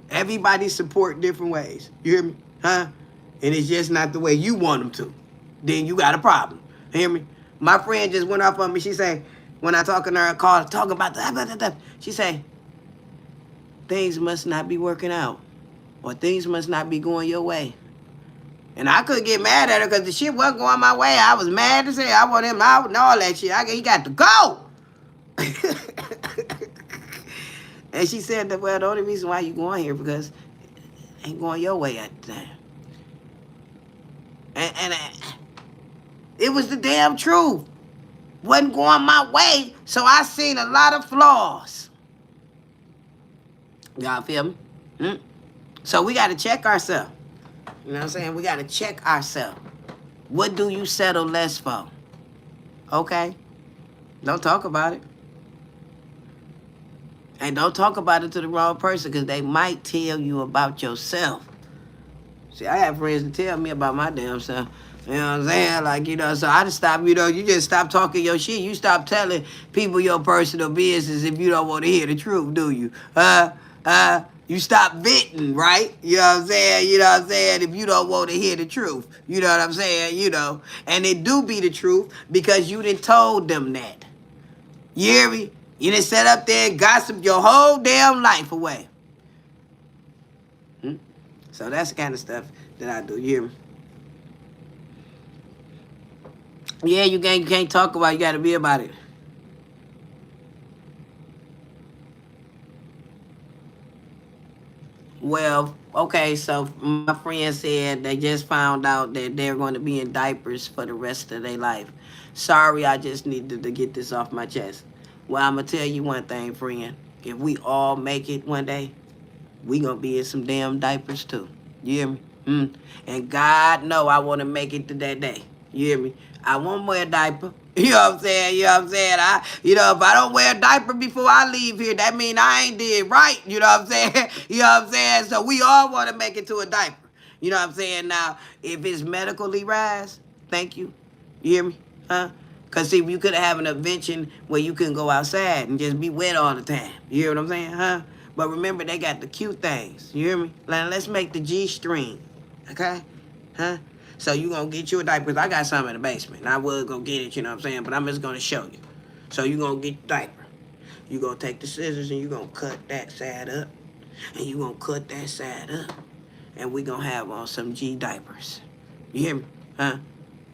Everybody support different ways. You hear me? Huh? And it's just not the way you want them to. Then you got a problem. You hear me? My friend just went off on me. She say, when I talking to her, talking about the, she say, things must not be working out. Or things must not be going your way. And I couldn't get mad at her because the shit wasn't going my way. I was mad as hell. I want him out and all that shit. He got to go. And she said that, well, the only reason why you going here because it ain't going your way at the time. And it was the damn truth. Wasn't going my way, so I seen a lot of flaws. Y'all feel me? So we got to check ourselves. You know what I'm saying? We got to check ourselves. What do you settle less for? Okay? Don't talk about it. And don't talk about it to the wrong person because they might tell you about yourself. See, I have friends that tell me about my damn self. You know what I'm saying? Like, you know, so I just stop, you know, you just stop talking your shit. You stop telling people your personal business if you don't want to hear the truth, do you? You stop venting, right? You know what I'm saying? You know what I'm saying? If you don't want to hear the truth. You know what I'm saying? You know. And it do be the truth because you done told them that. You hear me? You done sat up there and gossip your whole damn life away. So that's the kind of stuff that I do. You hear me? Yeah, you can't talk about it. You got to be about it. Well, okay, so my friend said they just found out that they're going to be in diapers for the rest of their life. Sorry, I just needed to get this off my chest. Well, I'm going to tell you one thing, friend. If we all make it one day, we going to be in some damn diapers too. You hear me? And God know I want to make it to that day. You hear me? I won't wear a diaper. You know what I'm saying? You know what I'm saying? If I don't wear a diaper before I leave here, that means I ain't did right. You know what I'm saying? You know what I'm saying? So we all want to make it to a diaper. You know what I'm saying? Now, if it's medically rise, thank you. You hear me? Huh? Because, see, you could have an invention where you can go outside and just be wet all the time. You hear what I'm saying, huh? But remember, they got the cute things. You hear me? Like, let's make the G-string, okay? Huh? So you going to get you a diaper. I got some in the basement. And I was going to get it, you know what I'm saying? But I'm just going to show you. So you going to get the diaper. You going to take the scissors and you going to cut that side up. And you going to cut that side up. And we going to have on some G diapers. You hear me? Huh?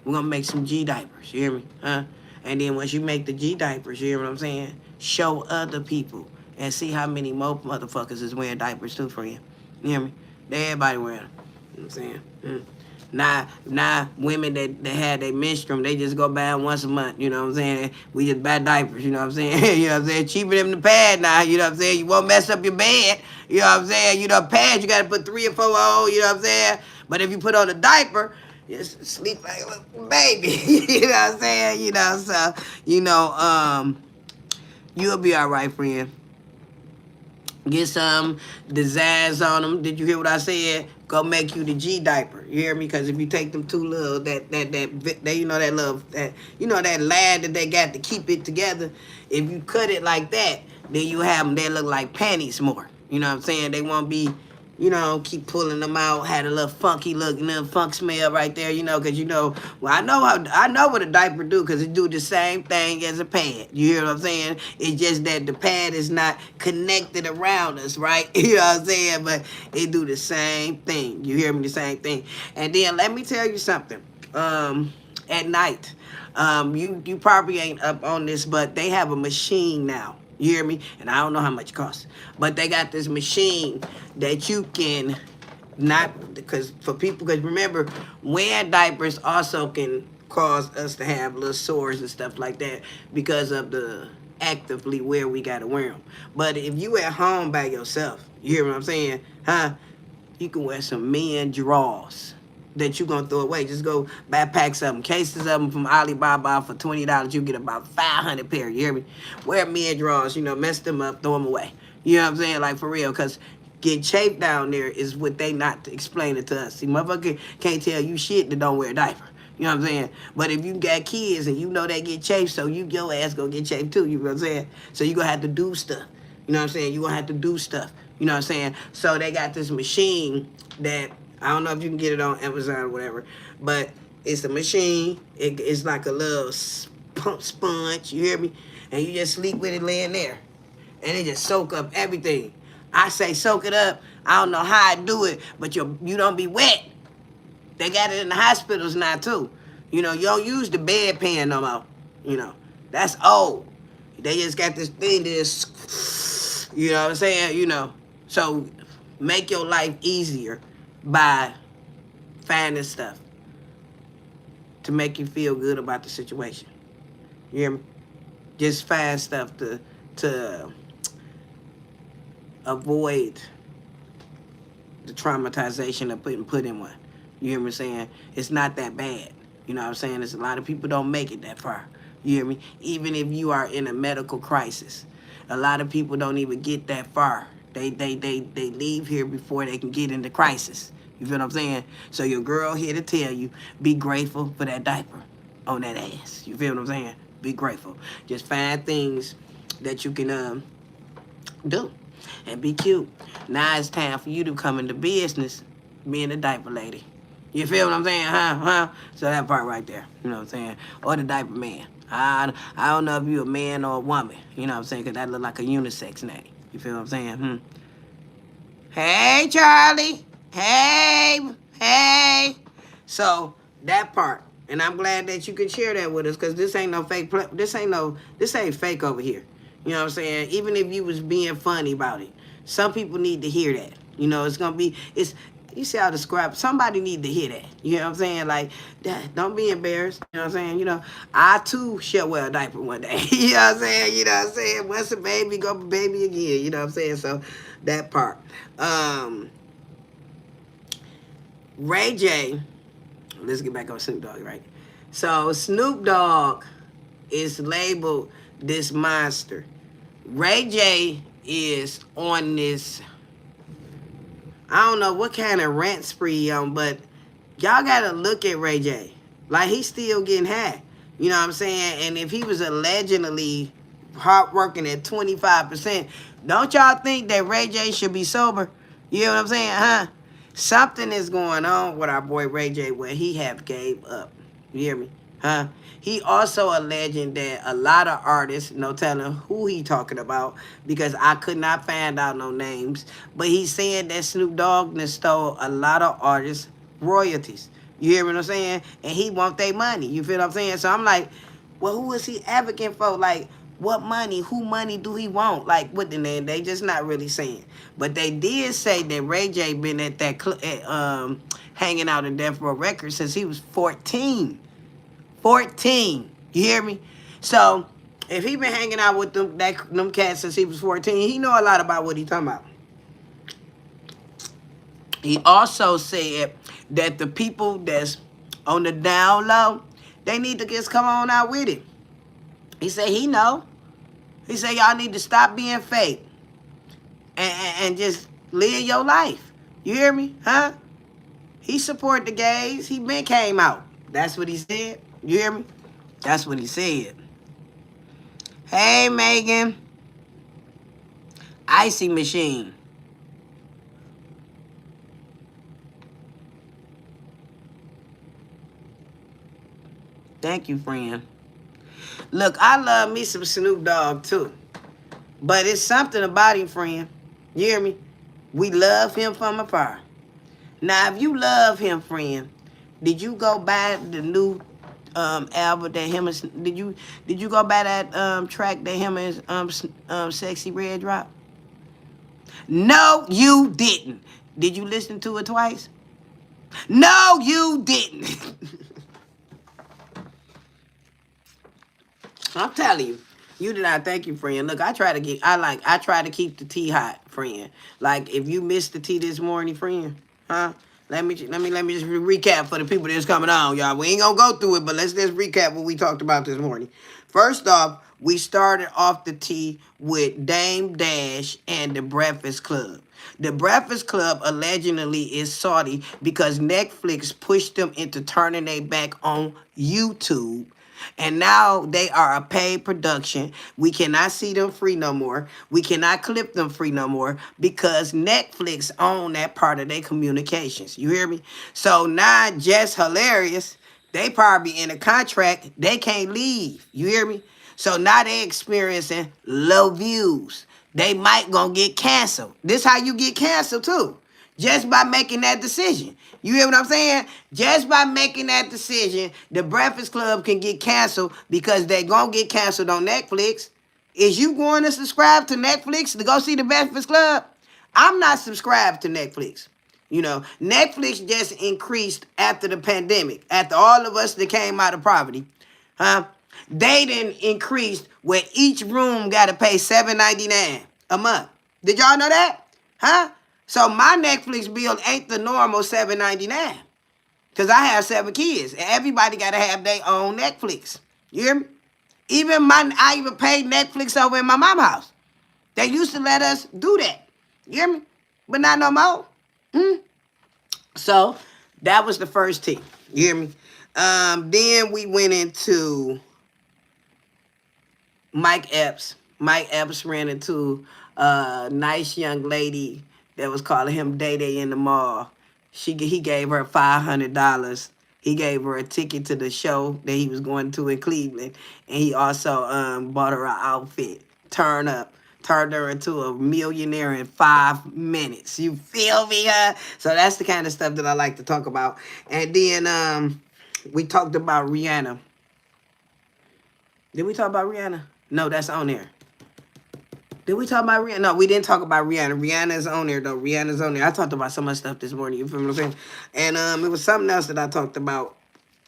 We're going to make some G diapers. You hear me? Huh? And then once you make the G diapers, you hear what I'm saying? Show other people and see how many more motherfuckers is wearing diapers too for you. You hear me? Everybody wearing them. You know what I'm saying? Now, women that had their menstruum, they just go buy them once a month. You know what I'm saying? We just buy diapers. You know what I'm saying? You know what I'm saying? Cheaper than the pad now. You know what I'm saying? You won't mess up your bed. You know what I'm saying? You know, pads, you got to put 3 or 4 on. You know what I'm saying? But if you put on a diaper, you just sleep like a little baby. You know what I'm saying? You know, so, you know, you'll be all right, friend. Get some designs on them. Did you hear what I said? Go make you the G diaper. You hear me? Because if you take them 2 little, that you know, that little, that, you know, that lad that they got to keep it together. If you cut it like that, then you have them, they look like panties more. You know what I'm saying? They won't be, you know, keep pulling them out, had a little funky look, little funk smell right there, you know, because, you know, well, I know what a diaper do, because it do the same thing as a pad. You hear what I'm saying? It's just that the pad is not connected around us, right? You know what I'm saying? But it do the same thing. You hear me? The same thing. And then let me tell you something. At night, you probably ain't up on this, but they have a machine now. You hear me? And I don't know how much it costs. But they got this machine that you can not, because for people, because remember, wearing diapers also can cause us to have little sores and stuff like that because of the actively where we got to wear them. But if you at home by yourself, you hear what I'm saying? Huh? You can wear some men drawers that you gonna throw away. Just go backpack some cases of them from Alibaba for $20. You get about 500 pair. You hear me? Wear men drawers. You know, mess them up, throw them away. You know what I'm saying? Like for real, cause get chafed down there is what they not explaining to us. See, motherfucker can't tell you shit that don't wear a diaper. You know what I'm saying? But if you got kids and you know they get chafed, so your ass gonna get chafed too. You know what I'm saying? So you gonna have to do stuff. You know what I'm saying? You gonna have to do stuff. You know what I'm saying? So they got this machine that, I don't know if you can get it on Amazon or whatever, but it's a machine. It's like a little pump sponge, you hear me? And you just sleep with it laying there. And it just soak up everything. I say soak it up. I don't know how I do it, but you don't be wet. They got it in the hospitals now too. You know, you don't use the bedpan no more. You know, that's old. They just got this thing that's, you know what I'm saying? You know, so make your life easier by finding stuff to make you feel good about the situation. You hear me? Just find stuff to avoid the traumatization of being put in one. You hear me saying? It's not that bad. You know what I'm saying? There's a lot of people don't make it that far. You hear me? Even if you are in a medical crisis, a lot of people don't even get that far. They leave here before they can get into crisis. You feel what I'm saying? So your girl here to tell you, be grateful for that diaper on that ass. You feel what I'm saying? Be grateful. Just find things that you can do and be cute. Now it's time for you to come into business being a diaper lady. You feel what I'm saying? Huh? So that part right there. You know what I'm saying? Or the diaper man. I don't know if you're a man or a woman. You know what I'm saying? Because that look like a unisex name. You feel what I'm saying? Hey, Charlie. Hey. So that part. And I'm glad that you can share that with us, because this ain't no fake. This ain't fake over here. You know what I'm saying? Even if you was being funny about it, some people need to hear that. You know, you see how the describe, somebody need to hear that. You know what I'm saying? Like, don't be embarrassed. You know what I'm saying? You know, I too shall wear a diaper one day. You know what I'm saying? You know what I'm saying? Once a baby, go baby again. You know what I'm saying? So that part. Ray J, let's get back on Snoop Dogg, right? So Snoop Dogg is labeled this monster. Ray J is on this, I don't know what kind of rant spree on, but y'all gotta look at Ray J. Like, he's still getting high. You know what I'm saying? And if he was allegedly hardworking at 25%, don't y'all think that Ray J should be sober? You know what I'm saying, huh? Something is going on with our boy Ray J where he have gave up. You hear me? Huh? He also alleging that a lot of artists, no telling who he talking about, because I could not find out no names, but he's saying that Snoop Dogg done stole a lot of artists' royalties. You hear what I'm saying? And he want their money. You feel what I'm saying? So I'm like, well, who is he advocating for? Like, what money? Who money do he want? Like, what the name? They just not really saying. But they did say that Ray J been at that hanging out in Death Row Records since he was 14. 14. You hear me? So if he been hanging out with them cats since he was 14, he know a lot about what he talking about. He also said that the people that's on the down low, they need to just come on out with it. He said he know. He said y'all need to stop being fake and just live your life. You hear me? Huh? He support the gays. He been came out. That's what he said. You hear me? That's what he said. Hey, Megan. Icy Machine. Thank you, friend. Look, I love me some Snoop Dogg, too. But it's something about him, friend. You hear me? We love him from afar. Now, if you love him, friend, did you go buy the new album that him and did you go buy that track that him and Sexy Red dropped? No, you didn't. Did you listen to it twice? No, you didn't. I'm telling you, you did not. Thank you, friend. Look, I try to keep the tea hot, friend. Like if you missed the tea this morning, friend, huh? Let me just recap for the people that's coming on, y'all. We ain't gonna go through it, but let's just recap what we talked about this morning. First off, we started off the tea with Dame Dash and the Breakfast Club. The Breakfast Club allegedly is salty because Netflix pushed them into turning their back on YouTube. And now they are a paid production. We cannot see them free no more. We cannot clip them free no more because Netflix own that part of their communications. You hear me? So now Just Hilarious, they probably in a contract. They can't leave. You hear me? So now they experiencing low views. They might gonna get canceled. This how you get canceled too. Just by making that decision. You hear what I'm saying? Just by making that decision, the Breakfast Club can get canceled because they gonna get canceled on Netflix. Is you going to subscribe to Netflix to go see the Breakfast Club? I'm not subscribed to Netflix. You know, Netflix just increased after the pandemic, after all of us that came out of poverty, huh? They didn't increase where each room got to pay $7.99 a month. Did y'all know that? Huh? So my Netflix bill ain't the normal $7.99 because I have 7 kids and everybody got to have their own Netflix. You hear me? I even paid Netflix over in my mom's house. They used to let us do that. You hear me? But not no more. So that was the first T. You hear me? Then we went into Mike Epps. Mike Epps ran into a nice young lady that was calling him Day Day in the mall. He gave her $500. He gave her a ticket to the show that he was going to in Cleveland, and he also bought her an outfit. Turned her into a millionaire in 5 minutes. You feel me, huh? So that's the kind of stuff that I like to talk about. And then we talked about Rihanna. Did we talk about Rihanna? No, that's on there. Did we talk about Rihanna? No, we didn't talk about Rihanna. Rihanna's on there, though. Rihanna's on there. I talked about some other stuff this morning. You feel what I'm saying? And it was something else that I talked about.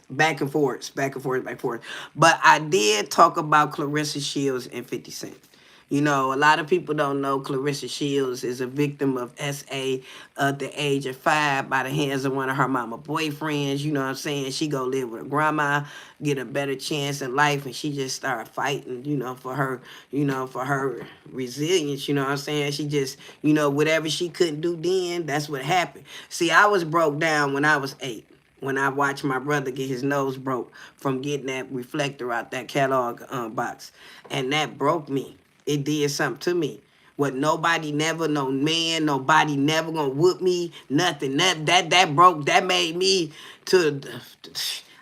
Back and forth. But I did talk about Clarissa Shields and 50 Cent. You know, a lot of people don't know Clarissa Shields is a victim of SA at the age of 5 by the hands of one of her mama boyfriends. You know what I'm saying? She go live with her grandma, get a better chance in life, and she just started fighting, for her resilience. You know what I'm saying? She just, whatever she couldn't do then, that's what happened. See, I was broke down when I was 8. when I watched my brother get his nose broke from getting that reflector out that catalog box. And that broke me. It did something to me. What nobody never, no man, nobody never gonna whoop me, nothing. That broke, that made me to,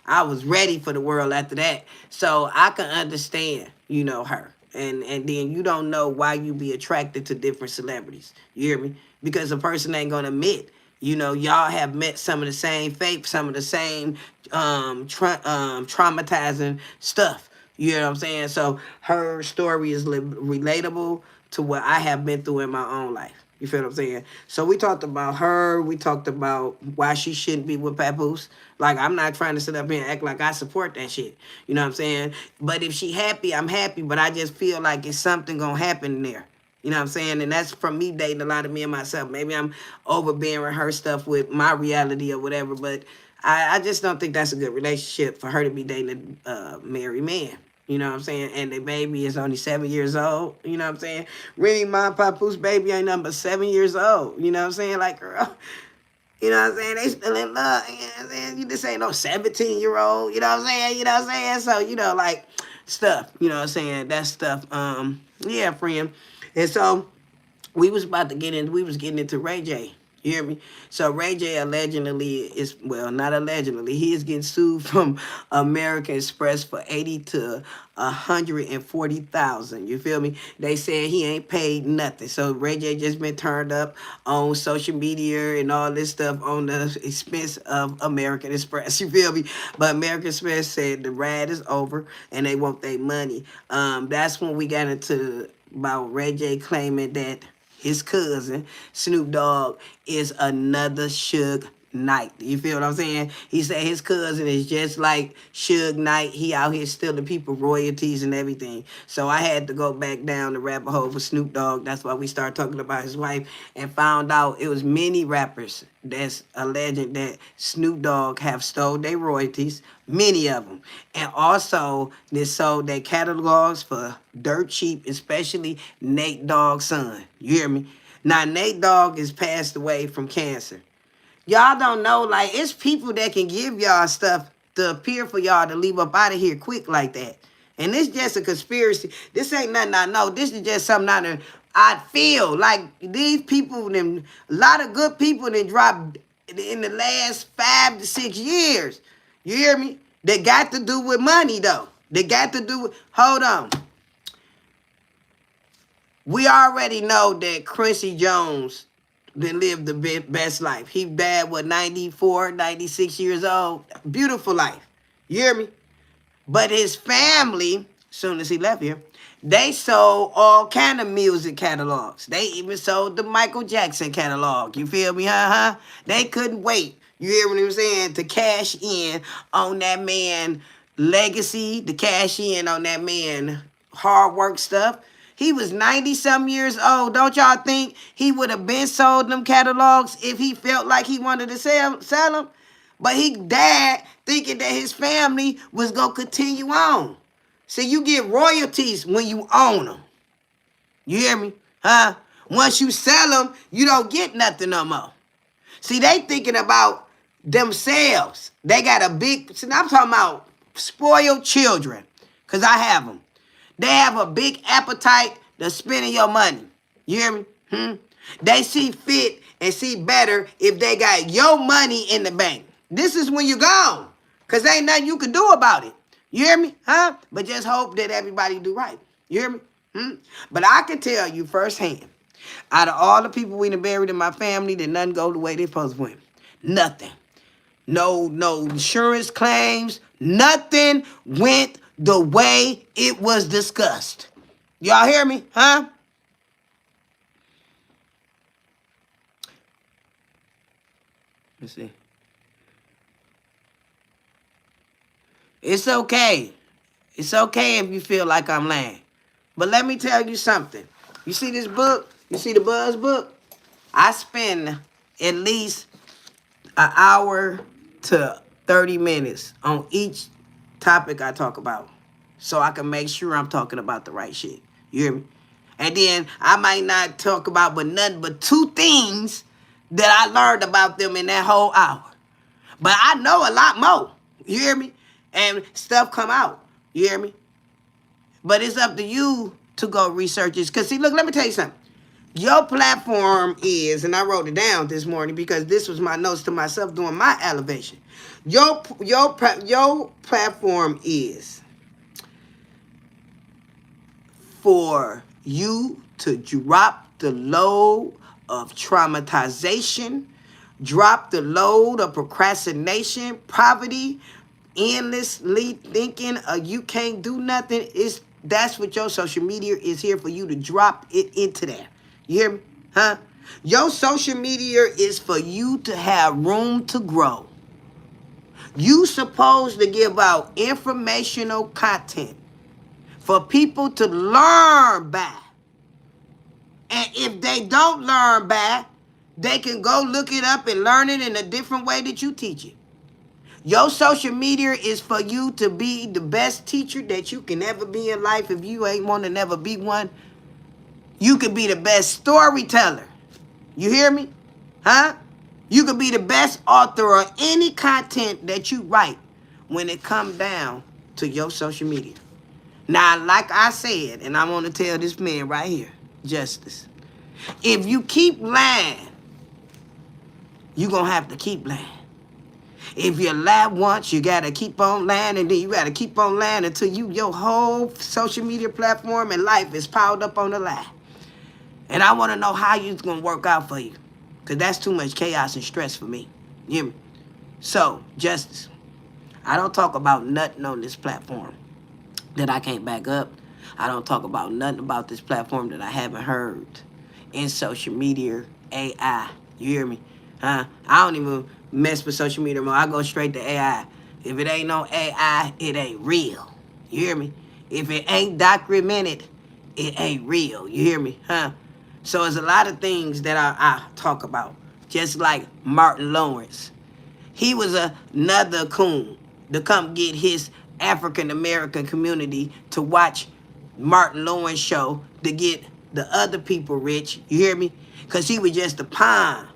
I was ready for the world after that. So I can understand, her. And then you don't know why you be attracted to different celebrities. You hear me? Because a person ain't gonna admit. Y'all have met some of the same fate, some of the same traumatizing stuff. You know what I'm saying? So her story is relatable to what I have been through in my own life. You feel what I'm saying? So we talked about her. We talked about why she shouldn't be with Papoose. Like, I'm not trying to sit up here and act like I support that shit. You know what I'm saying? But if she happy, I'm happy. But I just feel like it's something going to happen there. You know what I'm saying? And that's from me dating a lot of me and myself. Maybe I'm overbearing her stuff with my reality or whatever. But I just don't think that's a good relationship for her to be dating a married man. You know what I'm saying? And the baby is only 7 years old. You know what I'm saying? Really, my Papoose baby ain't nothing but 7 years old. You know what I'm saying? Like, girl, you know what I'm saying? They still in love. You know what I'm saying? You just ain't no 17-year-old. You know what I'm saying? You know what I'm saying? So, like, stuff. You know what I'm saying? That stuff. Yeah, friend. And so we was getting into Ray J. You hear me? So Ray J allegedly not allegedly, he is getting sued from American Express for 80 to 140,000. You feel me? They said he ain't paid nothing. So Ray J just been turned up on social media and all this stuff on the expense of American Express. You feel me? But American Express said the ride is over and they want their money. That's when we got into about Ray J claiming that his cousin, Snoop Dogg, is another Suge Knight. You feel what I'm saying? He said his cousin is just like Suge Knight. He out here stealing people royalties and everything. So I had to go back down the rabbit hole for Snoop Dogg. That's why we started talking about his wife and found out it was many rappers that's alleging that Snoop Dogg have stole their royalties, many of them. And also they sold their catalogs for dirt cheap, especially Nate Dogg's son. You hear me? Now Nate Dogg is passed away from cancer. Y'all don't know, like, it's people that can give y'all stuff to appear for y'all to leave up out of here quick like that. And this just a conspiracy. This ain't nothing I know. This is just something I feel like these people, a lot of good people that dropped in the last 5 to 6 years. You hear me? They got to do with money, though. They got to do with, hold on. We already know that Quincy Jones then lived the best life. He died, 94, 96 years old. Beautiful life. You hear me? But his family, soon as he left here, they sold all kind of music catalogs. They even sold the Michael Jackson catalog. You feel me? They couldn't wait. You hear what I'm saying? To cash in on that man legacy, to cash in on that man hard work stuff. He was 90-some years old. Don't y'all think he would have been sold them catalogs if he felt like he wanted to sell them? But he died thinking that his family was going to continue on. See, you get royalties when you own them. You hear me? Once you sell them, you don't get nothing no more. See, they thinking about themselves. They got a big, see, I'm talking about spoiled children, because I have them. They have a big appetite to spending your money. You hear me? They see fit and see better if they got your money in the bank. This is when you're gone, because ain't nothing you can do about it. You hear me? But just hope that everybody do right. You hear me? But I can tell you firsthand, out of all the people we done buried in my family, that nothing go the way they supposed to went. Nothing. No insurance claims. Nothing went the way it was discussed. Y'all hear me? Let's see. It's okay. It's okay if you feel like I'm lying. But let me tell you something. You see this book? You see the Buzz book? I spend at least an hour to 30 minutes on each topic I talk about, so I can make sure I'm talking about the right shit. You hear me? And then I might not talk about but nothing but 2 things that I learned about them in that whole hour. But I know a lot more. You hear me? And stuff come out. You hear me? But it's up to you to go research this. Because, see, look, let me tell you something. Your platform is, and I wrote it down this morning because this was my notes to myself doing my elevation. Your platform is for you to drop the load of traumatization, drop the load of procrastination, poverty, endlessly thinking you can't do nothing. That's what your social media is here for, you to drop it into there. You hear me? Huh? Your social media is for you to have room to grow. You supposed to give out informational content for people to learn by. And if they don't learn by, they can go look it up and learn it in a different way that you teach it. Your social media is for you to be the best teacher that you can ever be in life. If you ain't want to never be one, you could be the best storyteller. You hear me? Huh? You could be the best author of any content that you write when it comes down to your social media. Now, like I said, and I want to tell this man right here, Justice, if you keep lying, you're going to have to keep lying. If you lie once, you got to keep on lying, and then you got to keep on lying until your whole social media platform and life is piled up on the lie. And I want to know how it's going to work out for you, because that's too much chaos and stress for me. You hear me? So, Justice, I don't talk about nothing on this platform that I can't back up. I don't talk about nothing about this platform that I haven't heard in social media, AI. You hear me? Huh? I don't even mess with social media more. I go straight to AI. If it ain't no AI, it ain't real. You hear me? If it ain't documented, it ain't real. You hear me? Huh? So there's a lot of things that I talk about. Just like Martin Lawrence. He was another coon to come get his African-American community to watch Martin Lawrence show to get the other people rich. You hear me? Because he was just a pawn.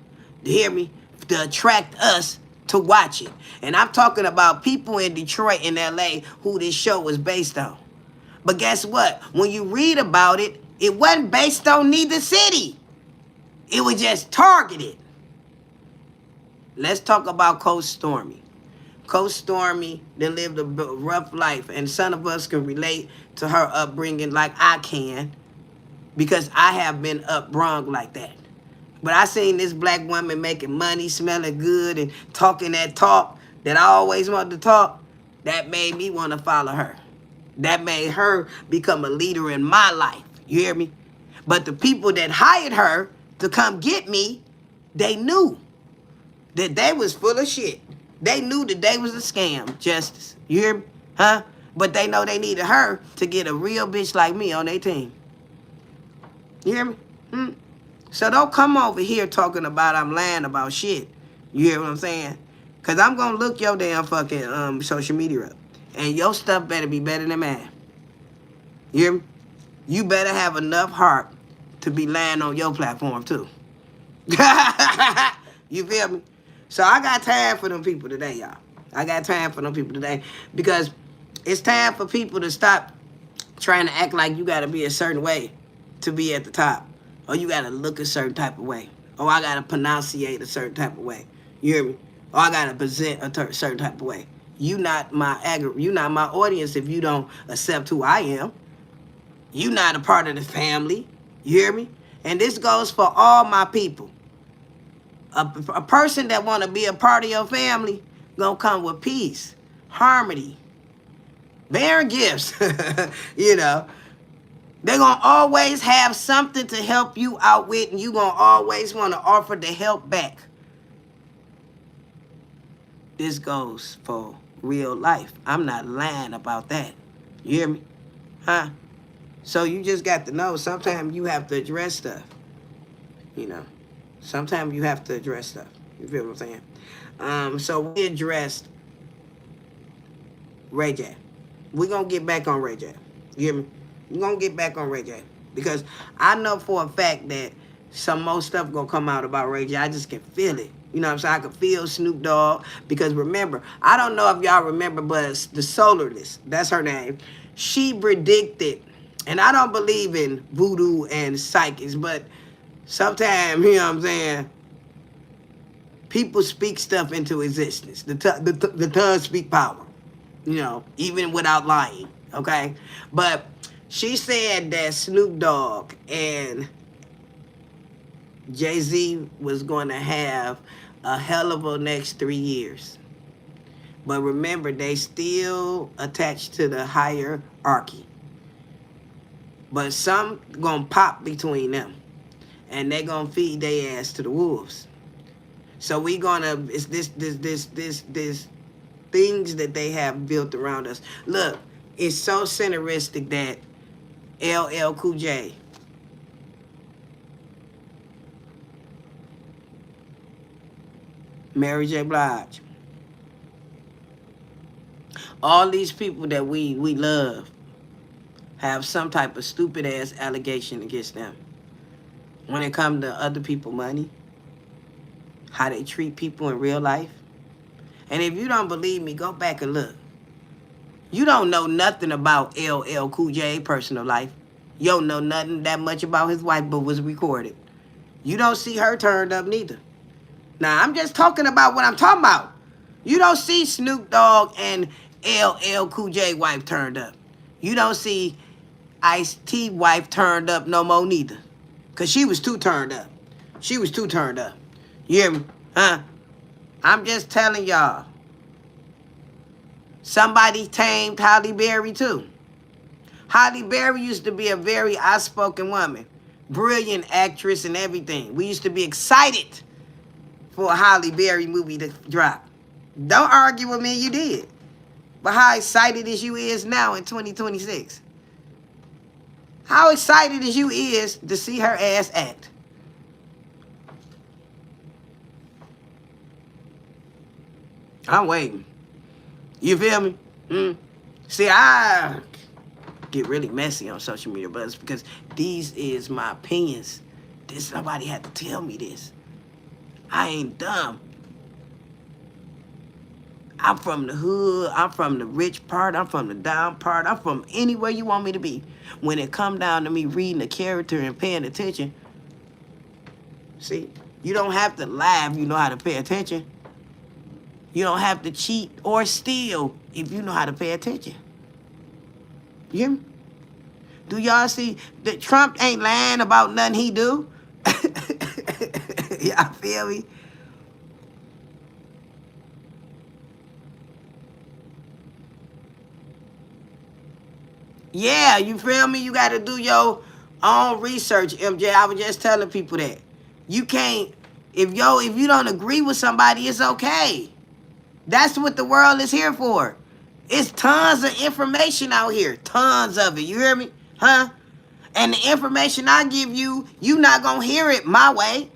You hear me? To attract us to watch it. And I'm talking about people in Detroit and LA who this show was based on. But guess what? When you read about it, it wasn't based on neither city. It was just targeted. Let's talk about Coach Stormy. Coach Stormy that lived a rough life, and some of us can relate to her upbringing like I can, because I have been upbrung like that. But I seen this black woman making money, smelling good, and talking that talk that I always wanted to talk. That made me want to follow her. That made her become a leader in my life. You hear me? But the people that hired her to come get me, they knew that they was full of shit. They knew that they was a scam, Justice. You hear me? Huh? But they know they needed her to get a real bitch like me on their team. You hear me? So don't come over here talking about I'm lying about shit. You hear what I'm saying? Because I'm going to look your damn fucking social media up. And your stuff better be better than mine. You hear me? You better have enough heart to be lying on your platform, too. You feel me? So I got time for them people today, y'all. I got time for them people today. Because it's time for people to stop trying to act like you got to be a certain way to be at the top. Or you got to look a certain type of way. Or I got to pronunciate a certain type of way. You hear me? Or I got to present a certain type of way. You not my audience if you don't accept who I am. You not a part of the family. You hear me? And this goes for all my people. A person that want to be a part of your family gonna come with peace, harmony, bearing gifts. You know, they're gonna always have something to help you out with, and you gonna always want to offer the help back. This goes for real life. I'm not lying about that. You hear me? Huh? So you just got to know sometimes you have to address stuff. You know, sometimes you have to address stuff. You feel what I'm saying? So we addressed Ray J. We're going to get back on Ray J. You hear me? We're going to get back on Ray J. Because I know for a fact that some more stuff going to come out about Ray J. I just can feel it. You know what I'm saying? I could feel Snoop Dogg because remember, I don't know if y'all remember, but the Solarless, that's her name. She predicted, and I don't believe in voodoo and psychics, but sometimes, you know what I'm saying, people speak stuff into existence. The tongue speak power, you know, even without lying, okay? But she said that Snoop Dogg and Jay-Z was going to have a hell of a next 3 years. But remember, they still attached to the hierarchy. But some gonna pop between them. And they gonna feed their ass to the wolves. So we gonna, it's this things that they have built around us. Look, it's so centeristic that LL Cool J, Mary J. Blige, all these people that we love have some type of stupid ass allegation against them. When it comes to other people money, how they treat people in real life. And if you don't believe me, go back and look. You don't know nothing about LL Cool J personal life. You don't know nothing that much about his wife, but was recorded. You don't see her turned up neither. Now, I'm just talking about what I'm talking about. You don't see Snoop Dogg and LL Cool J wife turned up. You don't see Ice-T wife turned up no more neither. Because she was too turned up. She was too turned up. You hear me? Huh? I'm just telling y'all. Somebody tamed Halle Berry too. Halle Berry used to be a very outspoken woman. Brilliant actress and everything. We used to be excited for a Halle Berry movie to drop. Don't argue with me, you did. But how excited as you is now in 2026? How excited as you is to see her ass act? I'm waiting. You feel me? See, I get really messy on social media, but it's because these is my opinions. This nobody had to tell me this. I ain't dumb. I'm from the hood. I'm from the rich part. I'm from the down part. I'm from anywhere you want me to be. When it come down to me reading the character and paying attention, see, you don't have to lie if you know how to pay attention. You don't have to cheat or steal if you know how to pay attention. You hear me? Do y'all see that Trump ain't lying about nothing he do? Y'all feel me? Yeah, you feel me? You got to do your own research, MJ. I was just telling people that. You can't, if you don't agree with somebody, it's okay. That's what the world is here for. It's tons of information out here. Tons of it. You hear me? Huh? And the information I give you, you not going to hear it my way.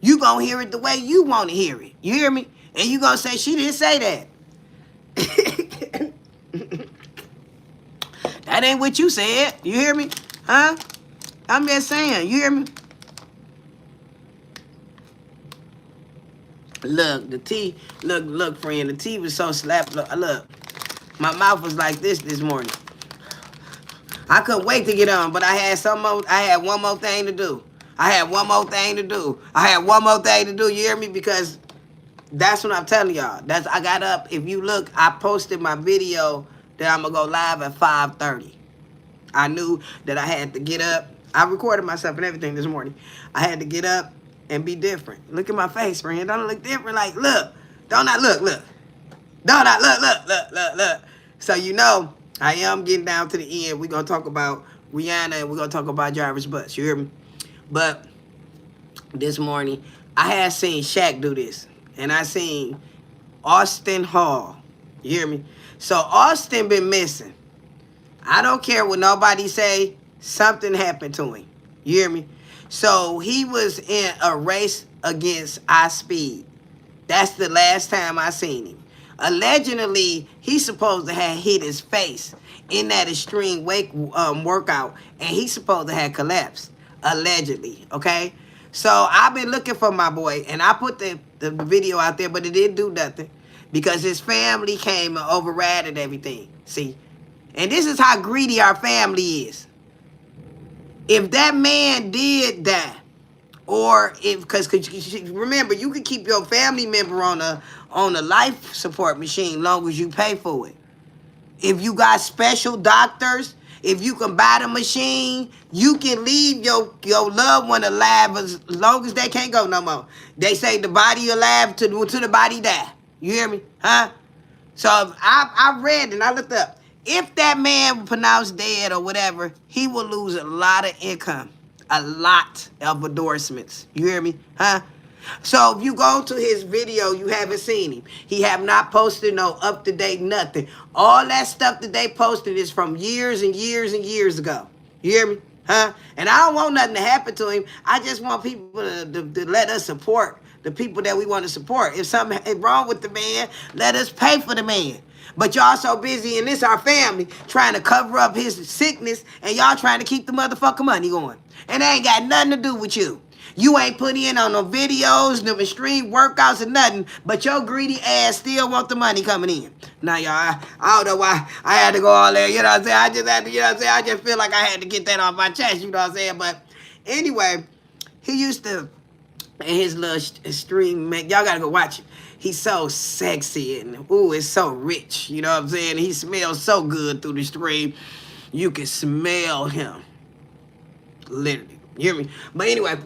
You going to hear it the way you want to hear it. You hear me? And you going to say, she didn't say that. That ain't what you said. You hear me? Huh? I'm just saying. You hear me? Look, the tea, look, friend, the tea was so slapped. Look, my mouth was like this morning. I couldn't wait to get on, but I had one more thing to do. I had one more thing to do. You hear me? Because that's what I'm telling y'all. I got up. If you look, I posted my video that I'm gonna go live at 5:30. I knew that I had to get up. I recorded myself and everything this morning. I had to get up and be different. Look at my face, friend. Don't I look different? Like, look. Don't I look? Don't I look? So you know, I am getting down to the end. We're going to talk about Rihanna and we're going to talk about Jarvis Butts. You hear me? But this morning, I had seen Shaq do this. And I seen Austin Hall. You hear me? So Austin been missing. I don't care what nobody say. Something happened to him. You hear me? So he was in a race against iSpeed. That's the last time I seen him. Allegedly, he's supposed to have hit his face in that extreme workout, and he's supposed to have collapsed. Allegedly, okay? So I've been looking for my boy, and I put the the video out there, but it didn't do nothing because his family came and overridden everything. See, and this is how greedy our family is. If that man did that, or if, because remember, you can keep your family member on a life support machine long as you pay for it. If you got special doctors, if you can buy the machine, you can leave your loved one alive as long as they can't go no more. They say the body alive to the body die. You hear me? Huh? So I read and I looked up. If that man pronounced dead or whatever, he will lose a lot of income. A lot of endorsements. You hear me? Huh? So if you go to his video, you haven't seen him. He have not posted no up-to-date nothing. All that stuff that they posted is from years and years and years ago. You hear me? Huh? And I don't want nothing to happen to him. I just want people to let us support the people that we want to support. If something is wrong with the man, let us pay for the man. But y'all so busy, and this our family, trying to cover up his sickness, and y'all trying to keep the motherfucking money going. And they ain't got nothing to do with you. You ain't put in on no videos, no extreme workouts or nothing, but your greedy ass still want the money coming in. Now, y'all, I don't know why I had to go all there, you know what I'm saying? I just had to, you know what I'm saying? I just feel like I had to get that off my chest, you know what I'm saying? But anyway, he used to, in his little stream, man, y'all gotta go watch him. He's so sexy and, ooh, it's so rich, you know what I'm saying? He smells so good through the stream. You can smell him, literally. You hear me? But anyway,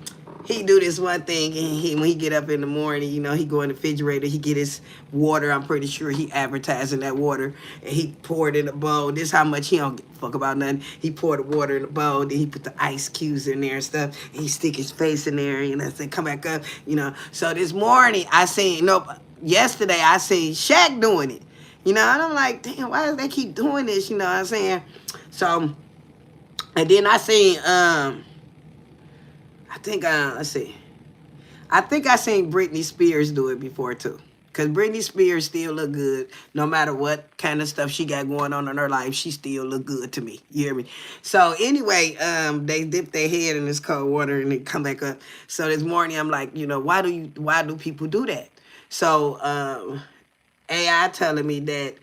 he do this one thing, and when he get up in the morning, you know, he go in the refrigerator, he get his water. I'm pretty sure he advertising that water, and he pour it in a bowl. This how much he don't give a fuck about nothing. He pour the water in a bowl, then he put the ice cubes in there and stuff, and he stick his face in there, and I said, come back up, you know. So this morning, yesterday I seen Shaq doing it, you know, and I'm like, damn, why does they keep doing this, you know what I'm saying? So, and then I seen, let's see. I think I seen Britney Spears do it before too. Cause Britney Spears still look good. No matter what kind of stuff she got going on in her life, she still look good to me. You hear me? So anyway, they dip their head in this cold water and they come back up. So this morning I'm like, you know, why do people do that? So AI telling me that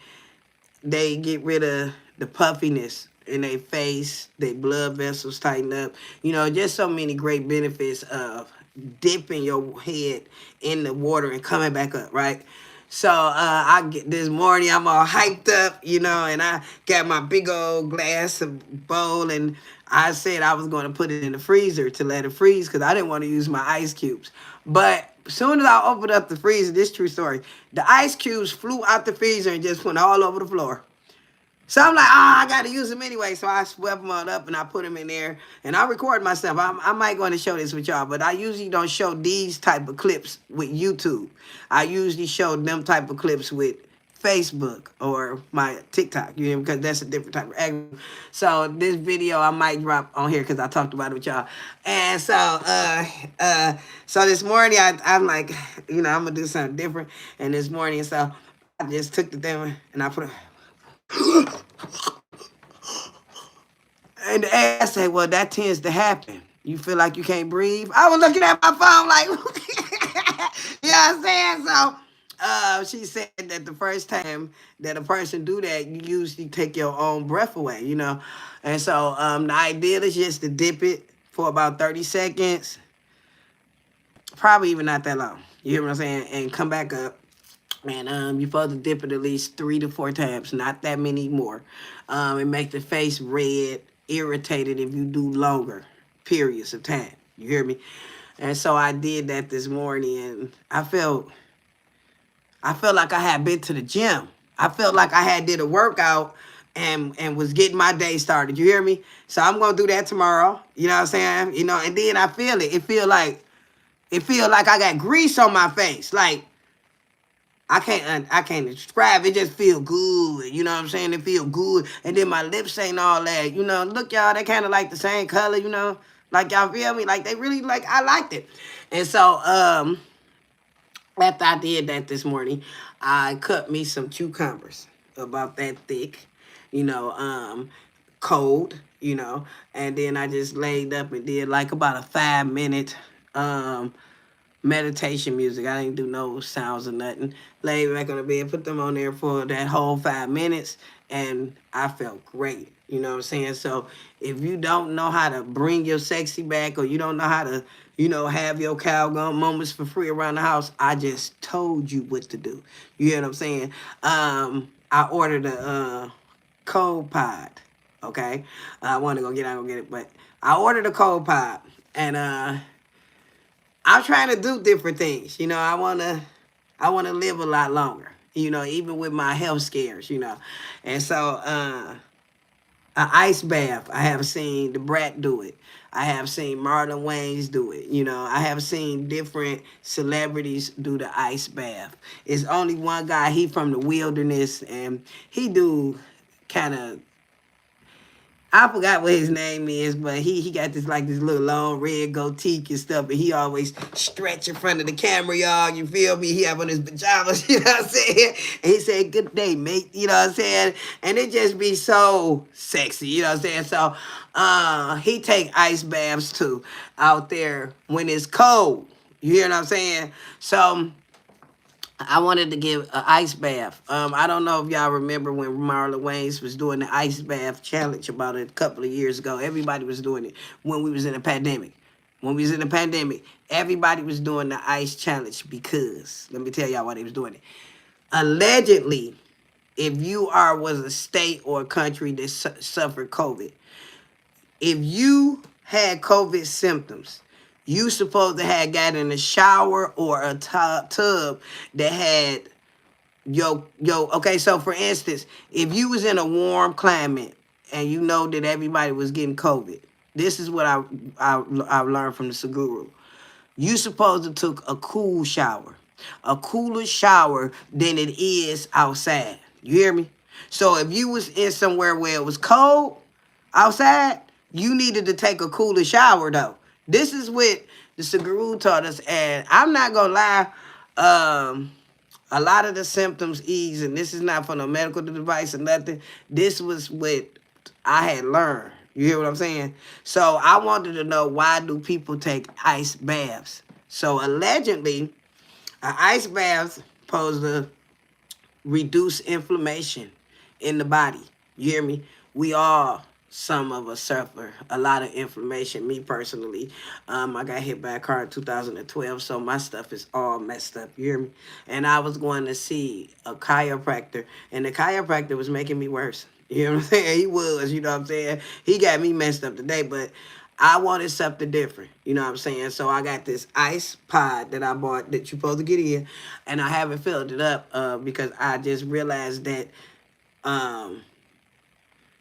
they get rid of the puffiness in their face, their blood vessels tighten up. You know, just so many great benefits of dipping your head in the water and coming back up, right? So I get this morning, I'm all hyped up, you know, and I got my big old glass of bowl, and I said I was going to put it in the freezer to let it freeze because I didn't want to use my ice cubes. But as soon as I opened up the freezer, this true story, the ice cubes flew out the freezer and just went all over the floor. So I'm like, I got to use them anyway. So I swept them all up and I put them in there. And I record myself. I might going to show this with y'all, but I usually don't show these type of clips with YouTube. I usually show them type of clips with Facebook or my TikTok, you know, because that's a different type of angle. So this video I might drop on here because I talked about it with y'all. And so so this morning I'm like, you know, I'm going to do something different. And this morning, so I just took the thing and I put it. And the ass say, well, that tends to happen. You feel like you can't breathe. I was looking at my phone like, you know what I'm saying? So she said that the first time that a person do that, you usually take your own breath away, you know? And so the idea is just to dip it for about 30 seconds. Probably even not that long. You hear what I'm saying? And come back up. And you're supposed to dip it at least 3 to 4 times, not that many more. It makes the face red, irritated if you do longer periods of time. You hear me? And so I did that this morning, and I felt like I had been to the gym. I felt like I had did a workout and was getting my day started. You hear me? So I'm gonna do that tomorrow. You know what I'm saying? You know, and then I feel it. It feel like I got grease on my face, like. I can't describe it. Just feel good. You know what I'm saying? It feel good. And then my lips ain't all that. You know, look, y'all, they kind of like the same color, you know? Like, y'all feel me? Like, they really, like, I liked it. And so, after I did that this morning, I cut me some cucumbers about that thick, you know, cold, you know? And then I just laid up and did, like, about a 5-minute, meditation music. I didn't do no sounds or nothing. Laid back on the bed, put them on there for that whole 5 minutes, and I felt great. You know what I'm saying? So if you don't know how to bring your sexy back, or you don't know how to, have your cowgirl moments for free around the house, I just told you what to do. You hear what I'm saying? I ordered a cold pod. Okay, I want to go get it, but I ordered a cold pod, and I'm trying to do different things. I wanna live a lot longer. Even with my health scares. And so an ice bath. I have seen the Brat do it. I have seen Marlon Wayans do it. I have seen different celebrities do the ice bath. It's only one guy. He from the wilderness, and he do kind of, I forgot what his name is, but he got this little long red goatee and stuff, and he always stretch in front of the camera, y'all. You feel me? He have on his pajamas, you know what I'm saying? And he said, "Good day, mate," you know what I'm saying? And it just be so sexy, you know what I'm saying? So he take ice baths too out there when it's cold. You hear what I'm saying? So I wanted to give an ice bath. I don't know if y'all remember when Marlon Wayans was doing the ice bath challenge about a couple of years ago. Everybody was doing it when we was in a pandemic. When we was in a pandemic, everybody was doing the ice challenge because, let me tell y'all why they was doing it. Allegedly, if you was a state or a country that suffered COVID, if you had COVID symptoms, you supposed to have got in a shower or a tub that had okay, so for instance, if you was in a warm climate and you know that everybody was getting COVID, this is what I learned from the Saguru. You supposed to took a cool shower, a cooler shower than it is outside. You hear me? So if you was in somewhere where it was cold outside, you needed to take a cooler shower though. This is what the Saguru taught us, and I'm not gonna lie. A lot of the symptoms ease, and this is not for no medical device or nothing. This was what I had learned. You hear what I'm saying? So I wanted to know, why do people take ice baths? So allegedly, an ice bath supposed to reduce inflammation in the body. You hear me? Some of us suffer a lot of inflammation. Me personally, I got hit by a car in 2012, so my stuff is all messed up. You hear me? And I was going to see a chiropractor, and the chiropractor was making me worse. You know what I'm saying? He was, you know what I'm saying? He got me messed up today, but I wanted something different. You know what I'm saying? So I got this ice pod that I bought that you're supposed to get in, and I haven't filled it up because I just realized that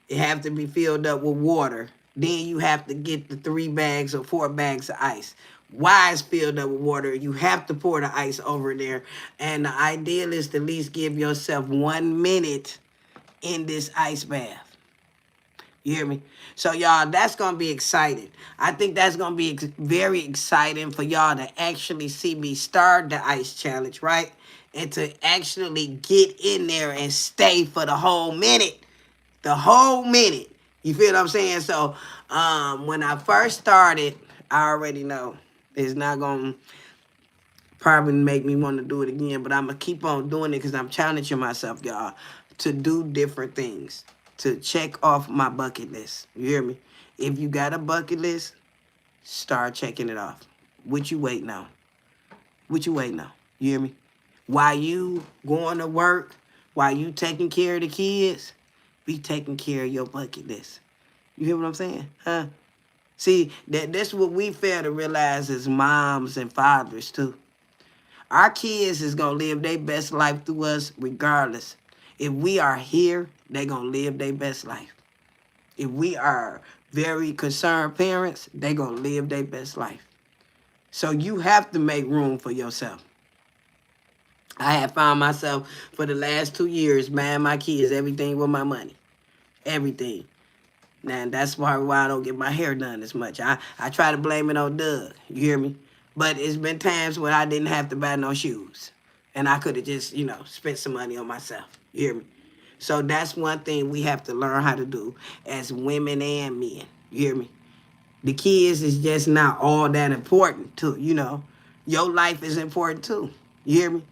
it have to be filled up with water. Then you have to get the 3 bags or 4 bags of ice. Why it's filled up with water? You have to pour the ice over there. And the ideal is to at least give yourself 1 minute in this ice bath. You hear me? So, y'all, that's going to be exciting. I think that's going to be very exciting for y'all to actually see me start the ice challenge, right? And to actually get in there and stay for the whole minute. The whole minute. You feel what I'm saying? So, when I first started, I already know it's not going to probably make me want to do it again, but I'm going to keep on doing it because I'm challenging myself, y'all, to do different things, to check off my bucket list. You hear me? If you got a bucket list, start checking it off. What you waiting on? What you waiting on? You hear me? While you going to work, while you taking care of the kids, be taking care of your bucket list. You hear what I'm saying? Huh? See, that's what we fail to realize as moms and fathers, too. Our kids is going to live their best life through us regardless. If we are here, they're going to live their best life. If we are very concerned parents, they're going to live their best life. So you have to make room for yourself. I have found myself for the last 2 years buying my kids everything with my money. Everything. Now, that's why I don't get my hair done as much. I try to blame it on Doug. You hear me? But it's been times when I didn't have to buy no shoes. And I could have just, spent some money on myself. You hear me? So that's one thing we have to learn how to do as women and men. You hear me? The kids is just not all that important, too, Your life is important too. You hear me?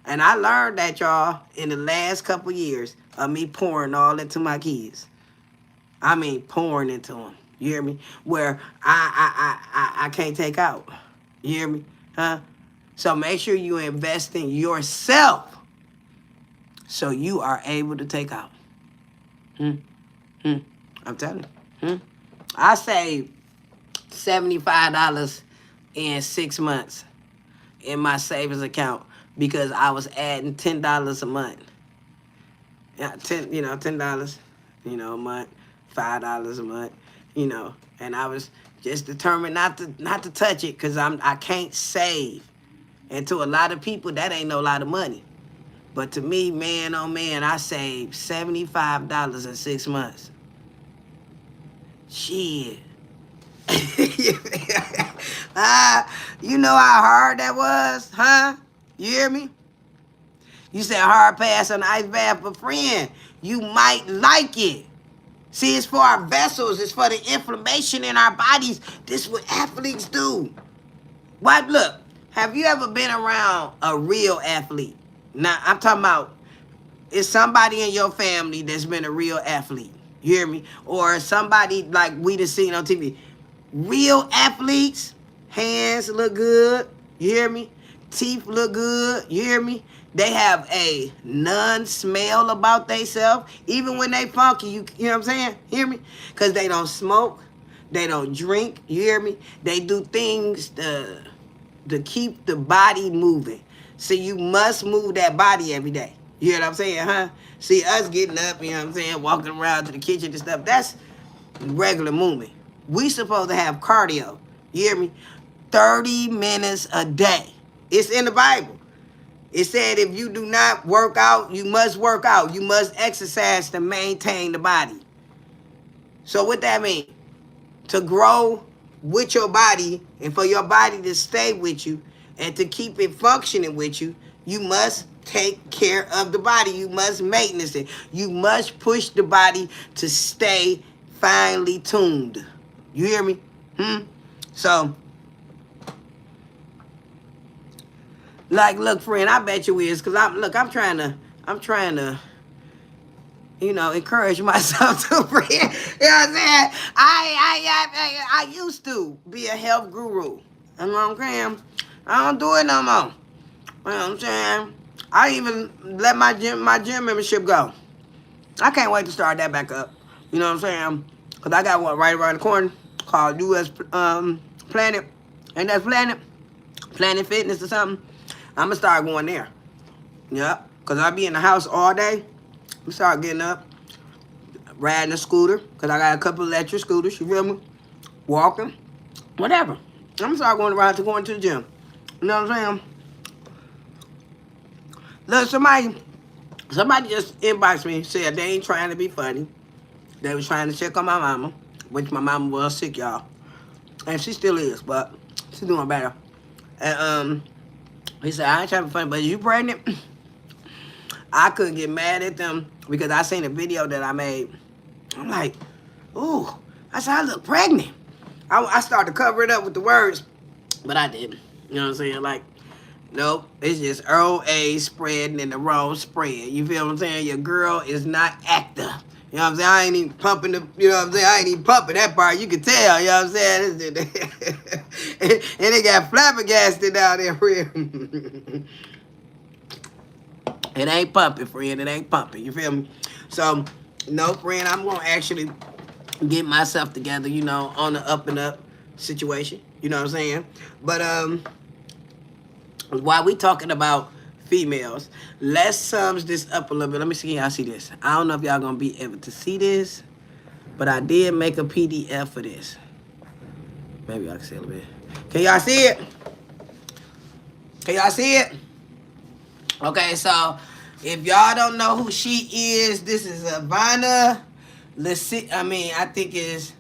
And I learned that, y'all, in the last couple years of me pouring all into my kids. I mean, pouring into them. You hear me? Where I can't take out. You hear me? Huh? So make sure you invest in yourself so you are able to take out. I'm telling you. I saved $75 in 6 months in my savings account because I was adding $10 a month. Yeah, $10, a month, $5 a month, and I was just determined not to touch it because I can't save. And to a lot of people, that ain't no lot of money. But to me, man, oh man, I saved $75 in 6 months. Shit. You know how hard that was, huh? You hear me? You said hard pass on the ice bath, but friend, you might like it. See, it's for our vessels. It's for the inflammation in our bodies. This is what athletes do. Why, look, have you ever been around a real athlete? Now, I'm talking about, it's somebody in your family that's been a real athlete. You hear me? Or somebody like we just seen on TV. Real athletes, hands look good. You hear me? Teeth look good. You hear me? They have a non-smell about themselves. Even when they funky, you know what I'm saying? Hear me? Because they don't smoke. They don't drink. You hear me? They do things to keep the body moving. So you must move that body every day. You hear what I'm saying, huh? See, us getting up, you know what I'm saying, walking around to the kitchen and stuff, that's regular movement. We supposed to have cardio. You hear me? 30 minutes a day. It's in the Bible. It said if you do not work out, you must work out. You must exercise to maintain the body. So what that mean? To grow with your body and for your body to stay with you and to keep it functioning with you, you must take care of the body. You must maintenance it. You must push the body to stay finely tuned. You hear me? So, like, look, friend, I bet you is, because I'm trying to, encourage myself to, friend. You know what I'm saying? I used to be a health guru. You know what I'm saying? I don't do it no more. You know what I'm saying? I even let my gym membership go. I can't wait to start that back up. You know what I'm saying? Because I got one right around the corner called U.S. Planet. Ain't that Planet Fitness or something? I'm going to start going there. Yep. Because I be in the house all day. I'm start getting up, riding a scooter. Because I got a couple electric scooters. You feel me? Walking. Whatever. I'm going to start going to the gym. You know what I'm saying? Look, somebody just inboxed me, said they ain't trying to be funny. They was trying to check on my mama, which my mama was sick, y'all. And she still is, but she's doing better. And he said, I ain't trying to be funny, but is you pregnant? I couldn't get mad at them because I seen a video that I made. I'm like, ooh, I said, I look pregnant. I started to cover it up with the words, but I didn't. You know what I'm saying? Like, nope, it's just OA spreading in the wrong spread. You feel what I'm saying? Your girl is not active. You know what I'm saying? I ain't even pumping I ain't even pumping that part. You can tell, you know what I'm saying? And they got flabbergasted down there, friend. It ain't pumping, friend. It ain't pumping. You feel me? So, no, friend, I'm going to actually get myself together, on the up and up situation. You know what I'm saying? But, while we talking about females, let's sums this up a little bit. Let me see how y'all see this. I don't know if y'all gonna be able to see this, but I did make a PDF for this. Maybe I can see a little bit. Can y'all see it? Can y'all see it? Okay, so if y'all don't know who she is, this is Ivana Lisette. I think it's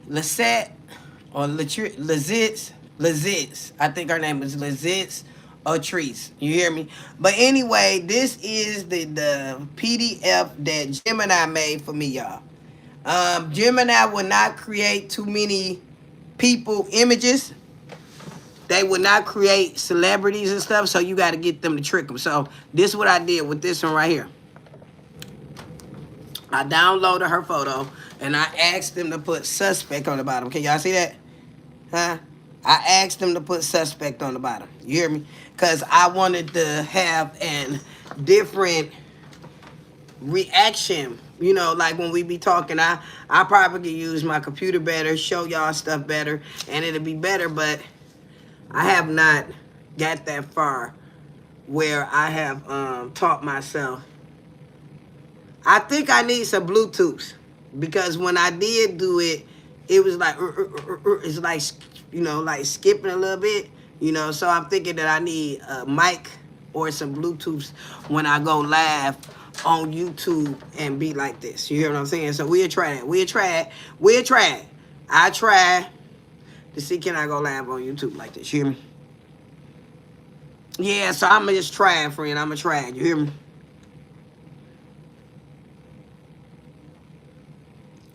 Lisette or Lizitz. I think her name is Lizitz Otrice. You hear me? But anyway, this is the PDF that Gemini made for me, y'all. Gemini will not create too many people images. they would not create celebrities and stuff, so you got to get them to trick them. So this is what I did with this one right here. I downloaded her photo, and I asked them to put suspect on the bottom. Can y'all see that? Huh? I asked them to put suspect on the bottom. You hear me? Because I wanted to have an different reaction. You know, like when we be talking, I probably could use my computer better, show y'all stuff better, and it'll be better, but I have not got that far where I have taught myself. I think I need some Bluetooths, because when I did do it, it was like, it's like, you know, like skipping a little bit, you know, so I'm thinking that I need a mic or some Bluetooths when I go live on YouTube and be like this. You hear what I'm saying? So we'll try that. We'll try it. I try to see, can I go live on YouTube like this? You hear me? Yeah, so I'm going to just try it, friend. I'm going to try it. You hear me?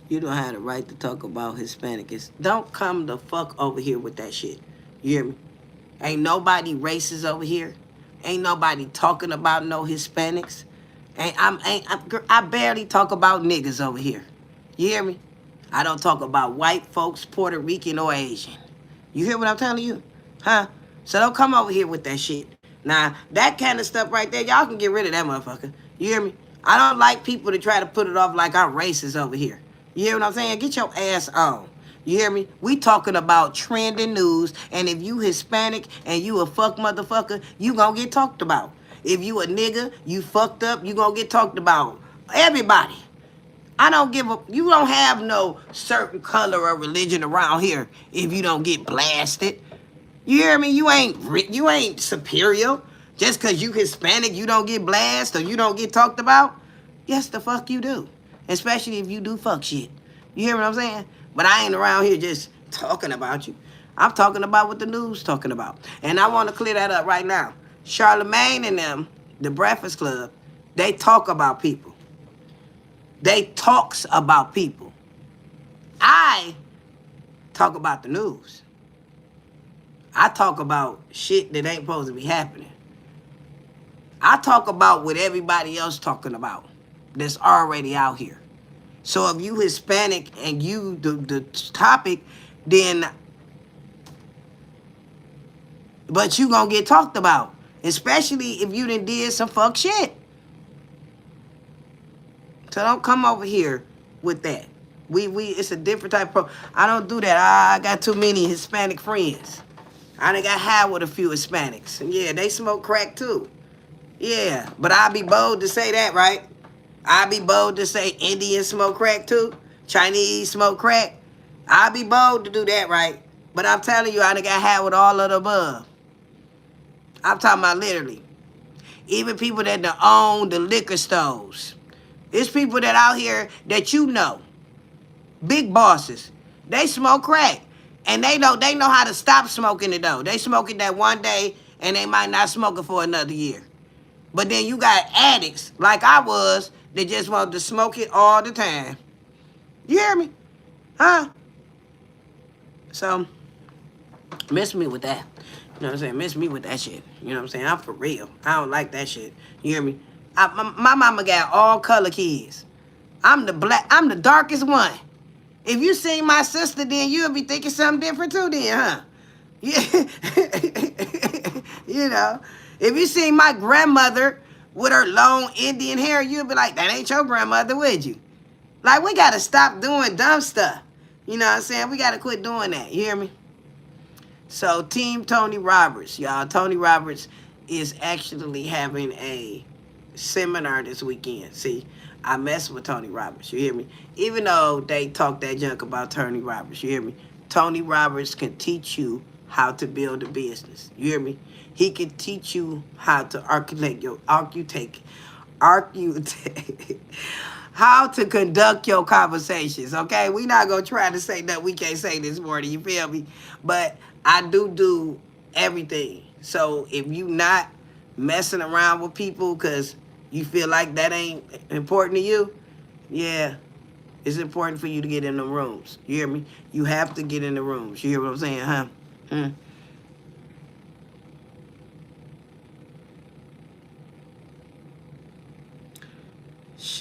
You don't have the right to talk about Hispanics. Don't come the fuck over here with that shit. You hear me? Ain't nobody racist over here. Ain't nobody talking about no Hispanics. I barely talk about niggas over here. You hear me? I don't talk about white folks, Puerto Rican, or Asian. You hear what I'm telling you? Huh? So don't come over here with that shit. Now, that kind of stuff right there, y'all can get rid of that motherfucker. You hear me? I don't like people to try to put it off like I'm racist over here. You hear what I'm saying? Get your ass on. You hear me? We talking about trending news, and if you Hispanic and you a fuck motherfucker, you gonna get talked about. If you a nigga, you fucked up, you gonna get talked about. Everybody. I don't give a, you don't have no certain color or religion around here if you don't get blasted. You hear me? You ain't superior. Just because you Hispanic, you don't get blasted or you don't get talked about? Yes, the fuck you do. Especially if you do fuck shit. You hear what I'm saying? But I ain't around here just talking about you. I'm talking about what the news talking about. And I want to clear that up right now. Charlemagne and them, the Breakfast Club, they talk about people. They talks about people. I talk about the news. I talk about shit that ain't supposed to be happening. I talk about what everybody else talking about that's already out here. So if you Hispanic and you the topic, then, but you gonna get talked about, especially if you done did some fuck shit. So don't come over here with that. It's a different type of, I don't do that. I got too many Hispanic friends. I done got high with a few Hispanics. And yeah, they smoke crack too. Yeah, but I be bold to say that, right? I be bold to say Indians smoke crack too. Chinese smoke crack. I be bold to do that, right? But I'm telling you, I done got high with all of the above. I'm talking about literally. Even people that done own the liquor stores. It's people that out here that you know. Big bosses. They smoke crack. And they know how to stop smoking it though. They smoke it that one day and they might not smoke it for another year. But then you got addicts like I was that just want to smoke it all the time. You hear me? Huh? So, miss me with that. You know what I'm saying? Miss me with that shit. You know what I'm saying? I'm for real. I don't like that shit. You hear me? My mama got all color kids. I'm the darkest one. If you seen my sister, then you'll be thinking something different too then, huh? Yeah. You know, if you seen my grandmother with her long Indian hair, you'll be like, that ain't your grandmother, would you? Like, we got to stop doing dumb stuff. You know what I'm saying? We got to quit doing that. You hear me? So, Team Tony Roberts, y'all. Tony Roberts is actually having a seminar this weekend. See, I mess with Tony Roberts. You hear me? Even though they talk that junk about Tony Roberts. You hear me? Tony Roberts can teach you how to build a business. You hear me? He can teach you how to how to conduct your conversations, okay? We not going to try to say that we can't say this morning, you feel me? But I do everything. So if you not messing around with people because you feel like that ain't important to you, yeah, it's important for you to get in the rooms. You hear me? You have to get in the rooms. You hear what I'm saying, huh?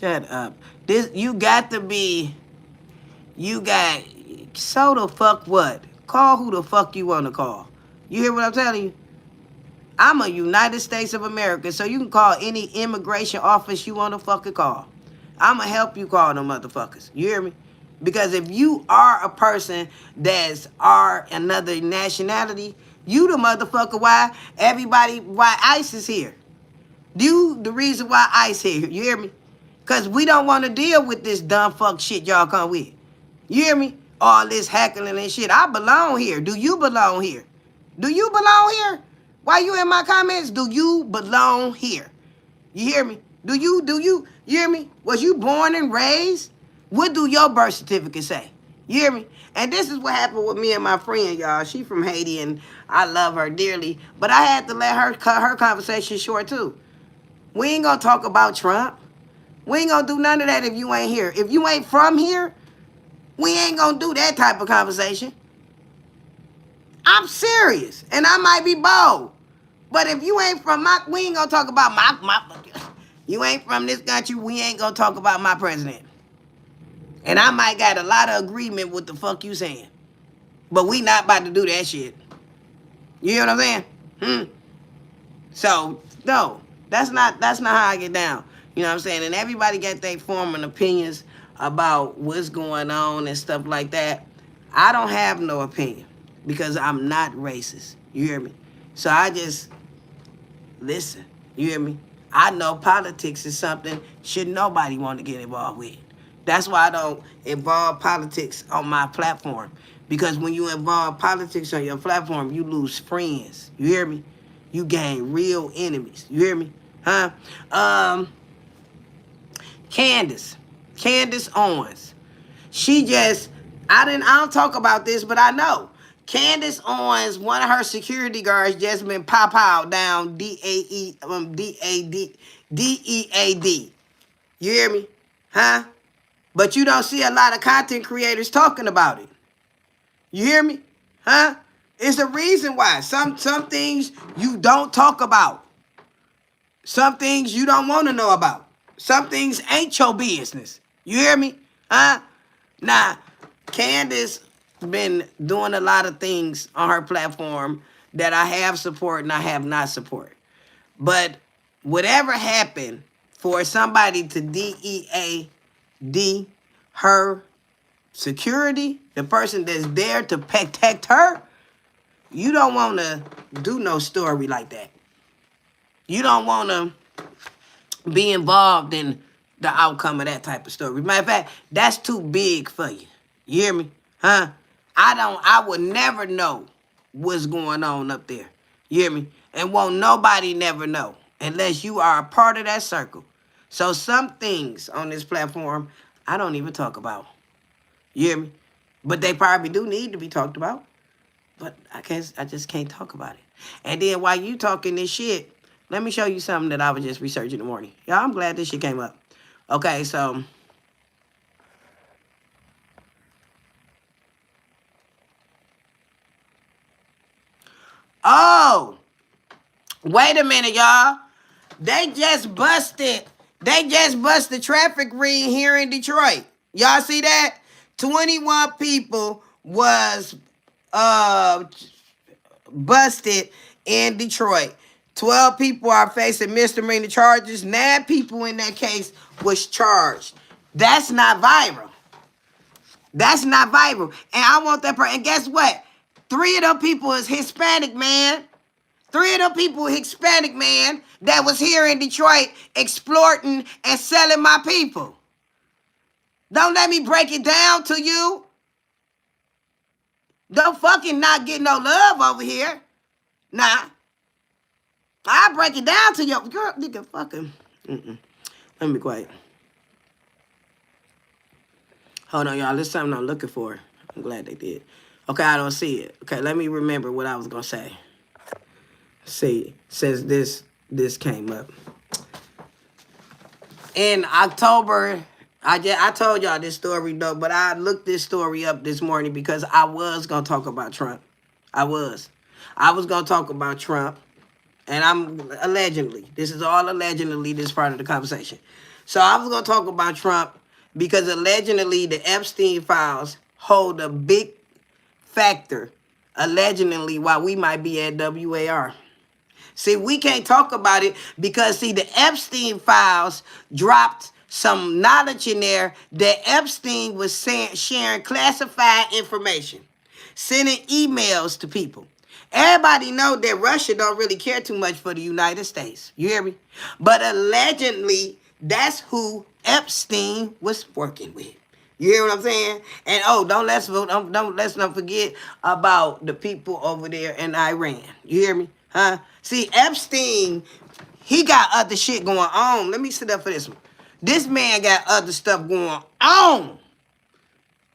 Shut up. This you got to be. You got so the fuck what? Call who the fuck you want to call. You hear what I'm telling you? I'm a United States of America, so you can call any immigration office you want to fucking call. I'ma help you call them motherfuckers. You hear me? Because if you are a person that's another nationality, you the motherfucker why ICE is here. You the reason why ICE here. You hear me? Because we don't want to deal with this dumb fuck shit y'all come with. You hear me? All this heckling and shit. I belong here. Do you belong here? Do you belong here? Why you in my comments? Do you belong here? You hear me? Do you hear me? Was you born and raised? What do your birth certificate say? You hear me? And this is what happened with me and my friend, y'all. She from Haiti, and I love her dearly. But I had to let her cut her conversation short, too. We ain't gonna talk about Trump. We ain't gonna do none of that if you ain't here. If you ain't from here, we ain't gonna do that type of conversation. I'm serious, and I might be bold. But if you ain't from we ain't gonna talk about you ain't from this country, we ain't gonna talk about my president. And I might got a lot of agreement with the fuck you saying. But we not about to do that shit. You hear what I'm saying? So, no, that's not how I get down. You know what I'm saying? And everybody got their form and opinions about what's going on and stuff like that. I don't have no opinion because I'm not racist. You hear me? So I just listen. You hear me? I know politics is something should nobody want to get involved with. That's why I don't involve politics on my platform. Because when you involve politics on your platform, you lose friends. You hear me? You gain real enemies. You hear me? Huh? Candace Owens. She just, I don't talk about this, but I know. Candace Owens, one of her security guards just been pow down DEAD. You hear me? Huh? But you don't see a lot of content creators talking about it. You hear me? Huh? It's the reason why. Some things you don't talk about. Some things you don't want to know about. Some things ain't your business. You hear me? Huh? Now, Candace been doing a lot of things on her platform that I have support and I have not support. But whatever happened for somebody to DEAD her security, the person that's there to protect her, you don't want to do no story like that. You don't want to be involved in the outcome of that type of story. Matter of fact, that's too big for you. You hear me? Huh? I would never know what's going on up there. You hear me? And won't nobody never know unless you are a part of that circle. So some things on this platform, I don't even talk about. You hear me? But they probably do need to be talked about. But I just can't talk about it. And then while you talking this shit, let me show you something that I was just researching in the morning. Y'all, I'm glad this shit came up. Okay, so oh, wait a minute, y'all. They just busted traffic ring here in Detroit. Y'all see that? 21 people was busted in Detroit. 12 people are facing misdemeanor charges. 9 people in that case was charged. That's not viral. That's not viral. And I want that person. And guess what? 3 of them people is Hispanic, man. 3 of them people Hispanic, man, that was here in Detroit exploiting and selling my people. Don't let me break it down to you. Don't fucking not get no love over here. Nah. I'll break it down to you. Girl, nigga, fucking. Let me be quiet. Hold on, y'all. There's something I'm looking for. I'm glad they did. Okay, I don't see it. Okay, let me remember what I was going to say. See, since this came up. In October, I told y'all this story, though, but I looked this story up this morning because I was going to talk about Trump. I was going to talk about Trump. And I'm allegedly, this is all allegedly this part of the conversation. So I was going to talk about Trump because allegedly the Epstein files hold a big factor, allegedly, why we might be at WAR. See, we can't talk about it because, see, the Epstein files dropped some knowledge in there that Epstein was sharing classified information, sending emails to people. Everybody know that Russia don't really care too much for the United States. You hear me? But allegedly, that's who Epstein was working with. You hear what I'm saying? And oh, let's not forget about the people over there in Iran. You hear me? Huh? See, Epstein, he got other shit going on. Let me sit up for this one. This man got other stuff going on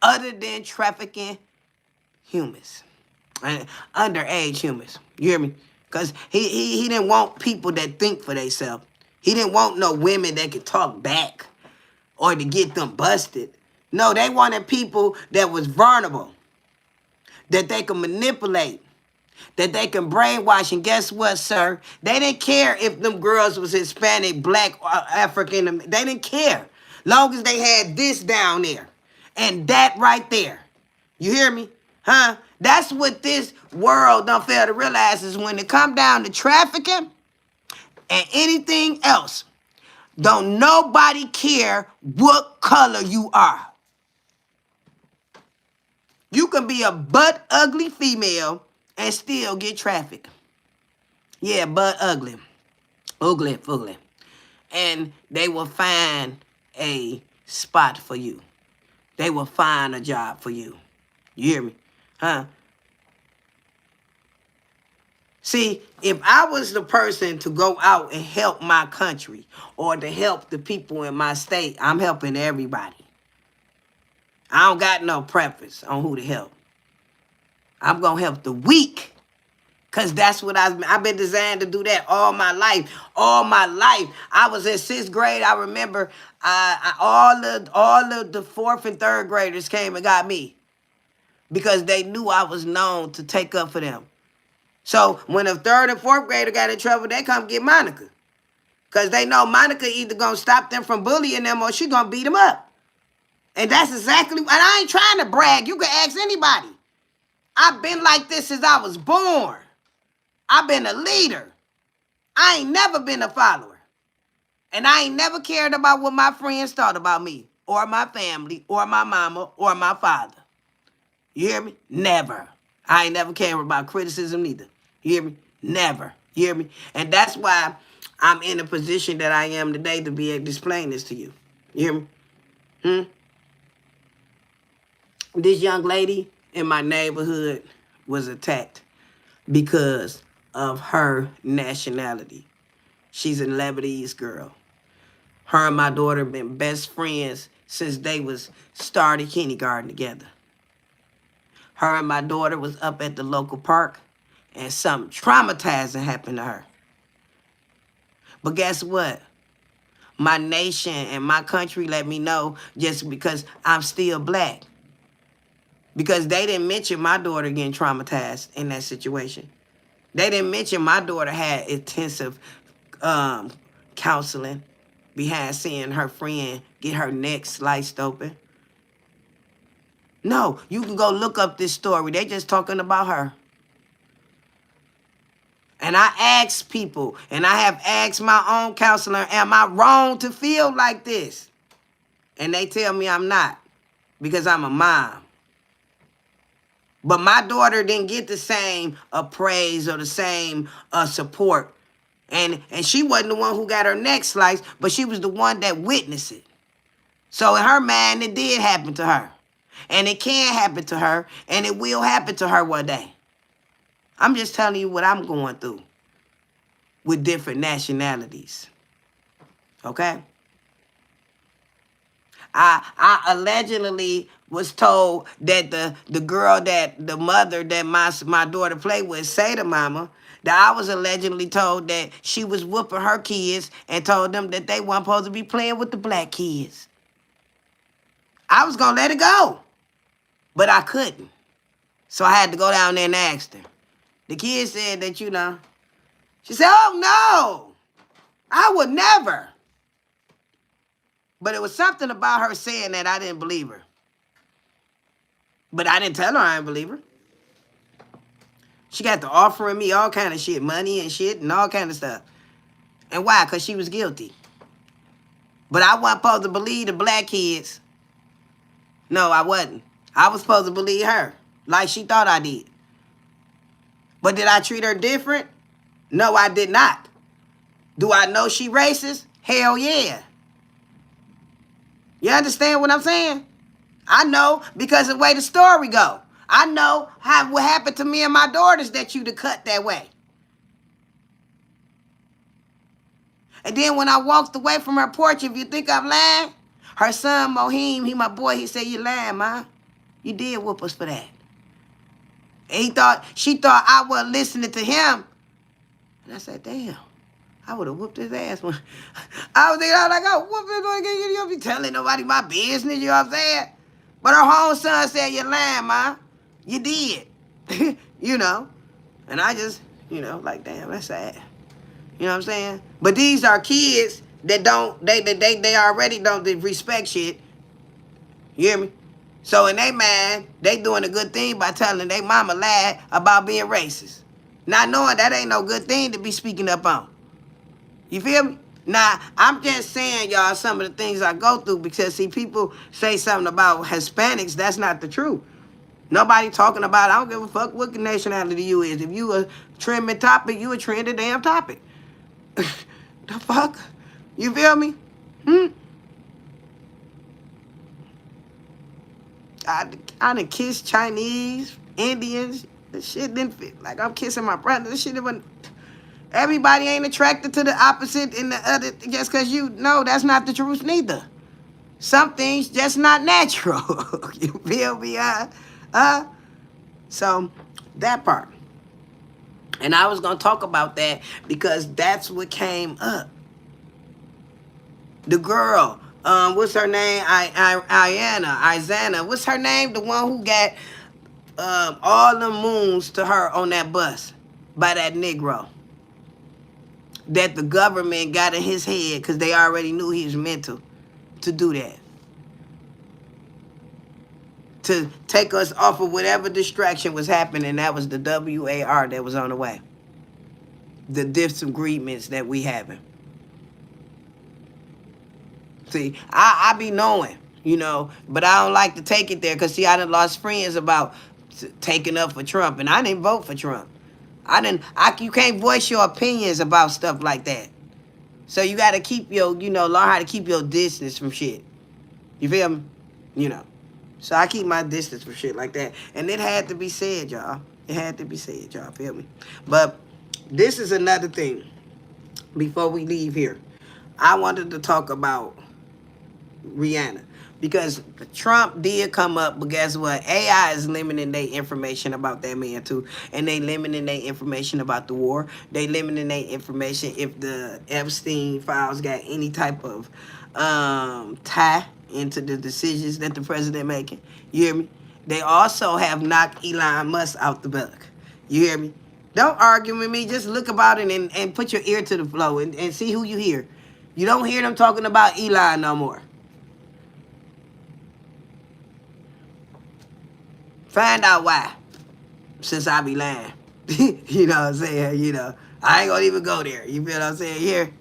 other than trafficking humans, and underage humans. You hear me? Because he didn't want people that think for themselves. He didn't want no women that could talk back or to get them busted. No, they wanted people that was vulnerable, that they could manipulate, that they can brainwash. And guess what, sir? They didn't care if them girls was Hispanic, black, or African. They didn't care. Long as they had this down there and that right there. You hear me? Huh? That's what this world don't fail to realize is when it come down to trafficking and anything else, don't nobody care what color you are. You can be a butt ugly female and still get trafficked. Yeah, butt ugly. Ugly, fugly. And they will find a spot for you. They will find a job for you. You hear me? Huh? See, if I was the person to go out and help my country or to help the people in my state, I'm helping everybody. I don't got no preference on who to help. I'm going to help the weak. Because that's what I've been designed to do that all my life. All my life. I was in 6th grade. I remember all of the 4th and 3rd graders came and got me. Because they knew I was known to take up for them. So when a 3rd and 4th grader got in trouble, they come get Monica. Because they know Monica either going to stop them from bullying them or she going to beat them up. And that's exactly, and I ain't trying to brag. You can ask anybody. I've been like this since I was born. I've been a leader. I ain't never been a follower. And I ain't never cared about what my friends thought about me or my family or my mama or my father. You hear me? Never. I ain't never cared about criticism neither. You hear me? Never. You hear me? And that's why I'm in the position that I am today to be able to explain this to you. You hear me? This young lady in my neighborhood was attacked because of her nationality. She's a Lebanese girl. Her and my daughter been best friends since they was started kindergarten together. Her and my daughter was up at the local park and something traumatizing happened to her. But guess what? My nation and my country let me know just because I'm still black. Because they didn't mention my daughter getting traumatized in that situation. They didn't mention my daughter had intensive counseling behind seeing her friend get her neck sliced open. No, you can go look up this story. They just talking about her. And I asked people, and I have asked my own counselor, am I wrong to feel like this? And they tell me I'm not, because I'm a mom. But my daughter didn't get the same praise or the same support. And she wasn't the one who got her neck sliced, but she was the one that witnessed it. So in her mind, it did happen to her. And it can happen to her, and it will happen to her one day. I'm just telling you what I'm going through with different nationalities. Okay? I allegedly was told that the girl that the mother that my daughter played with say to mama, that I was allegedly told that she was whooping her kids and told them that they weren't supposed to be playing with the black kids. I was going to let it go, but I couldn't. So I had to go down there and ask her. The kid said that, she said, oh, no, I would never. But it was something about her saying that I didn't believe her. But I didn't tell her I didn't believe her. She got to offering me all kind of shit, money and shit and all kind of stuff. And why? Because she was guilty. But I wasn't supposed to believe the black kids. No, I wasn't. I was supposed to believe her like she thought I did. But did I treat her different? No, I did not. Do I know she racist? Hell yeah. You understand what I'm saying? I know because of the way the story go. I know what happened to me and my daughters that you'd have cut that way. And then when I walked away from her porch, if you think I'm lying, her son Mohim, he my boy, he said, you lying, Ma. You did whoop us for that. And she thought I wasn't listening to him. And I said, damn, I would have whooped his ass. I was thinking, I was like, oh, whoop him, you don't be telling nobody my business, you know what I'm saying? But her own son said, you're lying, Ma. You did. You know. And I just, like, damn, that's sad. You know what I'm saying? But these are kids that they already don't respect shit. You hear me? So in their mind, they doing a good thing by telling their mama lied about being racist. Not knowing that ain't no good thing to be speaking up on. You feel me? Now, I'm just saying, y'all, some of the things I go through because, see, people say something about Hispanics. That's not the truth. Nobody talking about, I don't give a fuck what nationality you is. If you a trending topic, you a trending damn topic. The fuck? You feel me? I done kissed Chinese, Indians. This shit didn't fit. Like I'm kissing my brother. This shit didn't. Everybody ain't attracted to the opposite in the other just because that's not the truth neither. Some things just not natural. You feel me? So that part. And I was going to talk about that because that's what came up. The girl, what's her name? Izana. What's her name? The one who got all the moons to her on that bus by that Negro. That the government got in his head because they already knew he was mental to do that. To take us off of whatever distraction was happening. That was the WAR that was on the way. The disagreements that we having. See, I be knowing, but I don't like to take it there because, see, I done lost friends about taking up for Trump, and I didn't vote for Trump. You can't voice your opinions about stuff like that. So you got to keep learn how to keep your distance from shit. You feel me? So I keep my distance from shit like that. And it had to be said, y'all. It had to be said, y'all. Feel me? But this is another thing before we leave here. I wanted to talk about Rihanna. Because Trump did come up, but guess what? AI is limiting their information about that man too. And they limiting their information about the war. They limiting their information if the Epstein files got any type of tie into the decisions that the president making. You hear me? They also have knocked Elon Musk out the bug. You hear me? Don't argue with me. Just look about it and put your ear to the flow and see who you hear. You don't hear them talking about Elon no more. Find out why. Since I be lying. You know what I'm saying? I ain't gonna even go there. You feel what I'm saying? Here.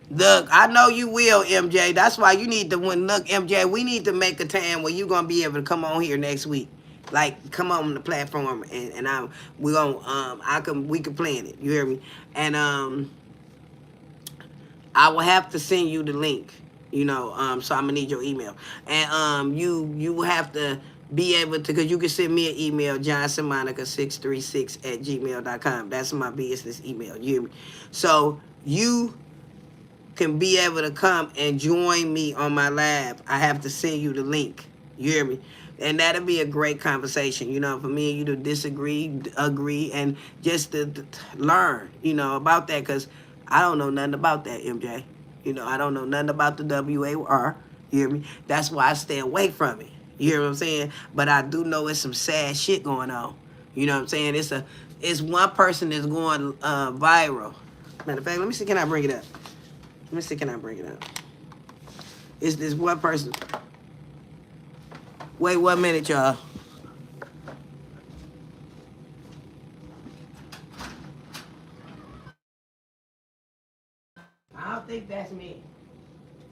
Look, I know you will, MJ. That's why you need to look, MJ, we need to make a time where you're gonna be able to come on here next week. Like, come on the platform and we can plan it. You hear me? And I will have to send you the link. So I'm gonna need your email. And you will have to be able to, because you can send me an email, johnsonmonica636@gmail.com. That's my business email. You hear me? So you can be able to come and join me on my lab. I have to send you the link. You hear me? And that'll be a great conversation, for me and you to disagree, agree, and just to learn, about that, because I don't know nothing about that, MJ. I don't know nothing about the WAR. You hear me? That's why I stay away from it. You hear what I'm saying? But I do know it's some sad shit going on. You know what I'm saying? It's one person that's going viral. Matter of fact, let me see, can I bring it up? Let me see, can I bring it up? It's this one person. Wait 1 minute, y'all. I don't think that's me.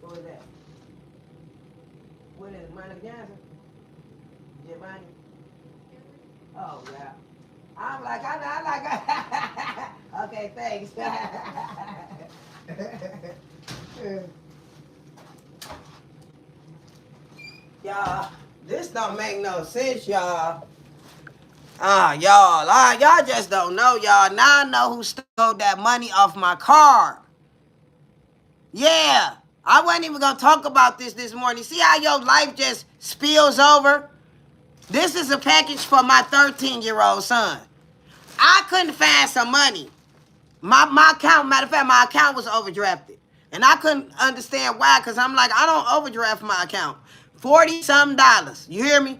Who is that? What is it, Monica Johnson? Giovanni? Oh, yeah. I'm like, I like, okay, thanks. Y'all, this don't make no sense, y'all. Y'all just don't know, y'all. Now I know who stole that money off my card. Yeah, I wasn't even gonna talk about this morning. See how your life just spills over? This is a package for my 13-year-old son. I couldn't find some money. My account, matter of fact, my account was overdrafted. And I couldn't understand why, because I'm like, I don't overdraft my account. $40-something. You hear me?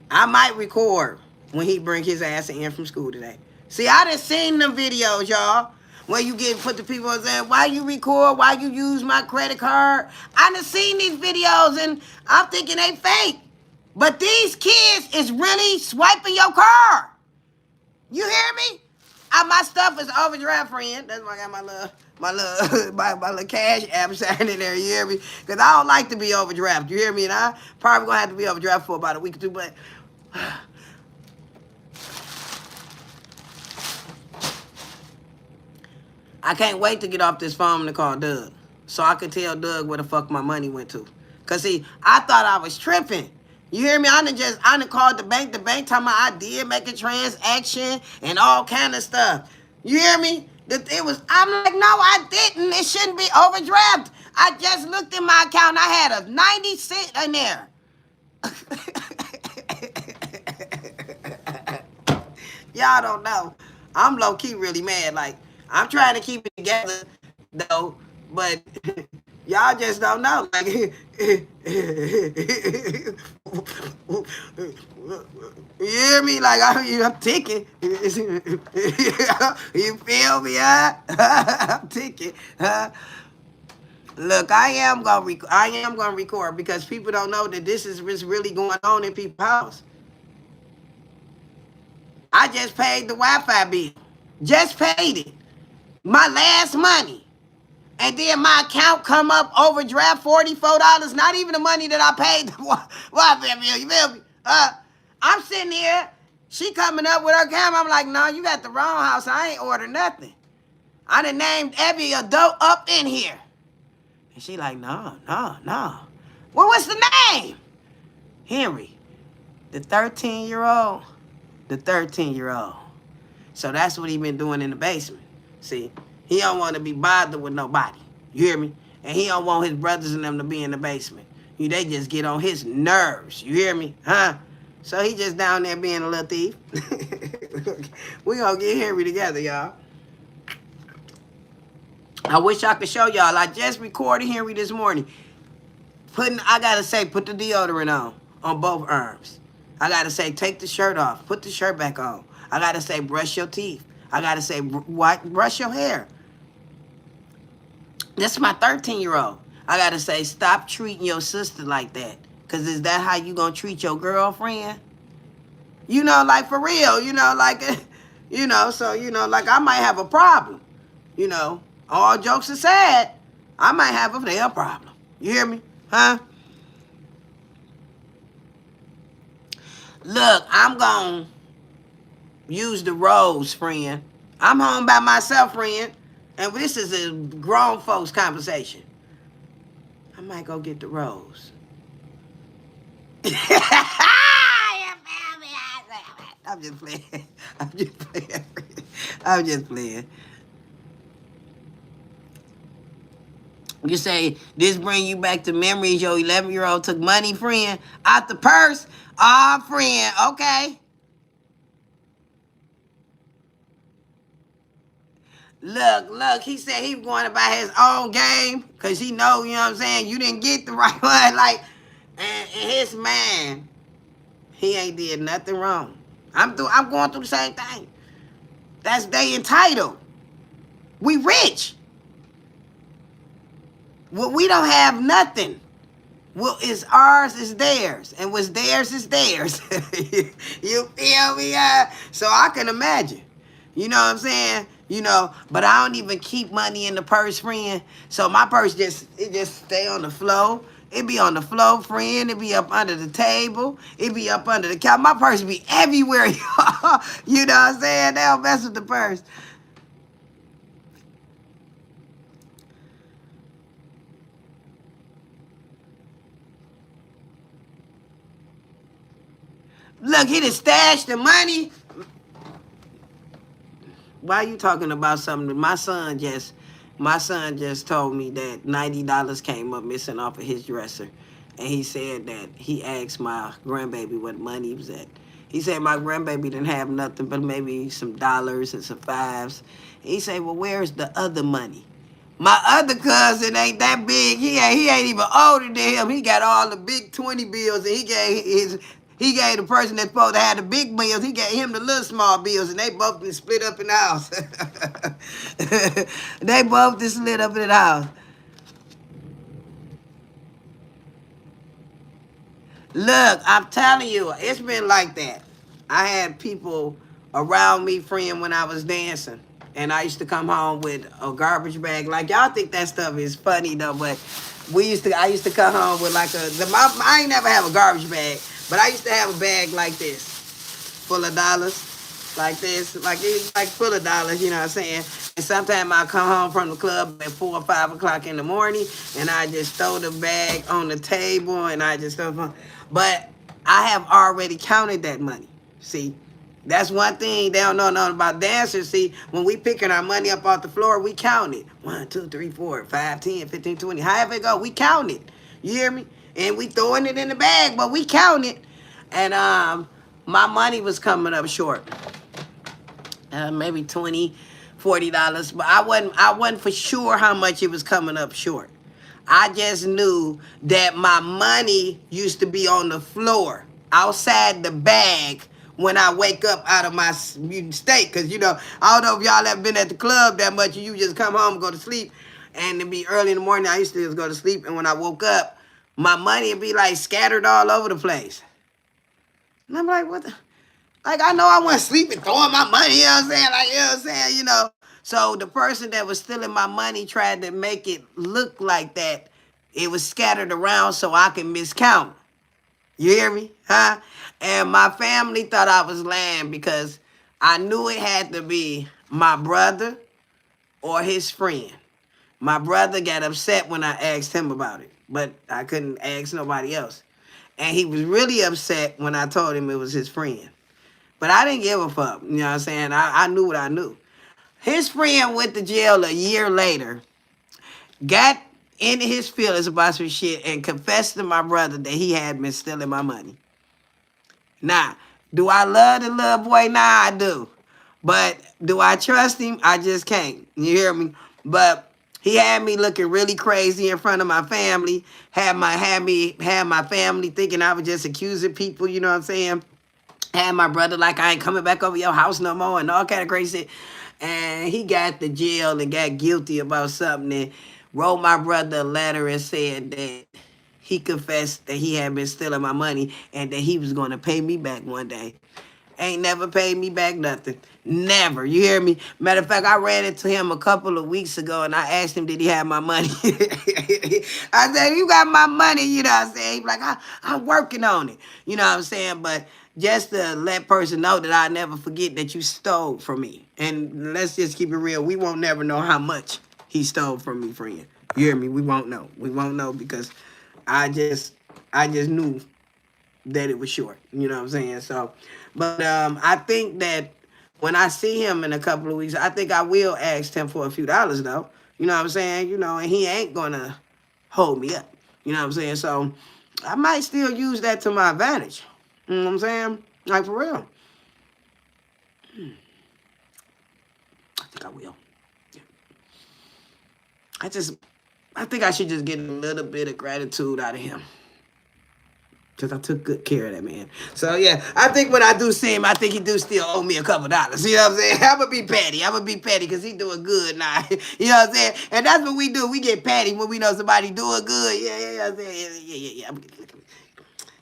I might record when he bring his ass in from school today. See, I done seen them videos, y'all. When you get put the people saying, why you record, why you use my credit card. I done seen these videos and I'm thinking they fake. But these kids is really swiping your card. You hear me? My stuff is overdraft, friend. That's why I got my little cash app sign in there. You hear me? Because I don't like to be overdraft. You hear me? And I probably gonna have to be overdraft for about a week or two. But I can't wait to get off this phone and call Doug, so I can tell Doug where the fuck my money went to. Cause see, I thought I was tripping. You hear me? I done called the bank. The bank talking about I did make a transaction and all kind of stuff. You hear me? I'm like, no, I didn't. It shouldn't be overdraft. I just looked in my account. I had a 90 cent in there. Y'all don't know. I'm low key really mad. Like, I'm trying to keep it together though, but y'all just don't know. Like, you hear me? Like, I'm ticking. You feel me? Huh? I'm ticking. Huh? Look, I am gonna record because people don't know that this is what's really going on in people's house. I just paid the Wi-Fi bill. Just paid it. My last money. And then my account come up overdraft $44. Not even the money that I paid the Wi-Fi bill. You feel me? I'm sitting here. She coming up with her camera. I'm like, no, you got the wrong house. I ain't ordered nothing. I done named every adult up in here. And she like, no. Well, what's the name? Henry. The 13-year-old. The 13-year-old. So that's what he been doing in the basement. See, he don't want to be bothered with nobody. You hear me? And he don't want his brothers and them to be in the basement. They just get on his nerves. You hear me? Huh? So he just down there being a little thief. We gonna get Henry together, y'all. I wish I could show y'all. I just recorded Henry this morning. I gotta say, put the deodorant on both arms. I gotta say, take the shirt off. Put the shirt back on. I gotta say, brush your teeth. I gotta say, brush your hair. This is my 13-year-old. I gotta say, stop treating your sister like that. Because is that how you gonna treat your girlfriend? You know, like for real. You know, like, so, like I might have a problem. All jokes aside, I might have a damn problem. You hear me? Huh? Look, I'm gonna use the rose, friend. I'm home by myself, friend. And this is a grown folks conversation. I might go get the rose. I'm just playing. I'm just playing. You say, this bring you back to memories. Your 11-year-old took money, friend, out the purse. Friend, okay. Look, he said he was going to buy his own game because he know, you know what I'm saying, you didn't get the right one. Like, and his man, he ain't did nothing wrong. I'm going through the same thing. That's they entitled. We rich. Well, we don't have nothing. Well, it's ours, it's theirs. And what's theirs is theirs. You feel me? So I can imagine. You know what I'm saying? You know, but I don't even keep money in the purse, friend. So my purse just stay on the floor. It be on the floor, friend. It be up under the table. It be up under the couch. My purse be everywhere. You know what I'm saying? They don't mess with the purse. Look, he done stashed the money. Why you talking about something? My son just told me that $90 came up missing off of his dresser. And he said that he asked my grandbaby what money was at. He said my grandbaby didn't have nothing but maybe some dollars and some fives. He said, well, where's the other money? My other cousin ain't that big. He ain't even older than him. He got all the big 20 bills, and he gave the person that's supposed to have the big bills. He gave him the little small bills, and they both been split up in the house. They both been split up in the house. Look, I'm telling you, it's been like that. I had people around me, friend, when I was dancing. And I used to come home with a garbage bag. Like, y'all think that stuff is funny, though, but I used to come home with like I ain't never have a garbage bag, but I used to have a bag like this, full of dollars, like this, like it's like full of dollars, you know what I'm saying? And sometimes I come home from the club at 4 or 5 o'clock in the morning, and I just throw the bag on the table, and I just throw. But I have already counted that money. See, that's one thing they don't know nothing about dancers. See, when we picking our money up off the floor, we count it. 1, 2, 3, 4, 5, 10, 15, 20. However it go, we count it. You hear me? And we throwing it in the bag, but we count it. And my money was coming up short. Maybe $20, $40. But I wasn't for sure how much it was coming up short. I just knew that my money used to be on the floor outside the bag when I wake up out of my mutant state. Because, you know, I don't know if y'all ever been at the club that much. You just come home and go to sleep. And it'd be early in the morning. I used to just go to sleep. And when I woke up, my money would be like scattered all over the place. And I'm like, what the? Like, I know I wasn't sleeping, throwing my money, you know what I'm saying? Like, you know what I'm saying? You know. So the person that was stealing my money tried to make it look like that it was scattered around so I can miscount. You hear me? Huh? And my family thought I was lying because I knew it had to be my brother or his friend. My brother got upset when I asked him about it, but I couldn't ask nobody else. And he was really upset when I told him it was his friend. But I didn't give a fuck. You know what I'm saying? I knew what I knew. His friend went to jail a year later, got into his feelings about some shit, and confessed to my brother that he had been stealing my money. Now, do I love the little boy? Nah, I do. But do I trust him? I just can't. You hear me? But he had me looking really crazy in front of my family. Had my family thinking I was just accusing people. You know what I'm saying? Had my brother like I ain't coming back over your house no more and all kind of crazy shit. And he got to jail and got guilty about something and wrote my brother a letter and said that he confessed that he had been stealing my money and that he was going to pay me back one day. Ain't never paid me back nothing. Never. You hear me? Matter of fact, I ran into him a couple of weeks ago and I asked him, did he have my money? I said, you got my money, you know what I'm saying? He's like, I'm working on it. You know what I'm saying? But just to let person know that I never forget that you stole from me. And let's just keep it real. We won't never know how much he stole from me, friend. You hear me? We won't know. We won't know because I just knew that it was short. You know what I'm saying? So, but I think that when I see him in a couple of weeks, I think I will ask him for a few dollars though. You know what I'm saying? You know, and he ain't gonna hold me up. You know what I'm saying? So I might still use that to my advantage. You know what I'm saying? Like for real. I think I will. Yeah. I think I should just get a little bit of gratitude out of him. Because I took good care of that man. So, yeah, I think when I do see him, I think he do still owe me a couple dollars. You know what I'm saying? I'm going to be petty. I'm going to be petty because he doing good now. You know what I'm saying? And that's what we do. We get petty when we know somebody doing good. Yeah, yeah, yeah. I'm saying? Yeah.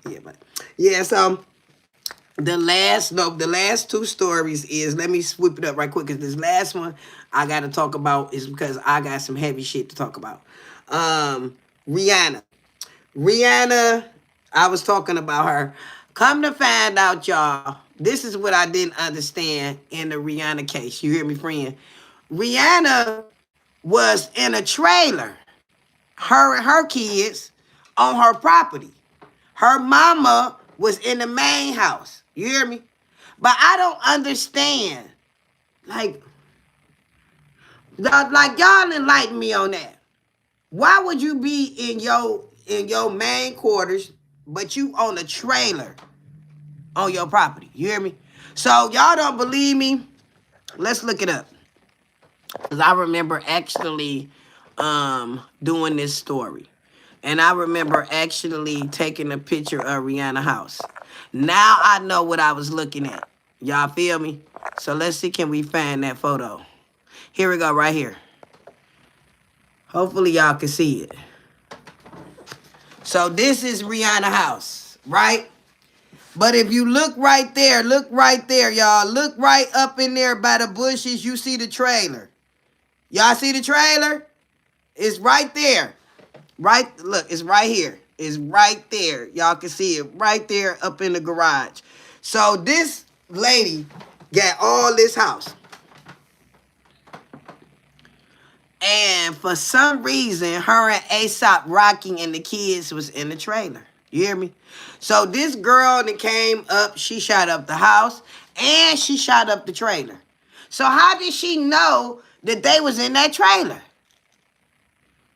Yeah, but, yeah, so the last two stories is, let me sweep it up right quick because this last one I got to talk about is because I got some heavy shit to talk about. Rihanna. Rihanna, I was talking about her. Come to find out, y'all, this is what I didn't understand in the Rihanna case. You hear me, friend? Rihanna was in a trailer, her and her kids, on her property. Her mama was in the main house. You hear me? But I don't understand. Like y'all enlighten me on that. Why would you be in your main quarters, but you on a trailer on your property? You hear me? So y'all don't believe me? Let's look it up. Because I remember actually doing this story. And I remember actually taking a picture of Rihanna's house. Now I know what I was looking at. Y'all feel me? So let's see, can we find that photo? Here we go, right here. Hopefully y'all can see it. So this is Rihanna's house, right? But if you look right there, y'all. Look right up in there by the bushes. You see the trailer. Y'all see the trailer? It's right there. Right, look, it's right here. It's right there. Y'all can see it right there up in the garage. So this lady got all this house. And for some reason, her and A$AP Rocky and the kids was in the trailer. You hear me? So this girl that came up, she shot up the house and she shot up the trailer. So how did she know that they was in that trailer?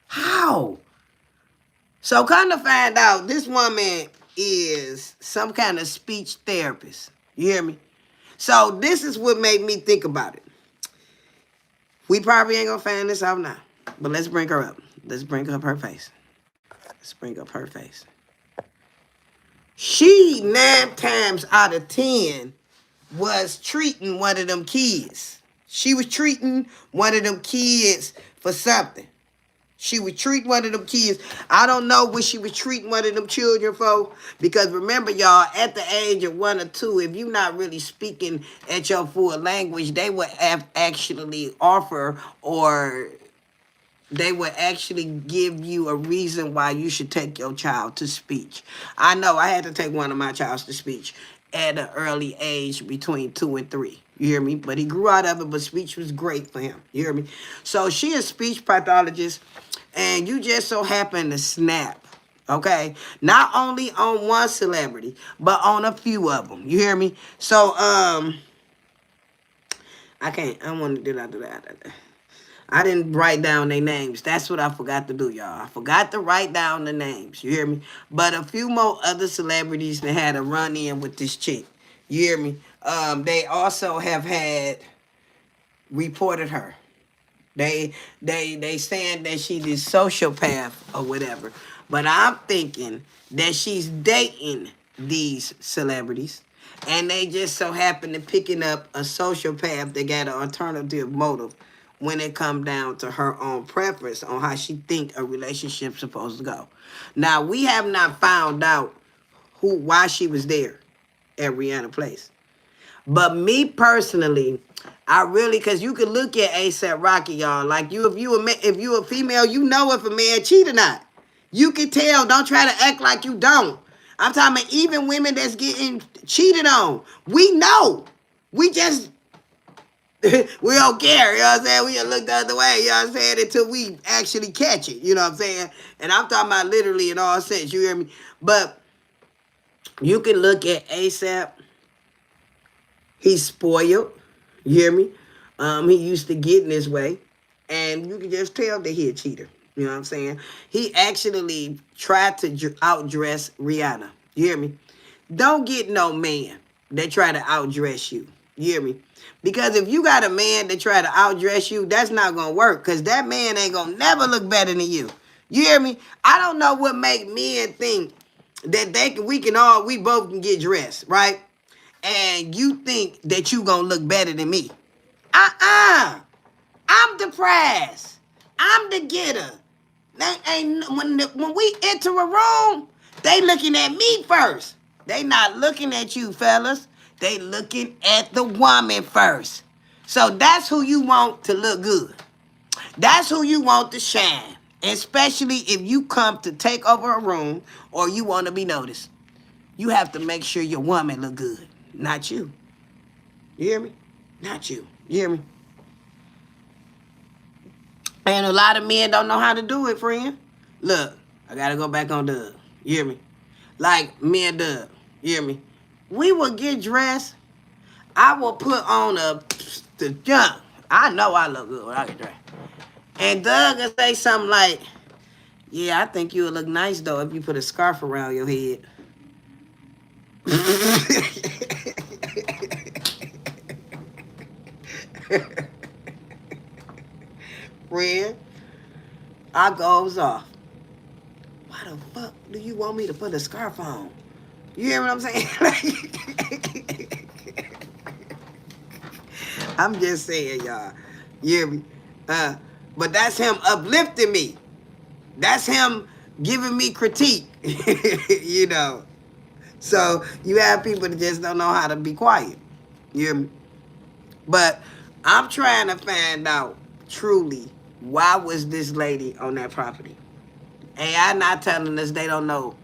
How? So come to find out, this woman is some kind of speech therapist. You hear me? So this is what made me think about it. We probably ain't gonna find this out now, but let's bring her up. Let's bring up her face. Let's bring up her face. She 9 times out of 10 was treating one of them kids. She was treating one of them kids for something. She was treating one of them kids. I don't know what she was treating one of them children for. Because remember, y'all, at the age of 1 or 2, if you're not really speaking at your full language, they would actually offer, or they would actually give you a reason why you should take your child to speech. I know I had to take one of my childs to speech at an early age between 2 and 3. You hear me? But he grew out of it, but speech was great for him. You hear me? So she is a speech pathologist, and you just so happen to snap, okay? Not only on one celebrity, but on a few of them. You hear me? So, I want to do that. I didn't write down their names. That's what I forgot to do, y'all. I forgot to write down the names. You hear me? But a few more other celebrities that had a run-in with this chick. You hear me? They also have had reported her. They saying that she's a sociopath or whatever. But I'm thinking that she's dating these celebrities, and they just so happen to picking up a sociopath that got an alternative motive when it come down to her own preference on how she think a relationship's supposed to go. Now, we have not found out why she was there at Rihanna Place. But me personally, I really, because you can look at A$AP Rocky, y'all. Like, if you a female, you know if a man cheat or not. You can tell. Don't try to act like you don't. I'm talking about even women that's getting cheated on. We know. We just, we don't care, you know what I'm saying? We just look the other way, you know what I'm saying, until we actually catch it, you know what I'm saying? And I'm talking about literally in all sense, you hear me? But you can look at A$AP. He's spoiled, you hear me? He used to get in his way, and you can just tell that he a cheater, you know what I'm saying? He actually tried to outdress Rihanna, you hear me? Don't get no man that try to outdress you, you hear me? Because if you got a man that try to outdress you, that's not going to work, because that man ain't going to never look better than you. You hear me? I don't know what make men think that we both can get dressed, right? And you think that you gonna look better than me. I'm the prize. I'm the getter. They ain't when we enter a room, they looking at me first. They not looking at you, fellas. They looking at the woman first. So that's who you want to look good. That's who you want to shine. Especially if you come to take over a room or you want to be noticed. You have to make sure your woman look good, not you. You hear me? Not you. You hear me? And a lot of men don't know how to do it, friend. Look, I gotta go back on Doug. You hear me? Like me and Doug. You hear me? We will get dressed. I will put on the junk. I know I look good when I get dressed. And Doug will say something like, yeah, I think you would look nice though if you put a scarf around your head. Friend, I goes off. Why the fuck do you want me to put a scarf on? You hear what I'm saying? I'm just saying, y'all. You hear me? But that's him uplifting me. That's him giving me critique. You know. So you have people that just don't know how to be quiet. You hear me? But I'm trying to find out truly why was this lady on that property. AI not telling us they don't know.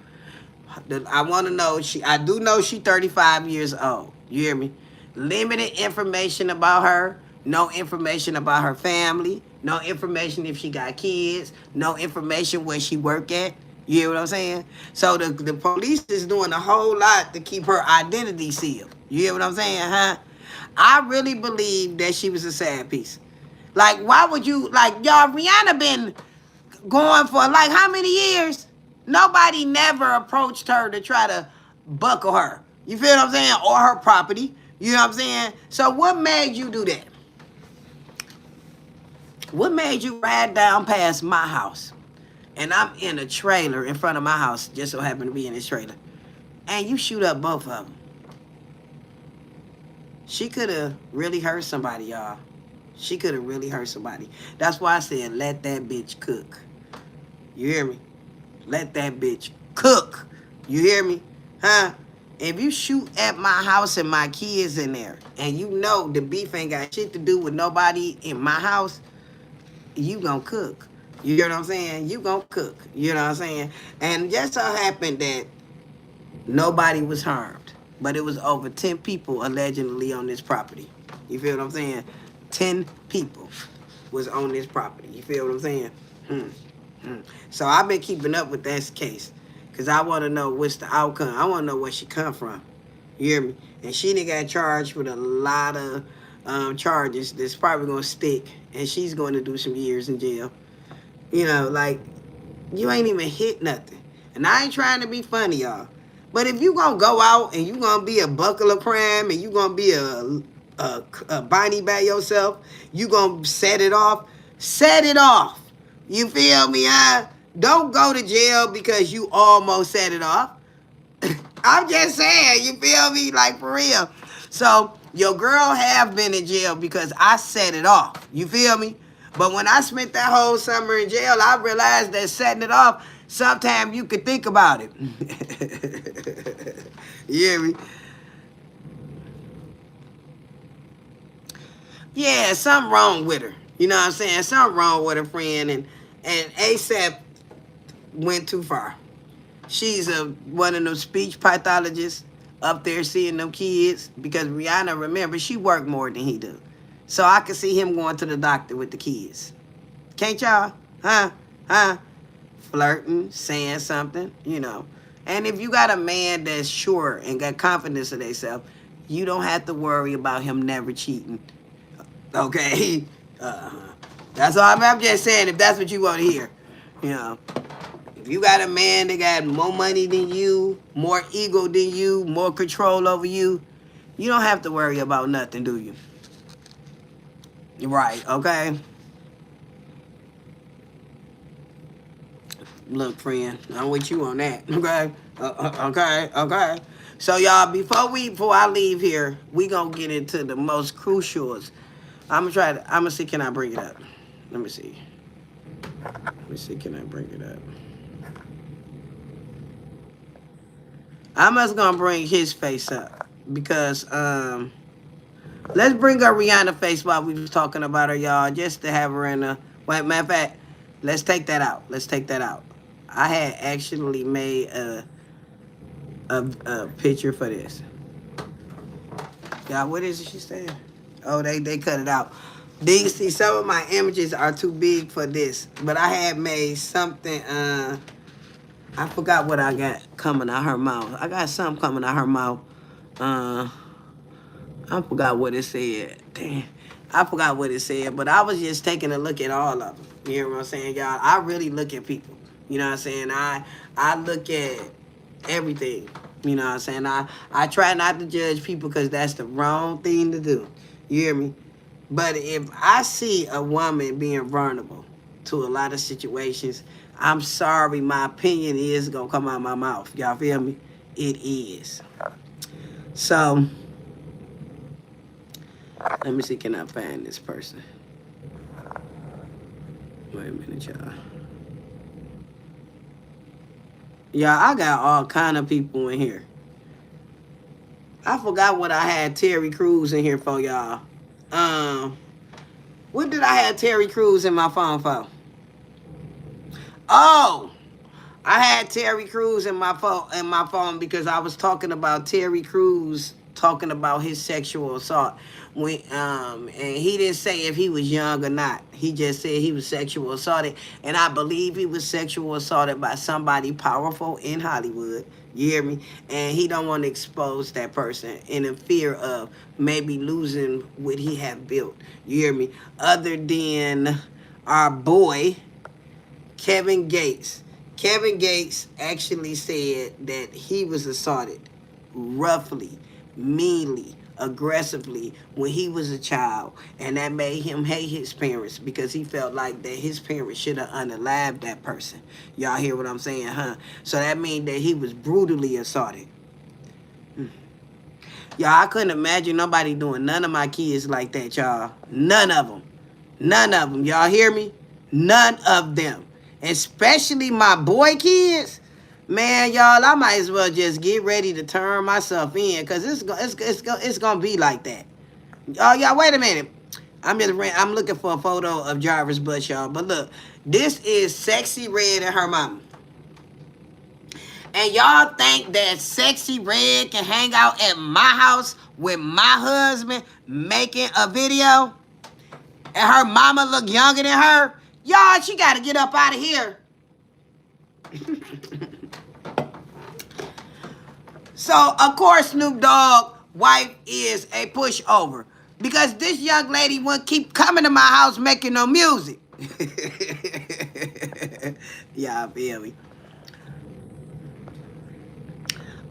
I want to know. I do know she 35 years old. You hear me? Limited information about her. No information about her family. No information if she got kids. No information where she work at. You hear what I'm saying? So the police is doing a whole lot to keep her identity sealed. You hear what I'm saying, huh? I really believe that she was a sad piece. Like, why would you, like, y'all, Rihanna been going for like how many years? Nobody never approached her to try to buckle her. You feel what I'm saying? Or her property. You know what I'm saying? So what made you do that? What made you ride down past my house? And I'm in a trailer in front of my house, just so happen to be in this trailer. And you shoot up both of them. She could have really hurt somebody, y'all. She could have really hurt somebody. That's why I said, let that bitch cook. You hear me? Let that bitch cook. You hear me? Huh? If you shoot at my house and my kids in there, and you know the beef ain't got shit to do with nobody in my house, you gonna cook. You hear what I'm saying? You gonna cook. You know what I'm saying? And just so happened that nobody was harmed. But it was over 10 people allegedly on this property. You feel what I'm saying? 10 people was on this property. You feel what I'm saying? So I've been keeping up with that case. Because I want to know what's the outcome. I want to know where she come from. You hear me? And she done got charged with a lot of charges that's probably going to stick. And she's going to do some years in jail. You know, like, you ain't even hit nothing. And I ain't trying to be funny, y'all. But if you going to go out and you going to be a buckle of crime and you going to be a Bonnie by yourself, you going to set it off, set it off. You feel me, huh? Don't go to jail because you almost set it off. I'm just saying, you feel me? Like, for real. So, your girl have been in jail because I set it off. You feel me? But when I spent that whole summer in jail, I realized that setting it off, sometimes you could think about it. You hear me? Yeah, something wrong with her. You know what I'm saying? Something wrong with her, friend. And ASAP went too far. She's one of them speech pathologists up there seeing them kids. Because Rihanna, remember, she worked more than he do. So I could see him going to the doctor with the kids. Can't y'all? Huh? Flirting, saying something, you know. And if you got a man that's sure and got confidence in themselves, you don't have to worry about him never cheating. Okay? That's all I'm just saying, if that's what you want to hear. You know. If you got a man that got more money than you, more ego than you, more control over you, you don't have to worry about nothing, do you? Right, okay? Look, friend, I'm with you on that, okay? Okay. So y'all, before I leave here, we gonna get into the most crucials. I'm gonna see, can I bring it up? Let me see. Can I bring it up? I'm just gonna bring his face up because let's bring up Rihanna's face while we was talking about her, y'all, just to have her in a. Wait, matter of fact, let's take that out. I had actually made a picture for this. Y'all, what is it she said? Oh, they cut it out. These see, some of my images are too big for this, but I had made something. I forgot what I got coming out her mouth. I got something coming out her mouth. I forgot what it said. Damn. I forgot what it said, but I was just taking a look at all of them. You know what I'm saying, y'all? I really look at people. You know what I'm saying? I look at everything. You know what I'm saying? I try not to judge people because that's the wrong thing to do. You hear me? But if I see a woman being vulnerable to a lot of situations, I'm sorry, my opinion is gonna come out of my mouth. Y'all feel me? It is. So let me see, can I find this person? Wait a minute, y'all. Yeah, I got all kind of people in here. I forgot what I had Terry Crews in here for, y'all. What did I have Terry Crews in my phone for? Oh, I had Terry Crews in my phone because I was talking about Terry Crews talking about his sexual assault. And he didn't say if he was young or not. He just said he was sexual assaulted, and I believe he was sexual assaulted by somebody powerful in Hollywood. You hear me? And he don't want to expose that person in the fear of maybe losing what he have built. You hear me? Other than our boy Kevin Gates. Kevin Gates actually said that he was assaulted roughly, meanly, aggressively when he was a child, and that made him hate his parents because he felt like that his parents should have unalived that person. Y'all hear what I'm saying, huh? So that means that he was brutally assaulted. Y'all, I couldn't imagine nobody doing none of my kids like that, y'all. None of them. None of them. Y'all hear me? None of them. Especially my boy kids. Man, y'all, I might as well just get ready to turn myself in because it's gonna be like that. Y'all, wait a minute. I'm looking for a photo of Jarvis Bush, y'all. But look, this is Sexy Red and her mama. And y'all think that Sexy Red can hang out at my house with my husband making a video? And her mama look younger than her? Y'all, she got to get up out of here. So, of course, Snoop Dogg wife is a pushover. Because this young lady wouldn't keep coming to my house making no music. Y'all feel me?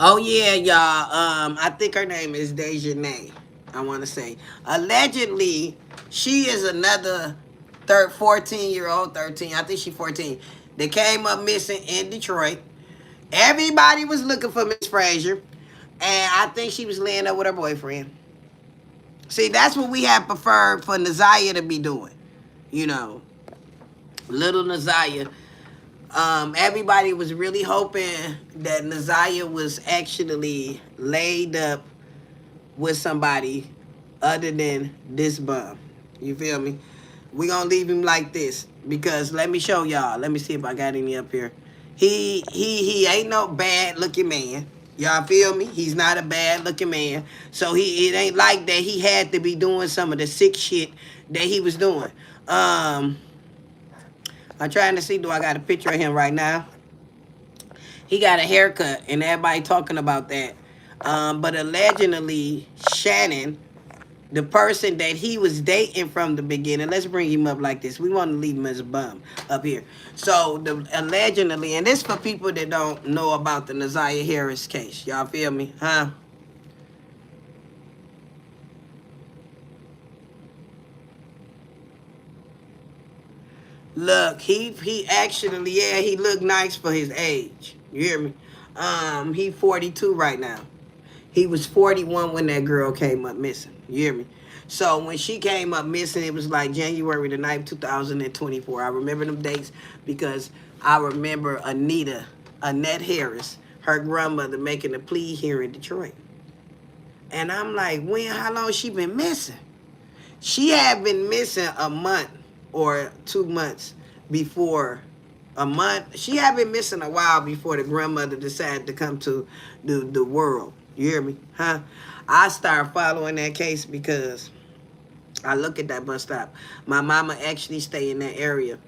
Oh yeah, y'all. I think her name is Dejanay. I want to say. Allegedly, she is another 14-year-old, 13. I think she's 14. They came up missing in Detroit. Everybody was looking for Miss Frazier, and I think she was laying up with her boyfriend. See, that's what we had preferred for Naziah to be doing. You know, little Naziah. Everybody was really hoping that Naziah was actually laid up with somebody other than this bum. You feel me? We gonna leave him like this because let me show y'all. Let me see if I got any up here. He ain't no bad looking man. Y'all feel me? He's not a bad looking man. So it ain't like that he had to be doing some of the sick shit that he was doing. I'm trying to see, do I got a picture of him right now? He got a haircut, and everybody talking about that. But allegedly, Shannon, the person that he was dating from the beginning, let's bring him up like this. We want to leave him as a bum up here. So, allegedly, and this for people that don't know about the Naziah Harris case. Y'all feel me? Huh? Look, he actually, yeah, he looked nice for his age. You hear me? He 42 right now. He was 41 when that girl came up missing. You hear me? So when she came up missing, it was like January the 9th, 2024. I remember them dates because I remember Annette Harris, her grandmother, making a plea here in Detroit. And I'm like, how long she been missing? She had been missing a month or 2 months before a month. She had been missing a while before the grandmother decided to come to the world. You hear me? Huh? I started following that case because I look at that bus stop. My mama actually stay in that area.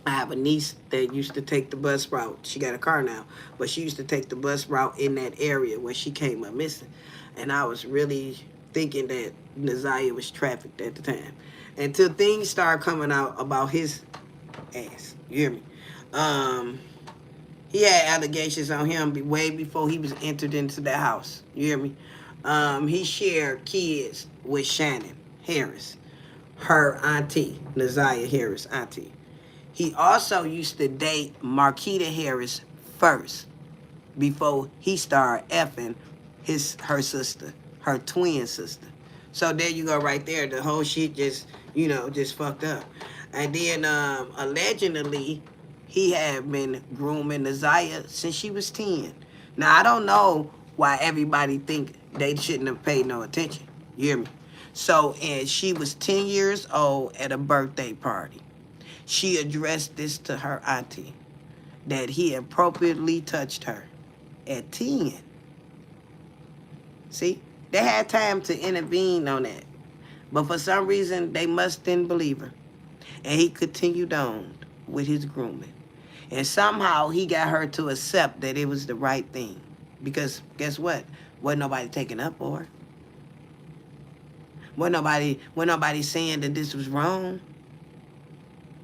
I have a niece that used to take the bus route. She got a car now, but she used to take the bus route in that area where she came up missing. And I was really thinking that Naziah was trafficked at the time. Until things started coming out about his ass. You hear me? He had allegations on him way before he was entered into the house. You hear me? He shared kids with Shannon Harris, her auntie, Naziah Harris' auntie. He also used to date Marquita Harris first before he started effing her sister, her twin sister. So there you go right there. The whole shit just fucked up. And then allegedly he had been grooming Naziah since she was 10. Now I don't know why everybody think they shouldn't have paid no attention. You hear me? So, and she was 10 years old at a birthday party. She addressed this to her auntie, that he appropriately touched her at 10. See, they had time to intervene on that. But for some reason, they must didn't believe her. And he continued on with his grooming. And somehow he got her to accept that it was the right thing. Because guess what? Wasn't nobody taking up for her. Wasn't nobody saying that this was wrong.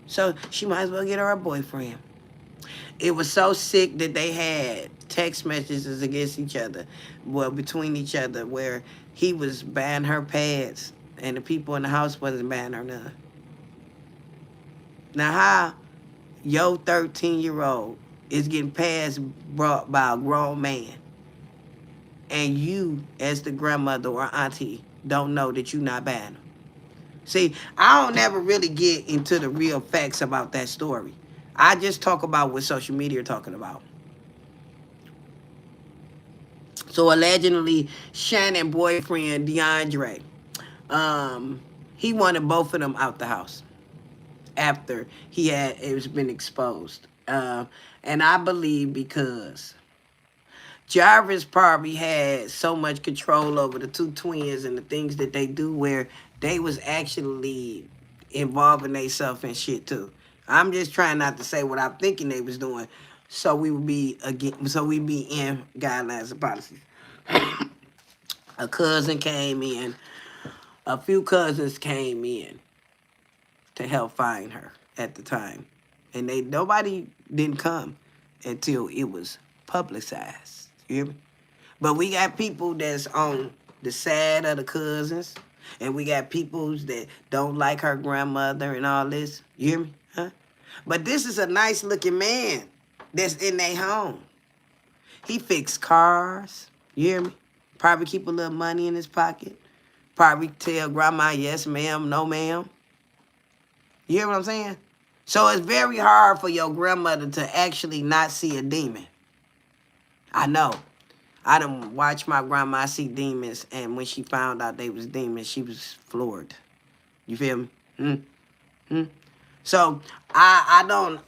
So she might as well get her a boyfriend. It was so sick that they had text messages against each other, well, between each other, where he was buying her pads and the people in the house wasn't buying her none. Now, how your 13-year-old is getting pads brought by a grown man, and you, as the grandmother or auntie, don't know that you're not buying them? See, I don't never really get into the real facts about that story. I just talk about what social media are talking about. So allegedly, Shannon boyfriend DeAndre, he wanted both of them out the house after it was been exposed. And I believe because Jarvis probably had so much control over the two twins and the things that they do, where they was actually involving themselves in shit too. I'm just trying not to say what I'm thinking they was doing, so we would be in guidelines and policies. A cousin came in, a few cousins came in to help find her at the time, and nobody didn't come until it was publicized. You hear me? But we got people that's on the side of the cousins, and we got people that don't like her grandmother and all this. You hear me? Huh? But this is a nice looking man that's in their home. He fixed cars. You hear me? Probably keep a little money in his pocket. Probably tell grandma, yes, ma'am, no, ma'am. You hear what I'm saying? So it's very hard for your grandmother to actually not see a demon. I know. I done watched my grandma see demons, and when she found out they was demons, she was floored. You feel me? So I don't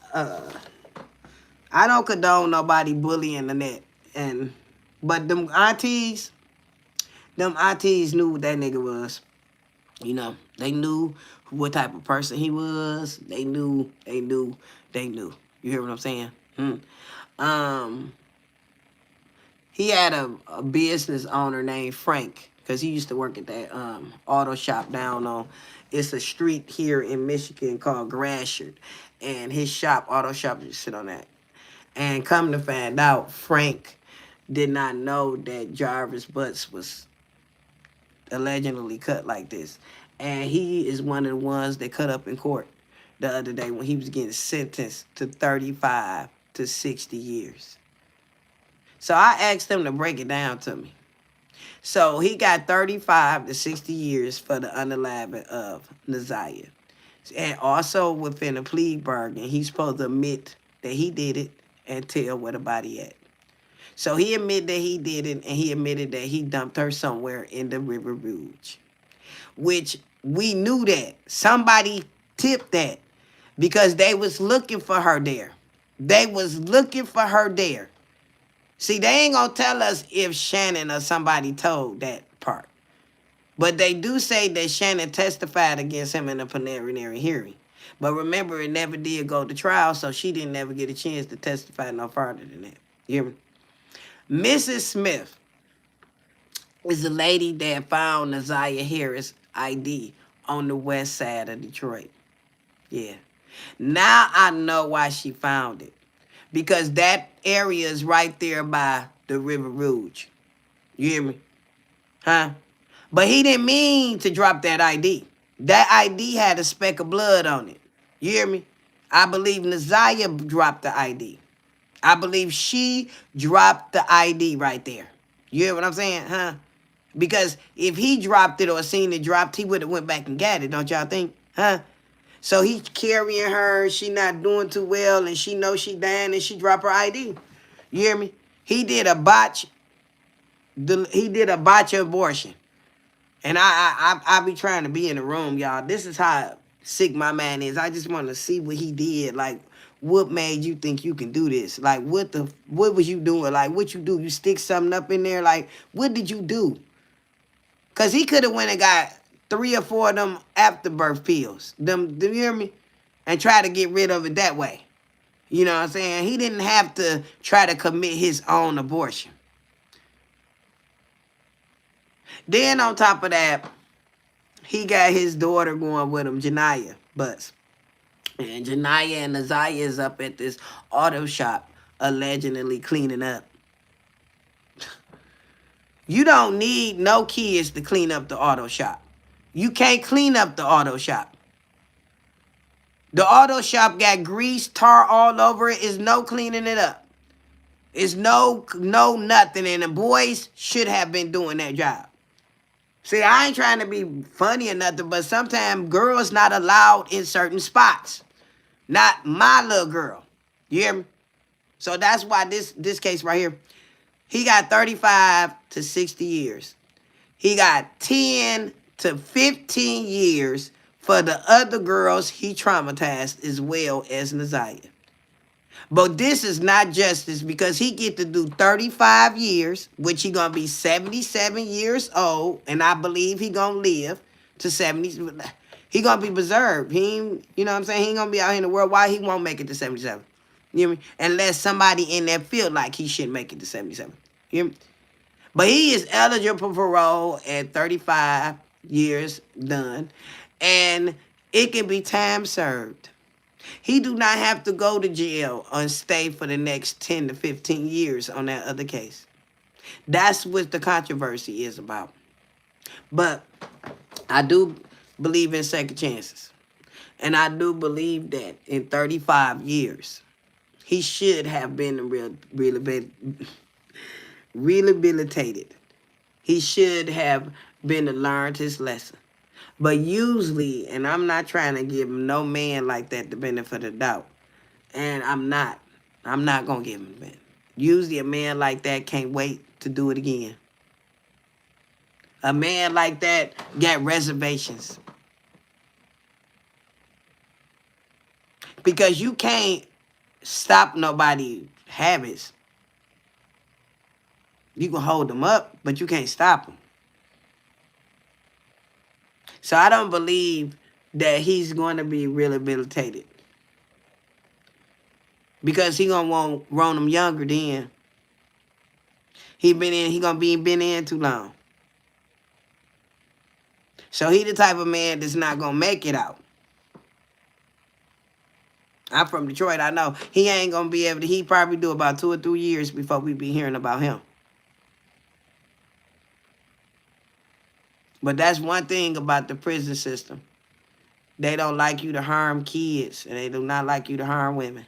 condone nobody bullying the net, but them aunties knew what that nigga was. You know, they knew what type of person he was. They knew. You hear what I'm saying? He had a business owner named Frank, because he used to work at that auto shop down on, it's a street here in Michigan called Gratiot, and his auto shop, just sit on that. And come to find out, Frank did not know that Jarvis Butts was allegedly cut like this. And he is one of the ones that cut up in court the other day when he was getting sentenced to 35 to 60 years. So I asked him to break it down to me. So he got 35 to 60 years for the unaliving of Naziah. And also within a plea bargain, he's supposed to admit that he did it and tell where the body at. So he admitted that he did it, and he admitted that he dumped her somewhere in the River Rouge, which we knew that. Somebody tipped that because they was looking for her there. They was looking for her there. See, they ain't gonna tell us if Shannon or somebody told that part. But they do say that Shannon testified against him in a preliminary hearing. But remember, it never did go to trial, so she didn't ever get a chance to testify no farther than that. You hear me? Mrs. Smith is the lady that found Naziah Harris' ID on the west side of Detroit. Yeah. Now I know why she found it. Because that area is right there by the River Rouge. You hear me? Huh? But he didn't mean to drop that ID. That ID had a speck of blood on it. You hear me? I believe Naziah dropped the ID. I believe she dropped the ID right there. You hear what I'm saying? Huh? Because if he dropped it or seen it dropped, he would have went back and got it, don't y'all think? Huh? So he carrying her, she not doing too well, and she knows she dying, and she drop her ID. You hear me? He did a botch. He did a botch abortion, and I be trying to be in the room, y'all. This is how sick my man is. I just want to see what he did. Like, what made you think you can do this? Like, what was you doing? Like, what you do? You stick something up in there? Like, what did you do? Cause he could have went and got 3 or 4 of them afterbirth pills. Them, do you hear me? And try to get rid of it that way. You know what I'm saying? He didn't have to try to commit his own abortion. Then on top of that, he got his daughter going with him, Janiyah Butts. And Janiyah and Naziah is up at this auto shop allegedly cleaning up. You don't need no kids to clean up the auto shop. You can't clean up the auto shop. The auto shop got grease, tar all over it. It's no cleaning it up. It's no nothing. And the boys should have been doing that job. See, I ain't trying to be funny or nothing, but sometimes girls not allowed in certain spots. Not my little girl. You hear me? So that's why this case right here, he got 35 to 60 years. He got 10 to 15 years for the other girls he traumatized as well as Naziah. But this is not justice because he get to do 35 years, which he going to be 77 years old, and I believe he going to live to 70. He going to be preserved. He ain't, you know what I'm saying? He ain't going to be out here in the world. Why he won't make it to 77? You hear me? Unless somebody in there feel like he should make it to 77. You hear me? But he is eligible for parole at 35 years done. And it can be time served. He do not have to go to jail and stay for the next 10 to 15 years on that other case. That's what the controversy is about. But I do believe in second chances. And I do believe that in 35 years, he should have been rehabilitated. He should have been learned his lesson. But usually, and I'm not trying to give no man like that the benefit of the doubt. And I'm not going to give him the benefit. Usually a man like that can't wait to do it again. A man like that got reservations. Because you can't stop nobody's habits. You can hold them up, but you can't stop them. So I don't believe that he's going to be rehabilitated. Because he going to want Ronham younger then. He going to be been in too long. So he the type of man that's not going to make it out. I'm from Detroit, I know. He ain't going to be able to, he probably do about 2 or 3 years before we be hearing about him. But that's one thing about the prison system. They don't like you to harm kids, and they do not like you to harm women.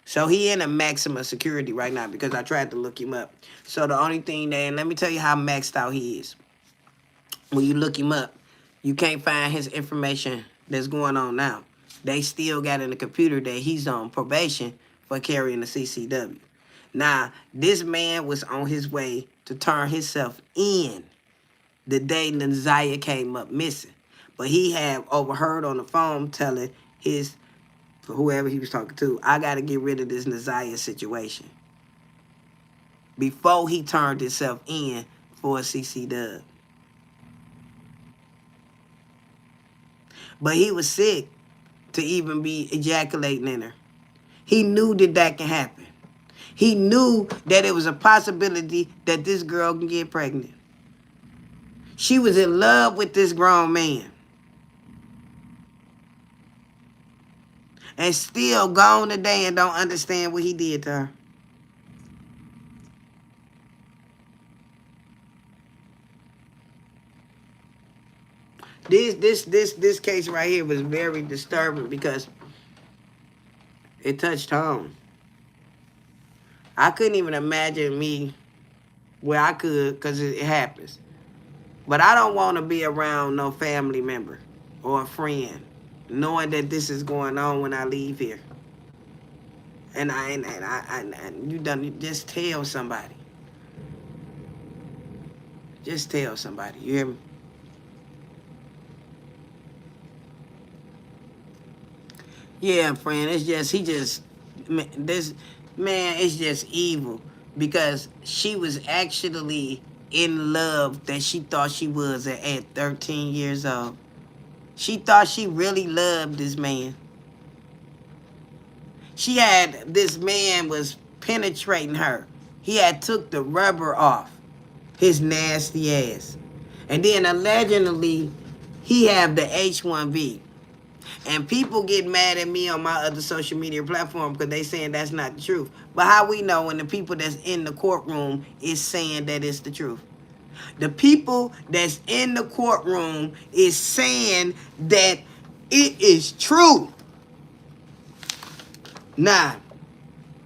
So he in a maximum security right now because I tried to look him up. So the only thing that, and let me tell you how maxed out he is. When you look him up, you can't find his information that's going on now. They still got in the computer that he's on probation for carrying the CCW. Now, this man was on his way to turn himself in the day Naziah came up missing. But he had overheard on the phone telling his, whoever he was talking to, I got to get rid of this Naziah situation. Before he turned himself in for a CCW. But he was sick to even be ejaculating in her. He knew that that can happen. He knew that it was a possibility that this girl can get pregnant. She was in love with this grown man. And still gone today and don't understand what he did to her. This case right here was very disturbing because it touched home. I couldn't even imagine me where I could, because it happens. But I don't want to be around no family member or a friend knowing that this is going on when I leave here. And you just tell somebody. Just tell somebody. You hear me? Yeah, friend, it's just, this man is just evil because she was actually in love that she thought she was at 13 years old. She thought she really loved this man. She had, this man was penetrating her. He had took the rubber off his nasty ass. And then allegedly, he have the H1B. And people get mad at me on my other social media platform because they saying that's not the truth. But how we know when the people that's in the courtroom is saying that it's the truth? The people that's in the courtroom is saying that it is true. Nah,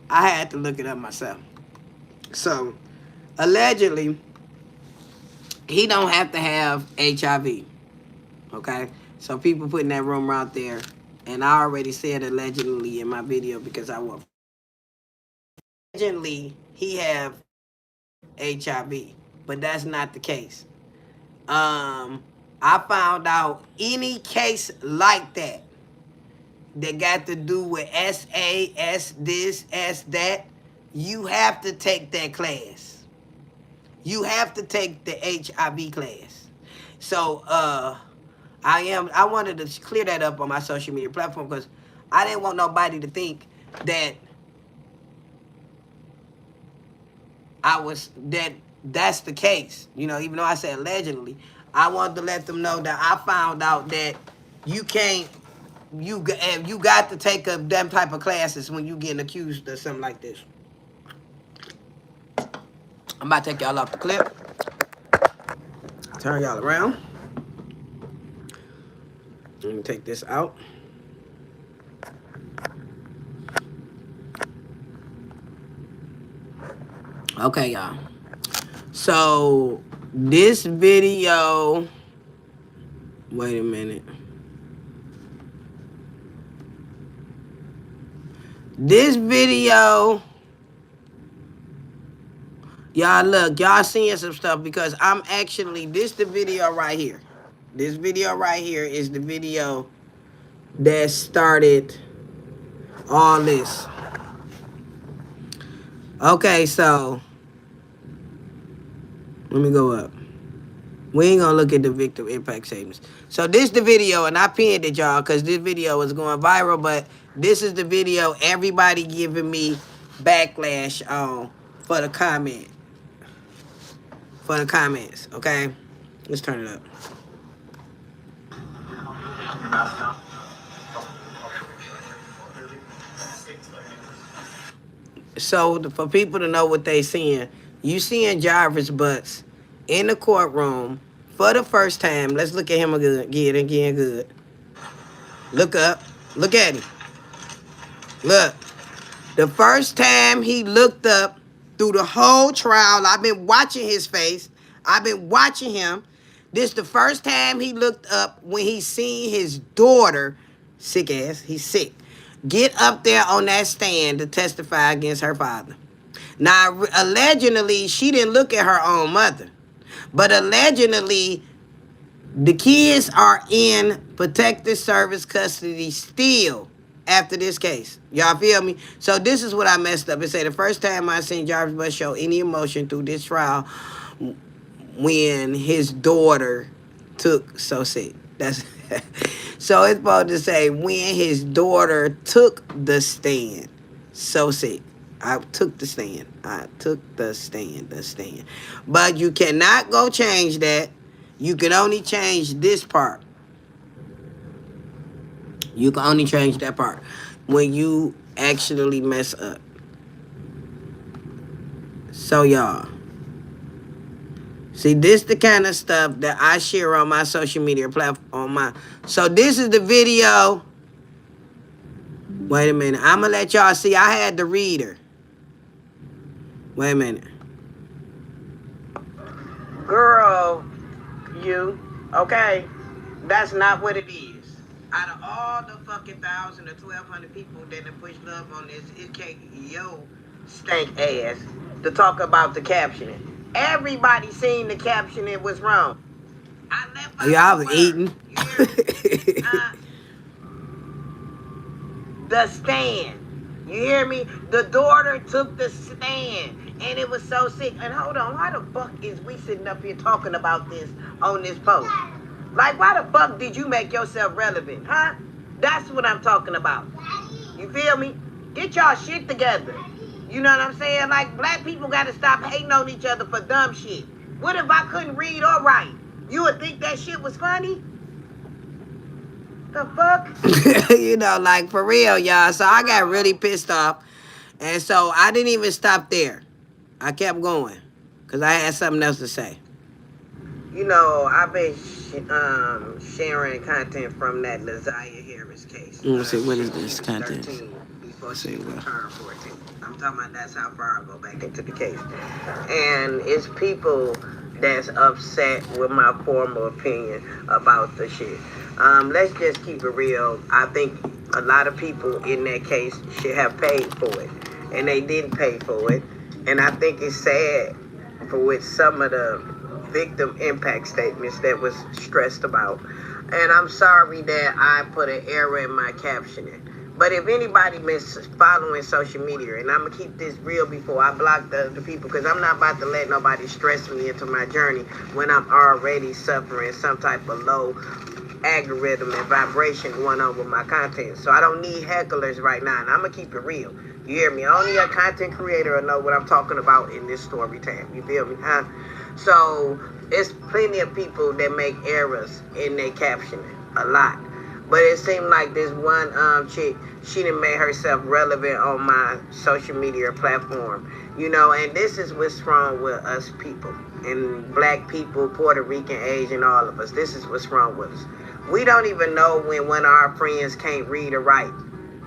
I had to look it up myself. So, allegedly, he don't have to have HIV. Okay? So people putting that rumor out there, and I already said allegedly in my video because I want. Allegedly, he have HIV, but that's not the case. I found out any case like that got to do with SA, S this, S that, you have to take that class. You have to take the HIV class. So, I wanted to clear that up on my social media platform because I didn't want nobody to think that that's the case. You know, even though I said allegedly, I wanted to let them know that I found out that you can't, you got to take them type of classes when you getting accused of something like this. I'm about to take y'all off the clip. Turn y'all around. Let me take this out. Okay, y'all. So, this video... Wait a minute. This video... Y'all look, y'all seeing some stuff because I'm actually... This the video right here. This video right here is the video that started all this. Okay, so let me go up. We ain't gonna look at the victim impact statements. So this the video, and I pinned it, y'all, because this video was going viral, but this is the video everybody giving me backlash on for the comment. For the comments, okay? Let's turn it up. So for people to know what they seeing, you seeing Jarvis Butts in the courtroom for the first time. Let's look at him again good. Look up. Look at him. Look. The first time he looked up through the whole trial, I've been watching his face. I've been watching him. This the first time he looked up when he seen his daughter, sick ass, he's sick, get up there on that stand to testify against her father. Now, allegedly, she didn't look at her own mother. But allegedly, the kids are in protective service custody still after this case. Y'all feel me? So this is what I messed up. It said the first time I seen Jarvis Bush show any emotion through this trial when his daughter took so sick. That's so it's supposed to say when his daughter took the stand. So sick. I took the stand. I took the stand. The stand. But you cannot go change that. You can only change this part. You can only change that part when you actually mess up. So y'all, see, this the kind of stuff that I share on my social media platform. So this is the video. Wait a minute. I'm gonna let y'all see. I had the reader. Wait a minute. Girl, you, okay? That's not what it is. Out of all the fucking 1,000 or 1,200 people that have pushed love on this, it can't yo stank ass to talk about the captioning. Everybody seen the captioning was wrong. I left out y'all was eating. The stand. You hear me? The daughter took the stand. And it was so sick. And hold on, why the fuck is we sitting up here talking about this on this post? Like, why the fuck did you make yourself relevant, huh? That's what I'm talking about. You feel me? Get y'all shit together. You know what I'm saying? Like, black people gotta stop hating on each other for dumb shit. What if I couldn't read or write? You would think that shit was funny? The fuck? You know, like, for real, y'all. So I got really pissed off. And so I didn't even stop there. I kept going because I had something else to say. You know, I've been sharing content from that Laziah Harris case. Let's see, what is this content? 13 before she turned 14. I'm talking about that's how far I go back into the case. And it's people that's upset with my formal opinion about the shit. Let's just keep it real. I think a lot of people in that case should have paid for it. And they didn't pay for it. And I think it's sad for with some of the victim impact statements that was stressed about. And I'm sorry that I put an error in my captioning. But if anybody been following social media, and I'm going to keep this real before I block the people, because I'm not about to let nobody stress me into my journey when I'm already suffering some type of low algorithm and vibration going on with my content. So I don't need hecklers right now, and I'm going to keep it real. You hear me? Only a content creator will know what I'm talking about in this story time. You feel me? Huh? So it's plenty of people that make errors in their captioning. A lot. But it seemed like this one chick, she done made herself relevant on my social media platform. You know, and this is what's wrong with us people. And black people, Puerto Rican, Asian, all of us. This is what's wrong with us. We don't even know when one of our friends can't read or write.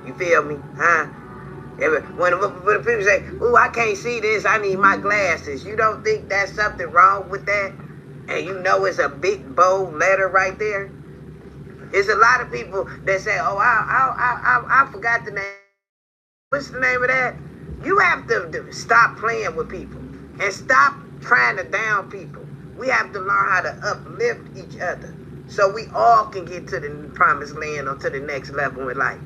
You feel me? Huh? When people say, ooh, I can't see this, I need my glasses. You don't think that's something wrong with that? And you know it's a big, bold letter right there? There's a lot of people that say, oh, I forgot the name. What's the name of that? You have to stop playing with people and stop trying to down people. We have to learn how to uplift each other so we all can get to the promised land or to the next level in life.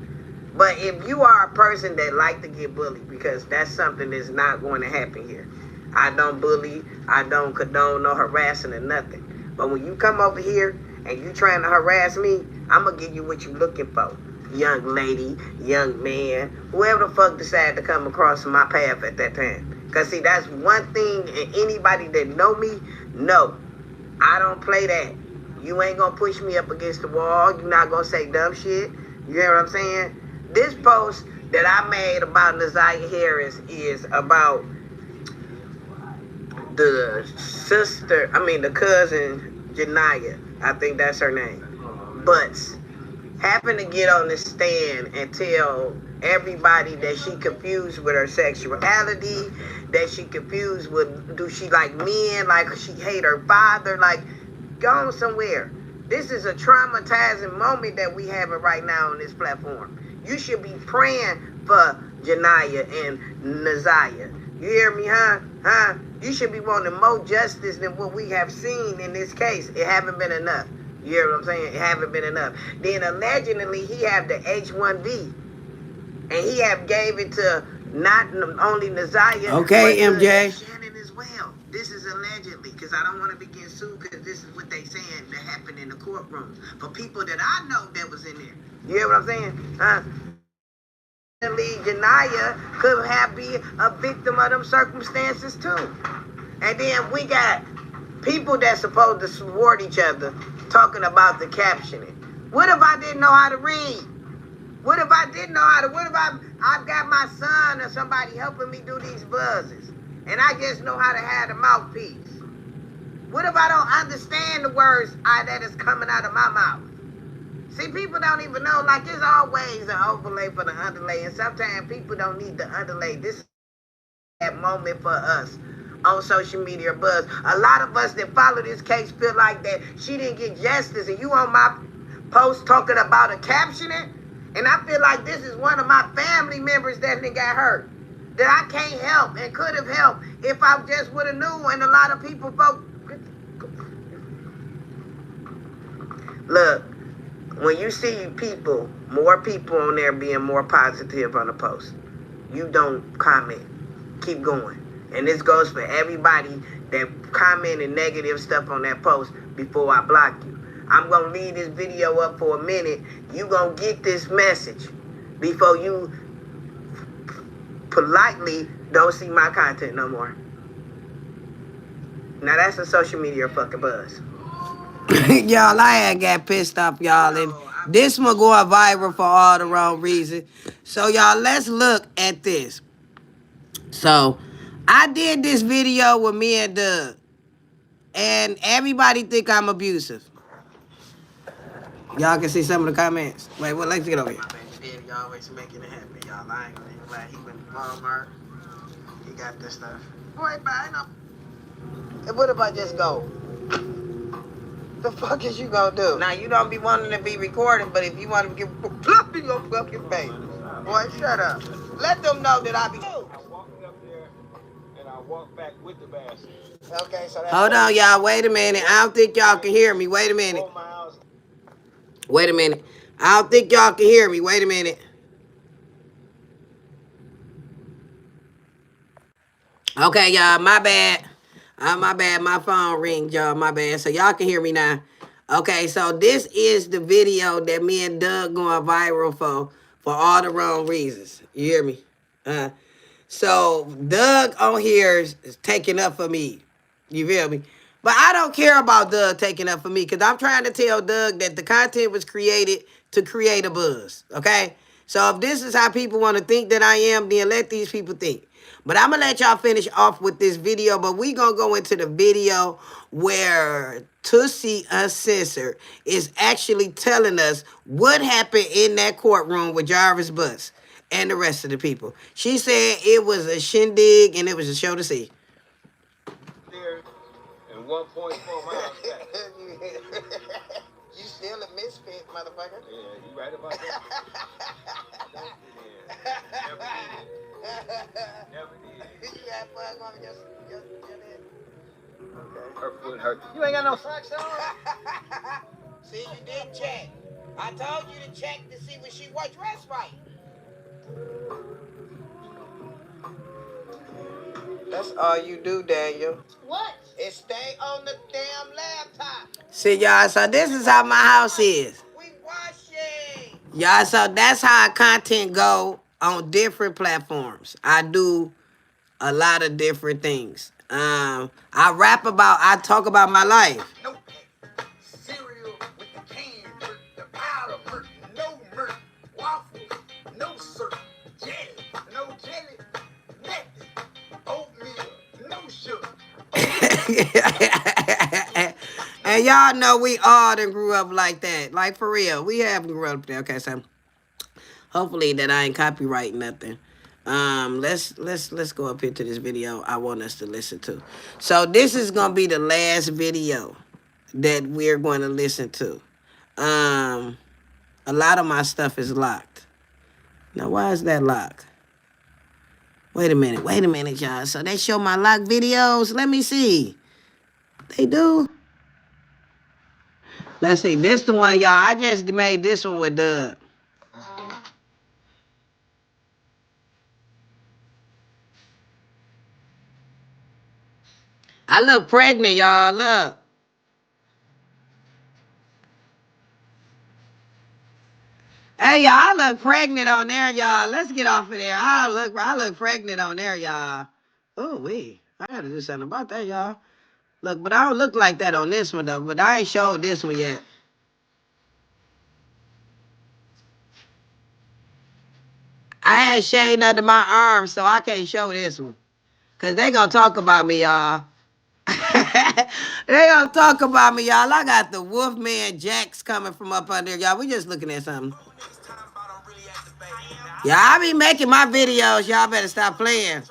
But if you are a person that like to get bullied, because that's something that's not going to happen here. I don't bully, I don't condone no harassing or nothing. But when you come over here and you trying to harass me, I'm going to give you what you looking for. Young lady, young man, whoever the fuck decide to come across my path at that time. Because see, that's one thing, and anybody that know me, know. I don't play that. You ain't going to push me up against the wall. You're not going to say dumb shit. You hear what I'm saying? This post that I made about Laziah Harris is about the cousin, Janiyah. I think that's her name. But having to get on the stand and tell everybody that she confused with her sexuality, that she confused with, do she like men, like she hate her father, like go on somewhere. This is a traumatizing moment that we having right now on this platform. You should be praying for Janiyah and Naziah. You hear me, huh? Huh? You should be wanting more justice than what we have seen in this case. It haven't been enough. You hear what I'm saying? It haven't been enough. Then allegedly he have the H-1B. And he have gave it to not only Naziah, okay, but MJ. Shannon as well. This is allegedly, because I don't want to be getting sued, because this is what they saying that happened in the courtroom. For people that I know that was in there. You hear what I'm saying? Janiyah could have been a victim of them circumstances too. And then we got people that's supposed to support each other talking about the captioning. What if I didn't know how to read? What if I didn't know how to, what if I've got my son or somebody helping me do these buzzes and I just know how to have the mouthpiece? What if I don't understand the words that is coming out of my mouth? See, people don't even know, like there's always an overlay for the underlay, and sometimes people don't need the underlay. This is that moment for us on social media buzz. A lot of us that follow this case feel like that she didn't get justice, and you on my post talking about a captioning, and I feel like this is one of my family members that got hurt, that I can't help and could have helped if I just would have knew. And a lot of people folk, look, when you see people, more people on there being more positive on the post, you don't comment. Keep going. And this goes for everybody that commented negative stuff on that post before I block you. I'm going to leave this video up for a minute. You going to get this message before you politely don't see my content no more. Now that's a social media fucking buzz. Y'all, I had got pissed off, y'all. And this one going viral for all the wrong reasons. So, y'all, let's look at this. So, I did this video with me and Doug. And everybody think I'm abusive. Y'all can see some of the comments. Wait, well, let's get over here. My baby daddy always making it happen, y'all. I ain't gonna even lie. He went to Walmart. He got this stuff. Boy, buy no. And what if I just go? The fuck is you gonna do? Now, you don't be wanting to be recorded, but if you want to get plop in your fucking face. Boy, shut up. Let them know that I be... I walked up there, and I walked back with the basket. Okay, so that's... Hold on, y'all. Wait a minute. I don't think y'all can hear me. Wait a minute. Wait a minute. I don't think y'all can hear me. Wait a minute. Okay, y'all. My bad. My bad. My phone ringed, y'all. My bad. So y'all can hear me now. Okay, so this is the video that me and Doug going viral for all the wrong reasons. You hear me? So Doug on here is taking up for me. You feel me? But I don't care about Doug taking up for me, because I'm trying to tell Doug that the content was created to create a buzz. Okay? So if this is how people want to think that I am, then let these people think. But I'm going to let y'all finish off with this video. But we going to go into the video where Tussie Uncensored is actually telling us what happened in that courtroom with Jarvis Butts and the rest of the people. She said it was a shindig and it was a show to see. There and 1.4 miles back. You still a misfit, motherfucker. Yeah, you right about that. Never did. You got fun on your head. Okay. Her foot hurt. You ain't got no socks on? See, you did check. I told you to check to see when she was dressed right. That's all you do, Daniel. What? Is stay on the damn laptop. See, y'all, so this is how my house is. We washing. Y'all, so that's how content go on different platforms. I do a lot of different things. I talk about my life. No cereal with the canned fruit, the powder fruit, no milk, waffles, no syrup, jelly, no jelly, nothing, oatmeal, no sugar. And y'all know we all done grew up like that. Like, for real. We haven't grew up there. Okay, so... Hopefully that I ain't copyright nothing. Let's go up here to this video I want us to listen to. So this is gonna be the last video that we're going to listen to. A lot of my stuff is locked. Now why is that locked? Wait a minute, y'all. So they show my locked videos. Let me see. They do. Let's see. This the one, y'all. I just made this one with Doug. I look pregnant, y'all. Look. Hey, y'all. I look pregnant on there, y'all. Let's get off of there. I look pregnant on there, y'all. Oh, wait. I gotta do something about that, y'all. Look, but I don't look like that on this one, though. But I ain't showed this one yet. I ain't shaved under my arms, so I can't show this one. Because they gonna talk about me, y'all. They gonna talk about me, y'all. I got the Wolfman Jacks coming from up under there, y'all. We just looking at something. Yeah, I be making my videos. Y'all better stop playing.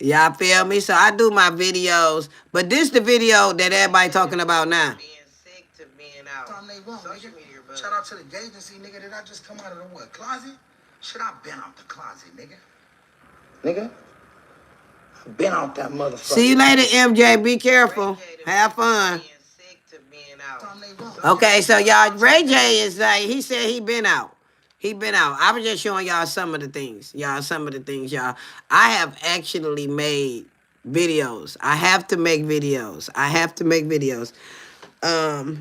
Y'all feel me? So I do my videos, but this the video that everybody talking about now. Being sick to being out. Shout out to the agency, nigga. Did I just come out of the what, closet? Should I been out the closet, nigga? Nigga? I been out that motherfucker. See you later, MJ. Be careful. Have fun. Okay, so y'all, Ray J is like, he said he been out. He been out. I was just showing y'all some of the things. Y'all. I have actually made videos. I have to make videos.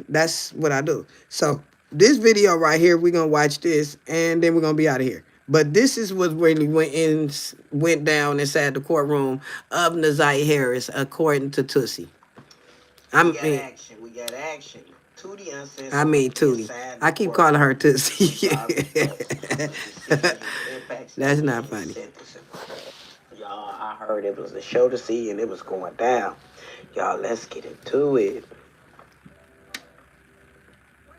That's what I do. So this video right here, we're gonna watch this and then we're gonna be out of here. But this is what really went down inside the courtroom of Naziah Harris, according to Tootsie. We got action. Tootie uncensored. I mean Tootie. I keep calling her Tootsie. That's not funny. Y'all, I heard it was a show to see and it was going down. Y'all, let's get into it.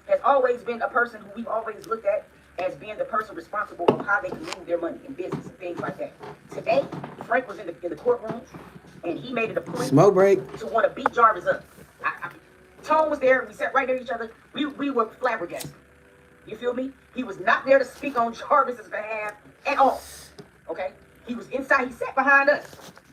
Has always been a person who we've always looked at as being the person responsible for how they can move their money in business and things like that. Today, Frank was in the courtroom and he made it a point Smoke break. to want to beat Jarvis up. Tone was there. We sat right near each other. We were flabbergasted. You feel me? He was not there to speak on Jarvis's behalf at all. Okay? He was inside. He sat behind us.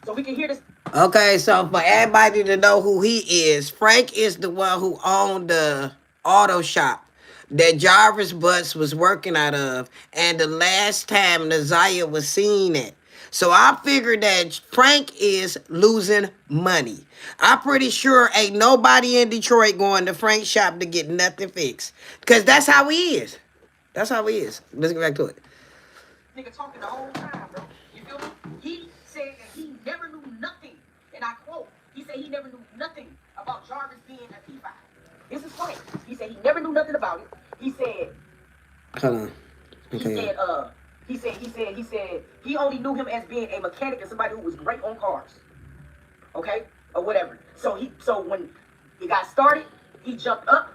So we can hear this. Okay, so for everybody to know who he is, Frank is the one who owned the auto shop that Jarvis Butts was working out of, and the last time Naziah was seen at. So I figured that Frank is losing money. I'm pretty sure ain't nobody in Detroit going to Frank's shop to get nothing fixed. Because that's how he is. Let's get back to it. Nigga talking the whole time, bro. You feel me? He said that he never knew nothing. And I quote, he said he never knew nothing about Jarvis being a P5. This is Frank. He said he never knew nothing about it. He said... Hold on. Okay. He said he only knew him as being a mechanic and somebody who was great on cars. Okay? Or whatever. So when it got started, he jumped up.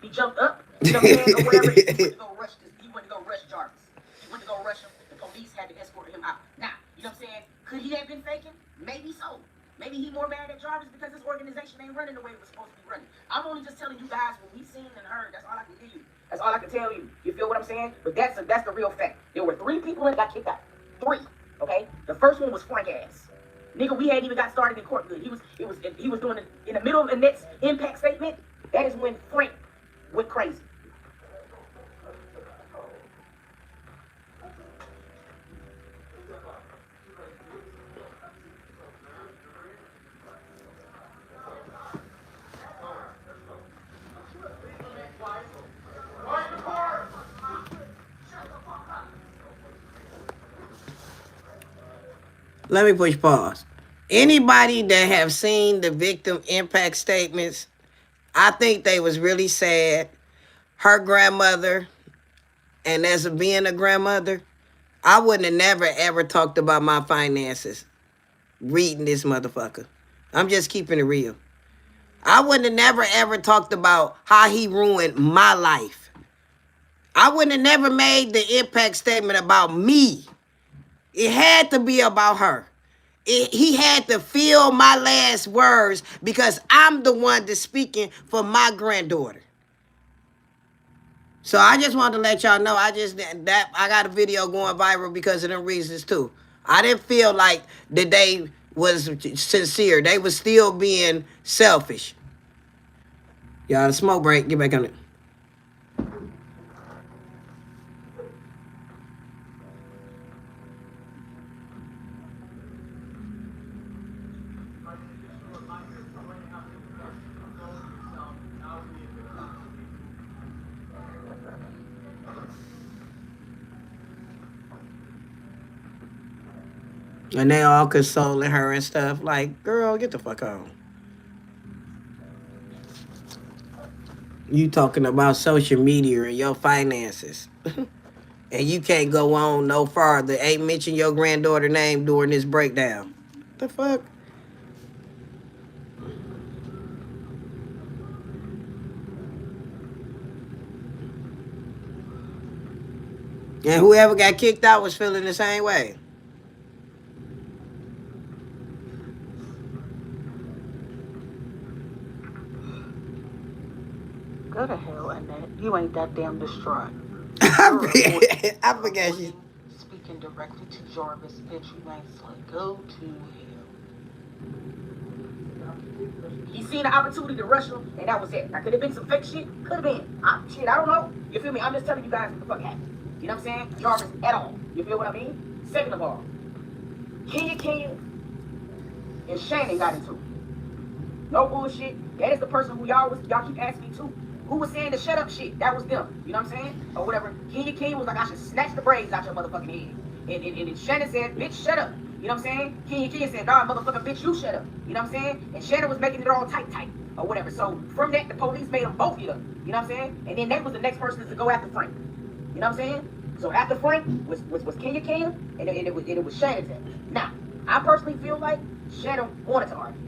You know what I'm saying? Or whatever. He went to go rush Jarvis. He went to go rush him. The police had to escort him out. Now, you know what I'm saying? Could he have been faking? Maybe so. Maybe he more mad at Jarvis because his organization ain't running the way it was supposed to be running. I'm only just telling you guys what we've seen and heard. That's all I can give you. That's all I can tell you. You feel what I'm saying? But that's the real fact. There were 3 people that got kicked out. 3. Okay? The first one was Frank ass. Nigga, we hadn't even got started in court good. He was doing it in the middle of the next impact statement. That is when Frank went crazy. Let me push pause. Anybody that have seen the victim impact statements, I think they was really sad. Her grandmother, and as being a grandmother, I wouldn't have never ever talked about my finances reading this motherfucker. I'm just keeping it real. I wouldn't have never ever talked about how he ruined my life. I wouldn't have never made the impact statement about me. It had to be about her. He had to feel my last words because I'm the one that's speaking for my granddaughter. So I just wanted to let y'all know I got a video going viral because of them reasons too. I didn't feel like that they was sincere. They was still being selfish. Y'all, the smoke break. Get back on it. And they all consoling her and stuff. Like, girl, get the fuck on. You talking about social media and your finances. And you can't go on no farther. Ain't mention your granddaughter name during this breakdown. The fuck? And whoever got kicked out was feeling the same way. Go to hell, Annette. You ain't that damn distraught. I forget she. Speaking directly to Jarvis, bitch, you ain't slick. Go to hell. He seen the opportunity to rush him, and that was it. Now, could it have been some fake shit? Could have been. I don't know. You feel me? I'm just telling you guys what the fuck happened. You know what I'm saying? Jarvis at all. You feel what I mean? Second of all, Kenya and Shannon got into it. No bullshit. That is the person who y'all keep asking me to. Who was saying the shut up shit? That was them. You know what I'm saying? Or whatever. Kenya was like, I should snatch the braids out your motherfucking head. And Shannon said, bitch, shut up. You know what I'm saying? Kenya said, dog, motherfucker, bitch, you shut up. You know what I'm saying? And Shannon was making it all tight. Or whatever. So from that, the police made them both get up. You know what I'm saying? And then they was the next person to go after Frank. You know what I'm saying? So after Frank was Kenya, and it was Shannon's head. Now, I personally feel like Shannon wanted to argue.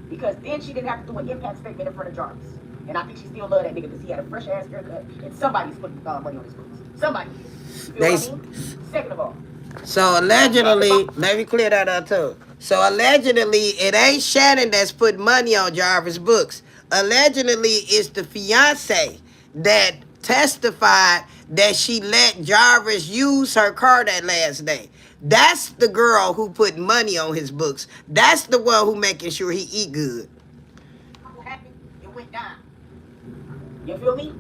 Because then she didn't have to do an impact statement in front of Jarvis. And I think she still loved that nigga because he had a fresh ass haircut and somebody's putting money on his books. Somebody. You feel what I mean? Second of all. So allegedly, let me clear that up too. So allegedly, it ain't Shannon that's putting money on Jarvis' books. Allegedly, it's the fiance that testified that she let Jarvis use her car that last day. That's the girl who put money on his books. That's the one who making sure he eat good. What happened? It went down. You feel me?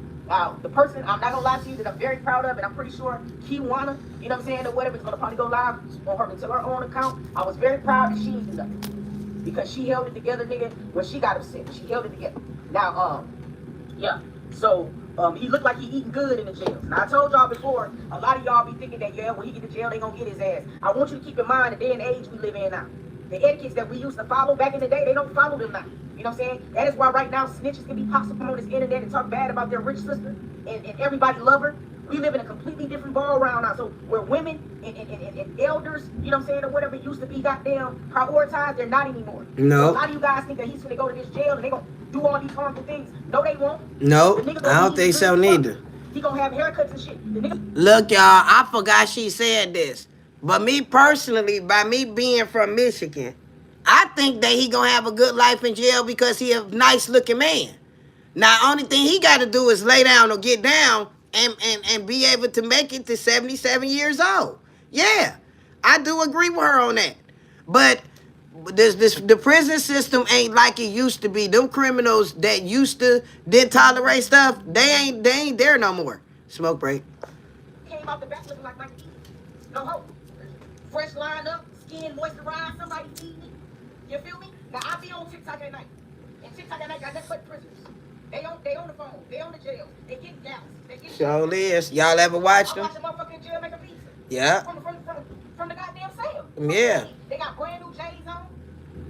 The person, I'm not gonna lie to you, that I'm very proud of, and I'm pretty sure Kiwana, you know what I'm saying, or whatever, is gonna probably go live on her until her own account. I was very proud that she did nothing. Because she held it together, nigga, when she got upset. She held it together. Now, yeah. So, he looked like he eating good in the jails. Now, I told y'all before, a lot of y'all be thinking that, yeah, when he get to jail, they gonna get his ass. I want you to keep in mind the day and age we live in now. The etiquettes that we used to follow back in the day, they don't follow them now. You know what I'm saying? That is why right now snitches can be possible on this internet and talk bad about their rich sister and everybody love her. We live in a completely different ball round now. So where women and elders, you know what I'm saying, or whatever used to be goddamn prioritized, they're not anymore. No. So a lot of you guys think that he's gonna go to this jail and they gonna do all these harmful things. No, they won't. No, I don't think so neither. He gonna have haircuts and shit. The nigga. Look, y'all, I forgot she said this. But me personally, by me being from Michigan, I think that he gonna have a good life in jail because he a nice looking man. Now, only thing he got to do is lay down or get down and be able to make it to 77 years old. Yeah, I do agree with her on that. But the prison system ain't like it used to be. Them criminals that didn't tolerate stuff, they ain't there no more. Smoke break. Came out the back looking like 19. No hope. Fresh lined up, skin moisturized, somebody eating it. You feel me? Now I be on TikTok at night. And TikTok at night got nothing but prisoners. They on the phone, they on the jails, they get gas, they get Sure is. Y'all ever watched them? I watch a motherfucker in jail make a pizza. Yeah. From the goddamn cell. Yeah. They got brand new J's on.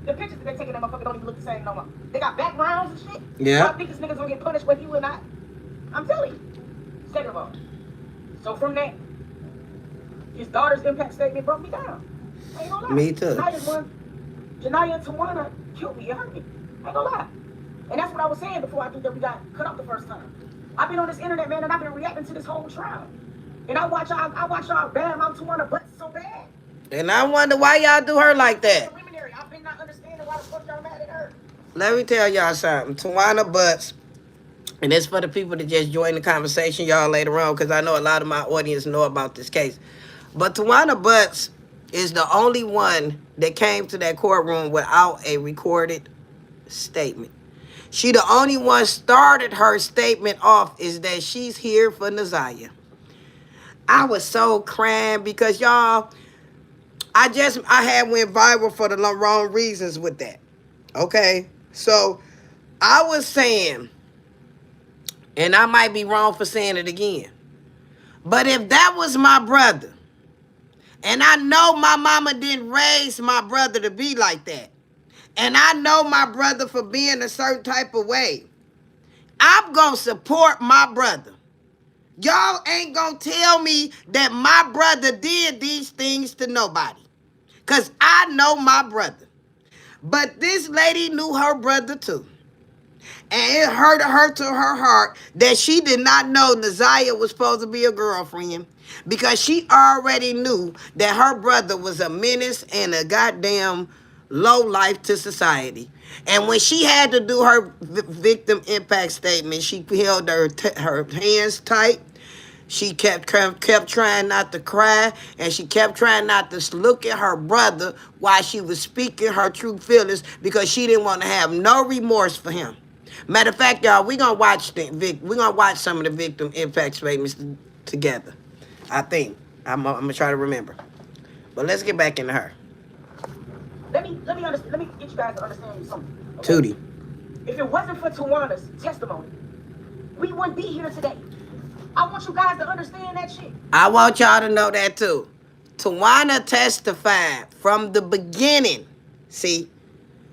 The pictures that they taking that motherfucker don't even look the same no more. They got backgrounds and shit. Yeah. I think this nigga's gonna get punished whether he will not. I'm telling you. Second of all. So from that, his daughter's impact statement broke me down. I ain't gonna lie. Me too. I just won. Janaya and Tawana killed me. It hurt me. I ain't gonna lie. And that's what I was saying before I think that we got cut off the first time. I've been on this internet, man, and I've been reacting to this whole trial. And I watch y'all bam out Tawana butt so bad. And I wonder why y'all do her like that. Preliminary. I've been not understanding why the fuck y'all mad at her. Let me tell y'all something. Tawana Butts, and it's for the people that just join the conversation, y'all, later on, because I know a lot of my audience know about this case. But Tawana Butts is the only one that came to that courtroom without a recorded statement. She the only one started her statement off is that she's here for Naziah. I was so crying because y'all, I had went viral for the wrong reasons with that. Okay? So I was saying, and I might be wrong for saying it again, but if that was my brother, and I know my mama didn't raise my brother to be like that, and I know my brother for being a certain type of way, I'm going to support my brother. Y'all ain't going to tell me that my brother did these things to nobody. Because I know my brother. But this lady knew her brother too. And it hurt her to her heart that she did not know Naziah was supposed to be a girlfriend. Because she already knew that her brother was a menace and a goddamn low life to society. And when she had to do her victim impact statement, she held her hands tight. She kept trying not to cry, and she kept trying not to look at her brother while she was speaking her true feelings because she didn't want to have no remorse for him. Matter of fact, y'all, we're gonna watch some of the victim impact statements together. I think I'm gonna try to remember, but let's get back into her. Let me get you guys to understand something. Okay? Tootie. If it wasn't for Tawana's testimony, we wouldn't be here today. I want you guys to understand that shit. I want y'all to know that too. Tawana testified from the beginning. See,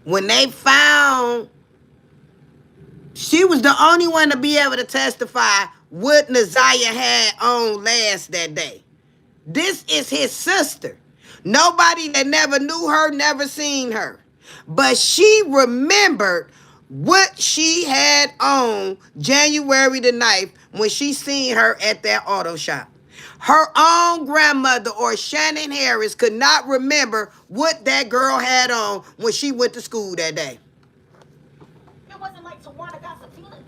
when they found, she was the only one to be able to testify what Naziah had on last that day. This is his sister. Nobody that never knew her, never seen her. But she remembered what she had on January the 9th when she seen her at that auto shop. Her own grandmother or Shannon Harris could not remember what that girl had on when she went to school that day. It wasn't like Tawana got subpoenaed.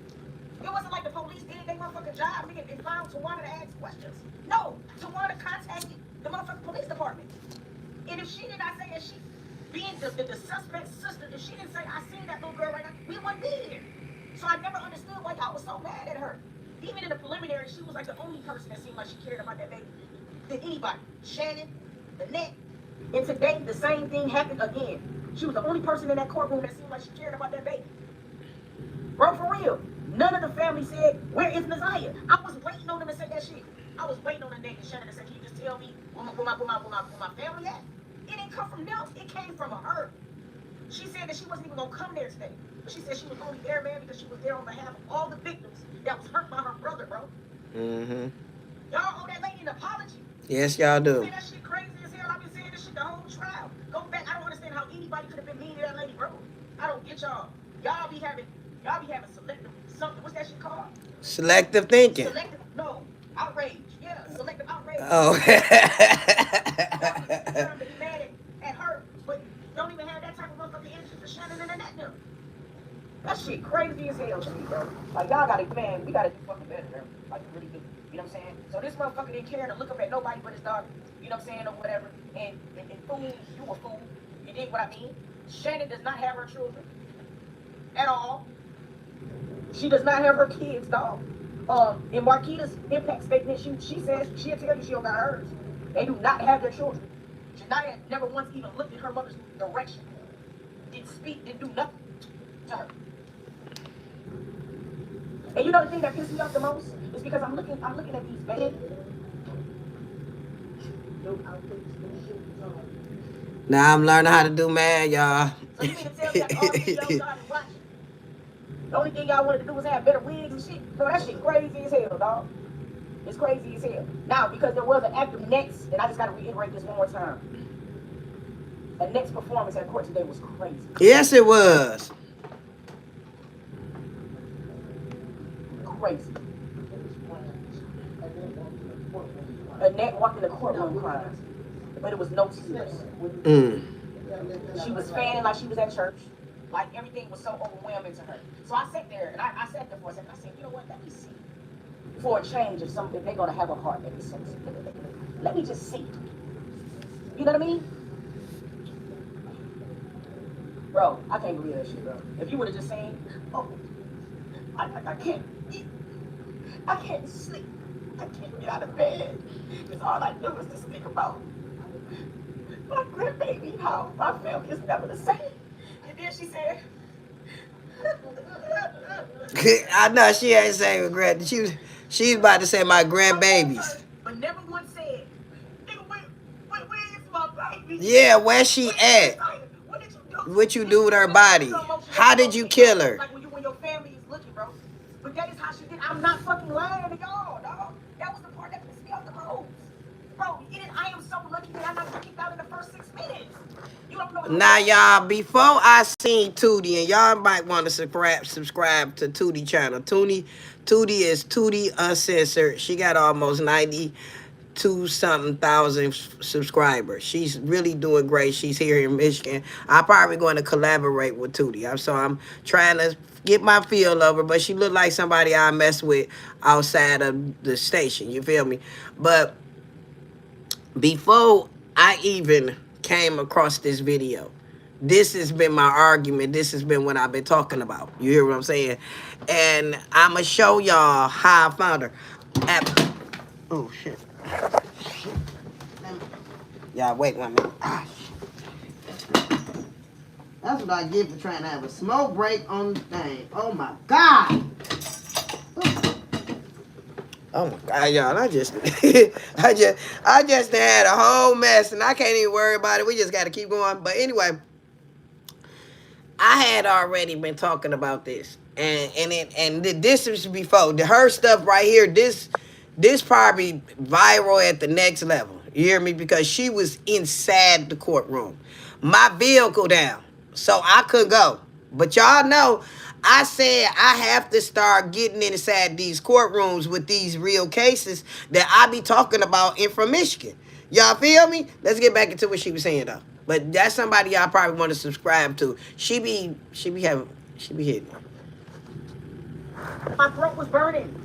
It wasn't like the police did their motherfucking job, nigga, and found Tawana to ask questions. No, Tawana contacted the motherfucking police department. And if she did not say that she, being the suspect's sister, if she didn't say, I seen that little girl right now, we wouldn't be here. So I never understood why y'all was so mad at her. Even in the preliminary, she was like the only person that seemed like she cared about that baby than anybody. Shannon, Annette. And today, the same thing happened again. She was the only person in that courtroom that seemed like she cared about that baby. Bro, for real. None of the family said, where is Naziah? I was waiting on them to say that shit. I was waiting on Annette and Shannon to say, can you just tell me where my family at? It didn't come from them. It came from her. She said that she wasn't even going to come there today. But she said she was only there, man, because she was there on behalf of all the victims that was hurt by her brother, bro. Mm-hmm. Y'all owe that lady an apology. Yes, y'all do. Man, that shit crazy as hell. I've been saying this shit the whole trial. Go back. I don't understand how anybody could have been mean to that lady, bro. I don't get y'all. Y'all be having selective something. What's that shit called? Selective thinking. No. Outrage. Yeah, selective outrage. Oh. Y'all be mad at her, but don't even have that type of motherfucking energy for Shannon and Annette them. That shit crazy as hell to me, bro. Like, y'all gotta, man, we gotta do fucking better, bro. Like, we really do. You know what I'm saying? So this motherfucker didn't care to look up at nobody but his daughter. You know what I'm saying? Or whatever. And fool, you a fool. You dig what I mean? Shannon does not have her children. At all. She does not have her kids, dog. In Marquita's impact statement, she says, she'll tell you she don't got hers. They do not have their children. Janaya never once even looked in her mother's direction. Didn't speak, didn't do nothing to her. And you know the thing that pisses me off the most is because I'm looking at these bad. Now I'm learning how to do math, y'all. So you mean to tell me that all the videos y'all been watching, the only thing y'all wanted to do was have better wigs and shit? No, that shit crazy as hell, dog. It's crazy as hell. Now, because there was an actor next, and I just gotta reiterate this one more time. Annette's performance at court today was crazy. Yes, it was. Crazy. Annette walked in the courtroom crying, but it was no tears. She was fanning like she was at church. Like everything was so overwhelming to her. So I sat there and I sat there for a second. I said, you know what? Let me see. For a change, if they're gonna have a heart, let me just see. You know what I mean? Bro, I can't believe that shit, bro. If you would have just saying, oh, I can't eat. I can't sleep. I can't get out of bed. Because all I do is just think about my grandbaby, how my family is never the same. And then she said, I know she ain't saying regret. She's about to say my grandbabies. but never once said, nigga, where is my baby? Yeah, where she at? What did you do? What you do with her body? How did you kill her? Like when your family is looking, bro. But that is how she did. I'm not fucking lying to y'all, dog. That was the part that pissed me off the most. Bro, I am so lucky that I not kicked out in the first 6 minutes. You don't know. Now, y'all, before I seen Tootie, and y'all might want to subscribe to Tootie channel. Tootie is Tootie Uncensored. She got almost 92-something thousand subscribers. She's really doing great. She's here in Michigan. I'm probably going to collaborate with Tootie. So I'm trying to get my feel of her, but she looked like somebody I mess with outside of the station. You feel me? But before I even came across this video, this has been my argument. This has been what I've been talking about. You hear what I'm saying? And I'm going to show y'all how I found her. Oh, shit. Y'all, wait 1 minute. Ah, shit. That's what I get for trying to have a smoke break on the thing. Oh, my God. Oh my God, y'all! I just had a whole mess, and I can't even worry about it. We just got to keep going. But anyway, I had already been talking about this, and this was before her stuff right here. This probably viral at the next level. You hear me? Because she was inside the courtroom, my vehicle down, so I could go. But y'all know, I said I have to start getting inside these courtrooms with these real cases that I be talking about in from Michigan. Y'all feel me? Let's get back into what she was saying though. But that's somebody y'all probably want to subscribe to. She be hitting. My throat was burning.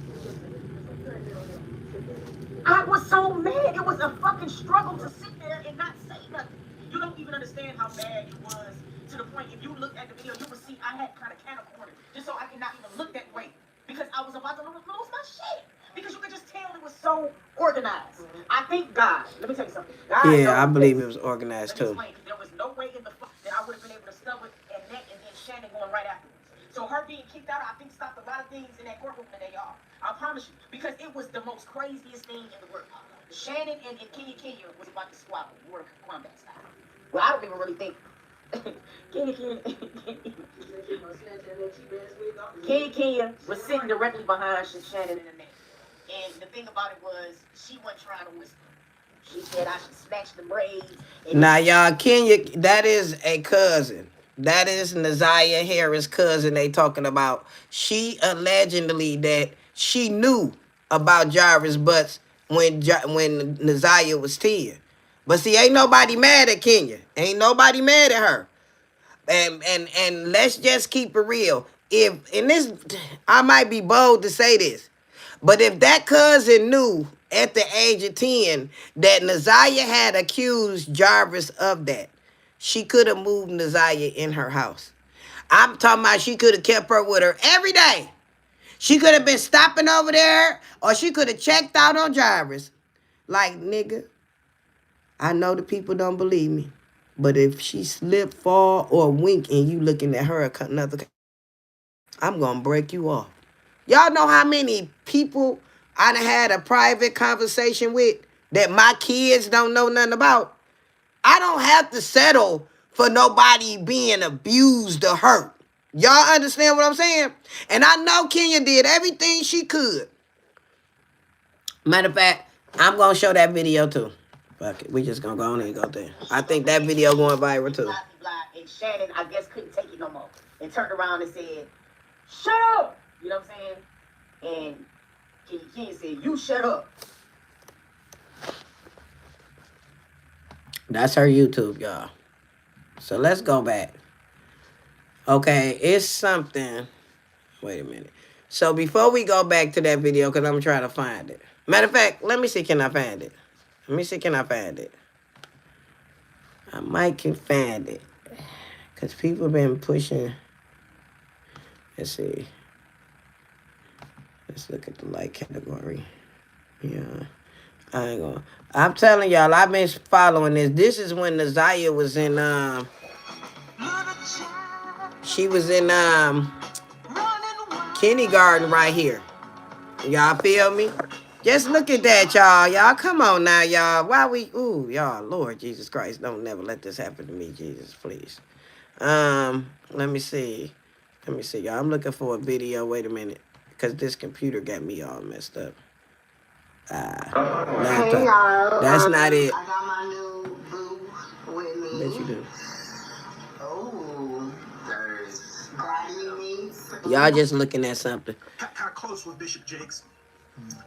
I was so mad. It was a fucking struggle to sit there and not say nothing. You don't even understand how bad it was. To the point, if you look at the video, you will see I had kind of cornered just so I could not even look that way because I was about to lose my shit. Because you could just tell it was so organized. I thank God. Let me tell you something. God, yeah, I believe it was organized too. There was no way in the fuck that I would have been able to stub with Annette and then Shannon going right afterwards. So her being kicked out, I think stopped a lot of things in that courtroom today, y'all. I promise you, because it was the most craziest thing in the world. Shannon and Kenya was about to squabble, Mortal Kombat style. Well, I don't even really think. Kenya was sitting directly behind Shannon and Annette. And the thing about it was, she wasn't trying to whisper. She said I should snatch the braids. Now, y'all, Kenya, that is a cousin. That is Naziah Harris' cousin they talking about. She allegedly that she knew about Jarvis Butts when Naziah was 10. But see, ain't nobody mad at Kenya. Ain't nobody mad at her. And let's just keep it real. I might be bold to say this, but if that cousin knew at the age of 10 that Naziah had accused Jarvis of that, she could have moved Naziah in her house. I'm talking about she could have kept her with her every day. She could have been stopping over there, or she could have checked out on Jarvis. Like, nigga, I know the people don't believe me, but if she slip, fall, or wink and you looking at her another, I'm going to break you off. Y'all know how many people I done had a private conversation with that my kids don't know nothing about? I don't have to settle for nobody being abused or hurt. Y'all understand what I'm saying? And I know Kenya did everything she could. Matter of fact, I'm going to show that video too. Fuck it. We just gonna go on and go there. I think that video going viral too. And Shannon, I guess, couldn't take it no more. And turned around and said, shut up! You know what I'm saying? And Kenny King said, you shut up. That's her YouTube, y'all. So let's go back. Okay, it's something. Wait a minute. So before we go back to that video, because I'm trying to find it. Matter of fact, let me see, can I find it? Let me see, can I find it? I might can find it. Because people been pushing. Let's see. Let's look at the like category. Yeah. I ain't gonna. I'm telling y'all, I've been following this. This is when Nazaya was in, she was in, kindergarten right here. Y'all feel me? Just look at that, y'all. Y'all, come on now, y'all. Why we, ooh, y'all, Lord Jesus Christ, don't never let this happen to me, Jesus, please. Let me see. Let me see, y'all. I'm looking for a video. Wait a minute. Because this computer got me all messed up. Laptop. Hey, y'all. That's not it. I got my new boo with me. Bet you do. Oh, there's y'all just looking at something. How close was Bishop Jakes?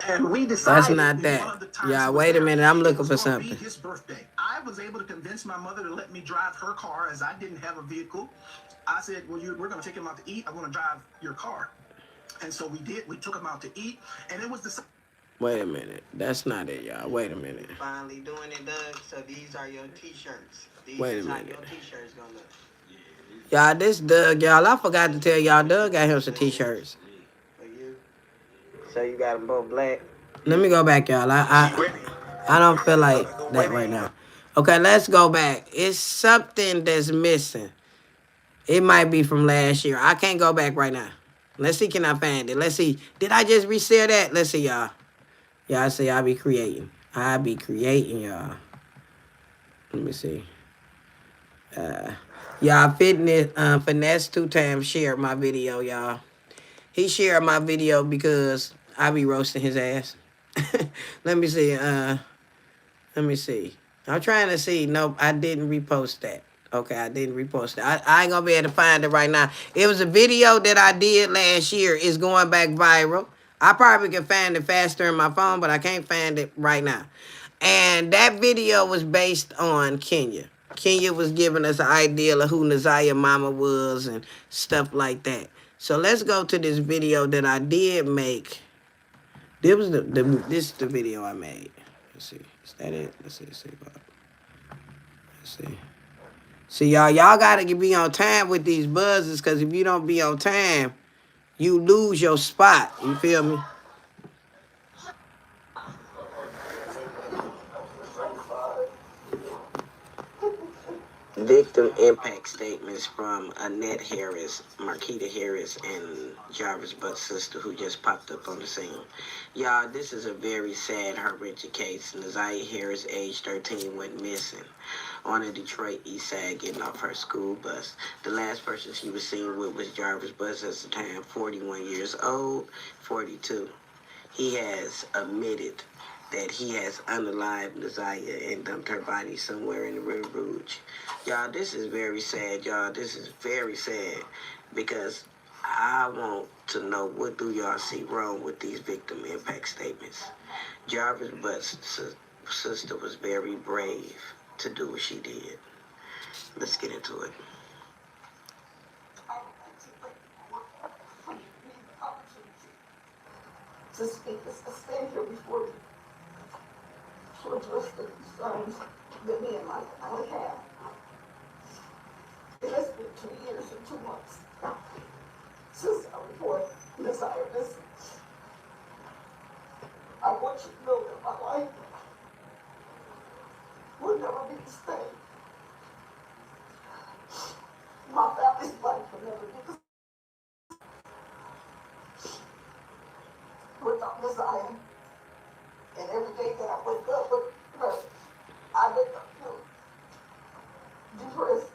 And we decided. That's not that. Yeah, wait a minute. I'm looking for something. His birthday. I was able to convince my mother to let me drive her car as I didn't have a vehicle. I said, well, we're going to take him out to eat. I'm going to drive your car. And so we did. We took him out to eat. And it was the... Wait a minute. That's not it, y'all. Wait a minute. Finally doing it, Doug. So these are your t-shirts. Wait a minute. Your t-shirts gonna look. Y'all, this Doug, y'all. I forgot to tell y'all, Doug got him some t-shirts. For you? So you got them both black? Let me go back, y'all. I don't feel like that right now. Okay, let's go back. It's something that's missing. It might be from last year. I can't go back right now. Let's see, can I find it? Let's see. Did I just resell that? Let's see, y'all. Y'all see, I be creating. I be creating, y'all. Let me see. Y'all, Finesse 2 times shared my video, y'all. He shared my video because I be roasting his ass. Let me see. Let me see. I'm trying to see. Nope, I didn't repost that. Okay, I didn't repost it. I ain't gonna be able to find it right now. It was a video that I did last year. It's going back viral. I probably can find it faster in my phone, but I can't find it right now. And that video was based on Kenya. Kenya was giving us an idea of who Nazaya Mama was and stuff like that. So let's go to this video that I did make. This was this is the video I made. Let's see. Is that it? Let's see. Let's see. See, y'all got to be on time with these buzzers, because if you don't be on time, you lose your spot. You feel me? Victim impact statements from Annette Harris, Marquita Harris, and Jarvis Butt's sister, who just popped up on the scene. Y'all, this is a very sad, heart-wrenching case. Nazaya Harris, age 13, went missing on a Detroit east side getting off her school bus. The last person she was seen with was Jarvis Butts at the time, 41 years old, 42. He has admitted that he has unalived Nazaya and dumped her body somewhere in the River Rouge. Y'all, this is very sad, y'all. This is very sad, because I want to know, what do y'all see wrong with these victim impact statements? Jarvis Butt's sister was very brave to do what she did. Let's get into it. To stand here before you, to address the concerns that me and my family have. It has been 2 years and 2 months since I reported Nazaya missing. I want you to know that my life will never be the same. My family's life will never be the same without Nazaya. And every day that I wake up with her, I wake up feeling depressed.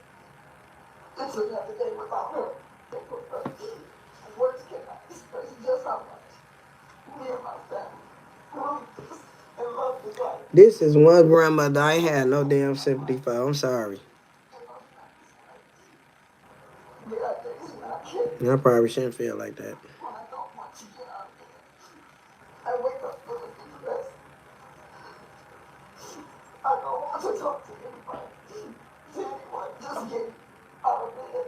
It's another day without her. Words cannot express just how This is one grandmother I ain't had no damn sympathy for. I'm sorry. There are days when I can't, I probably shouldn't feel like that. when I don't want to get out of bed. I wake up feeling depressed. I don't want to talk to anybody, to anyone, just get out of bed.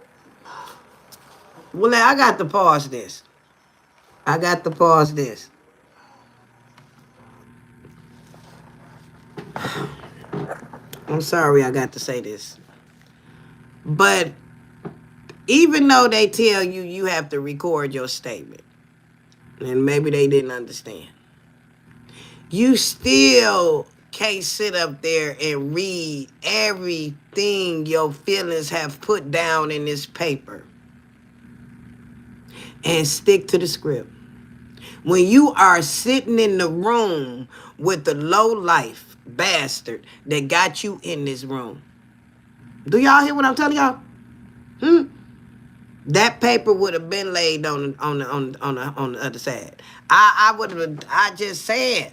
Well, I got to pause this. I got to pause this. I'm sorry I got to say this. But even though they tell you you have to record your statement, and maybe they didn't understand, you still can't sit up there and read everything your feelings have put down in this paper and stick to the script. When you are sitting in the room with the low life bastard that got you in this room. Do y'all hear what I'm telling y'all? That paper would have been laid on the other side. I just said,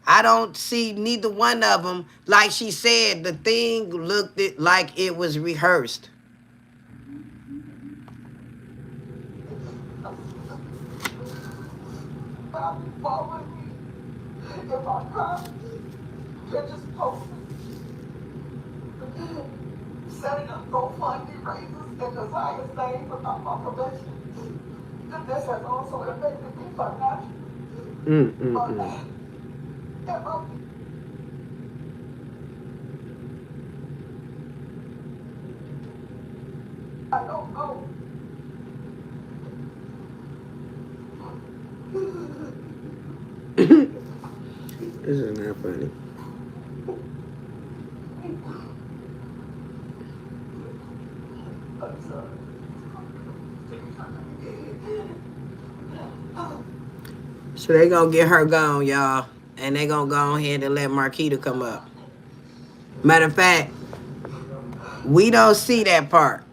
I don't see neither one of them. Like she said, the thing looked like it was rehearsed. God be following me. If I cry, they just post setting up GoFundMe raises in the highest name about my prevention. And this has also affected me financially. But I don't know. This is not funny. I'm sorry. So they gonna get her gone, y'all. And they gonna go ahead and let Marquita come up. Matter of fact, we don't see that part.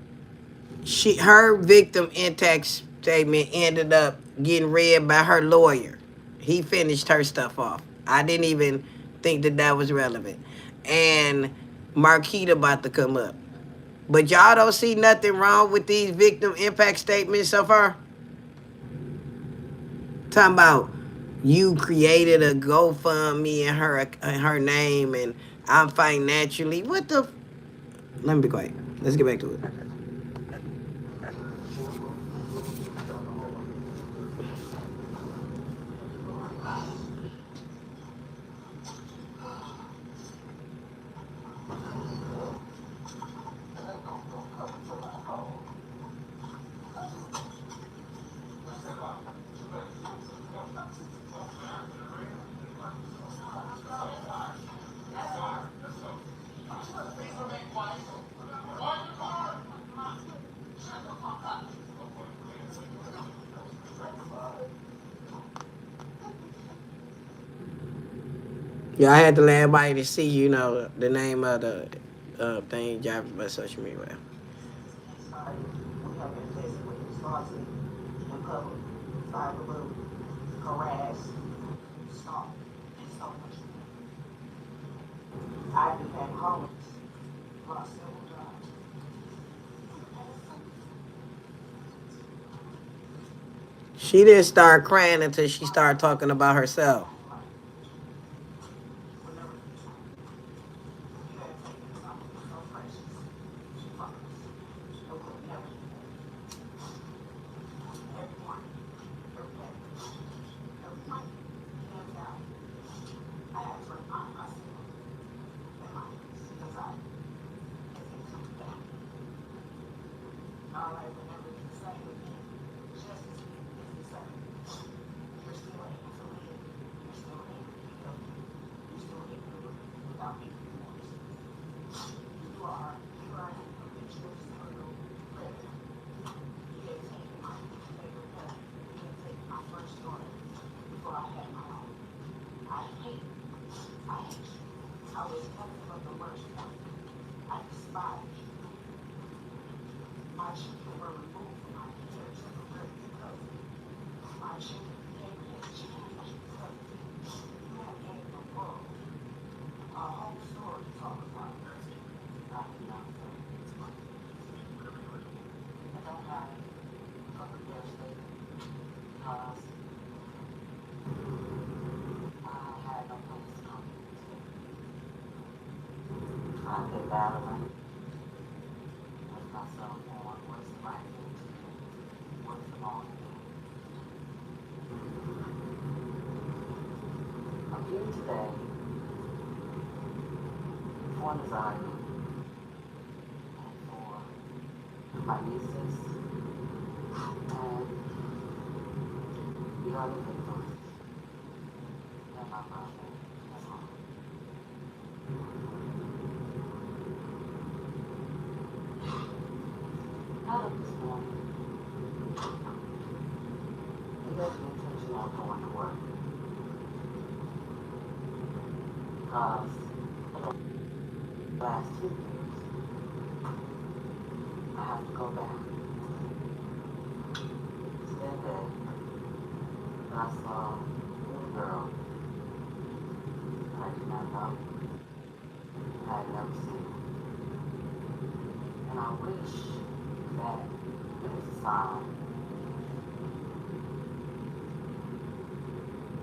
Her victim impact statement ended up getting read by her lawyer. He finished her stuff off. I didn't even think that was relevant. And Marquita about to come up. But y'all don't see nothing wrong with these victim impact statements so far? Talking about you created a GoFundMe in her name and I'm financially. What the? Let me be quiet. Let's get back to it. Yeah, I had to let everybody to see, the name of the thing driving by social media. We have been physically assaulted in public, cyberbullied, harassed, stalked, and so much more. I became homeless, lost several jobs. She didn't start crying until she started talking about herself. All I remember is the same again. Justice is the same. You're still able to live. because I had no place to come to. I've been battling with myself on what's the right thing to do, what's the wrong thing. I'm here today for Nazaria and for my nieces and the other victims and my brother. That's all. Got up this morning. It gave me intention of going to work. Because for the last 2 years, I have to go back. It's that day that I saw a little girl I did not know, I had never seen. And I wish that it was a sign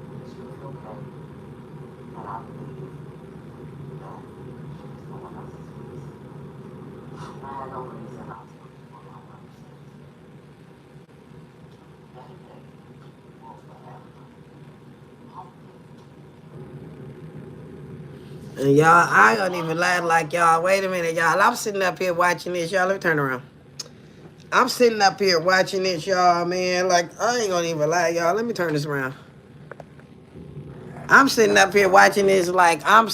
that she was okay. And I believe that she was no one else's reason. And I had no reason not to for my purposes. That day will forever haunt me. And y'all, I don't even laugh like y'all. Wait a minute, y'all. I'm sitting up here watching this, y'all. Let me turn around. I'm sitting up here watching this, y'all, man. Like, I ain't gonna even lie, y'all. Let me turn this around. I'm sitting up here watching this like I'm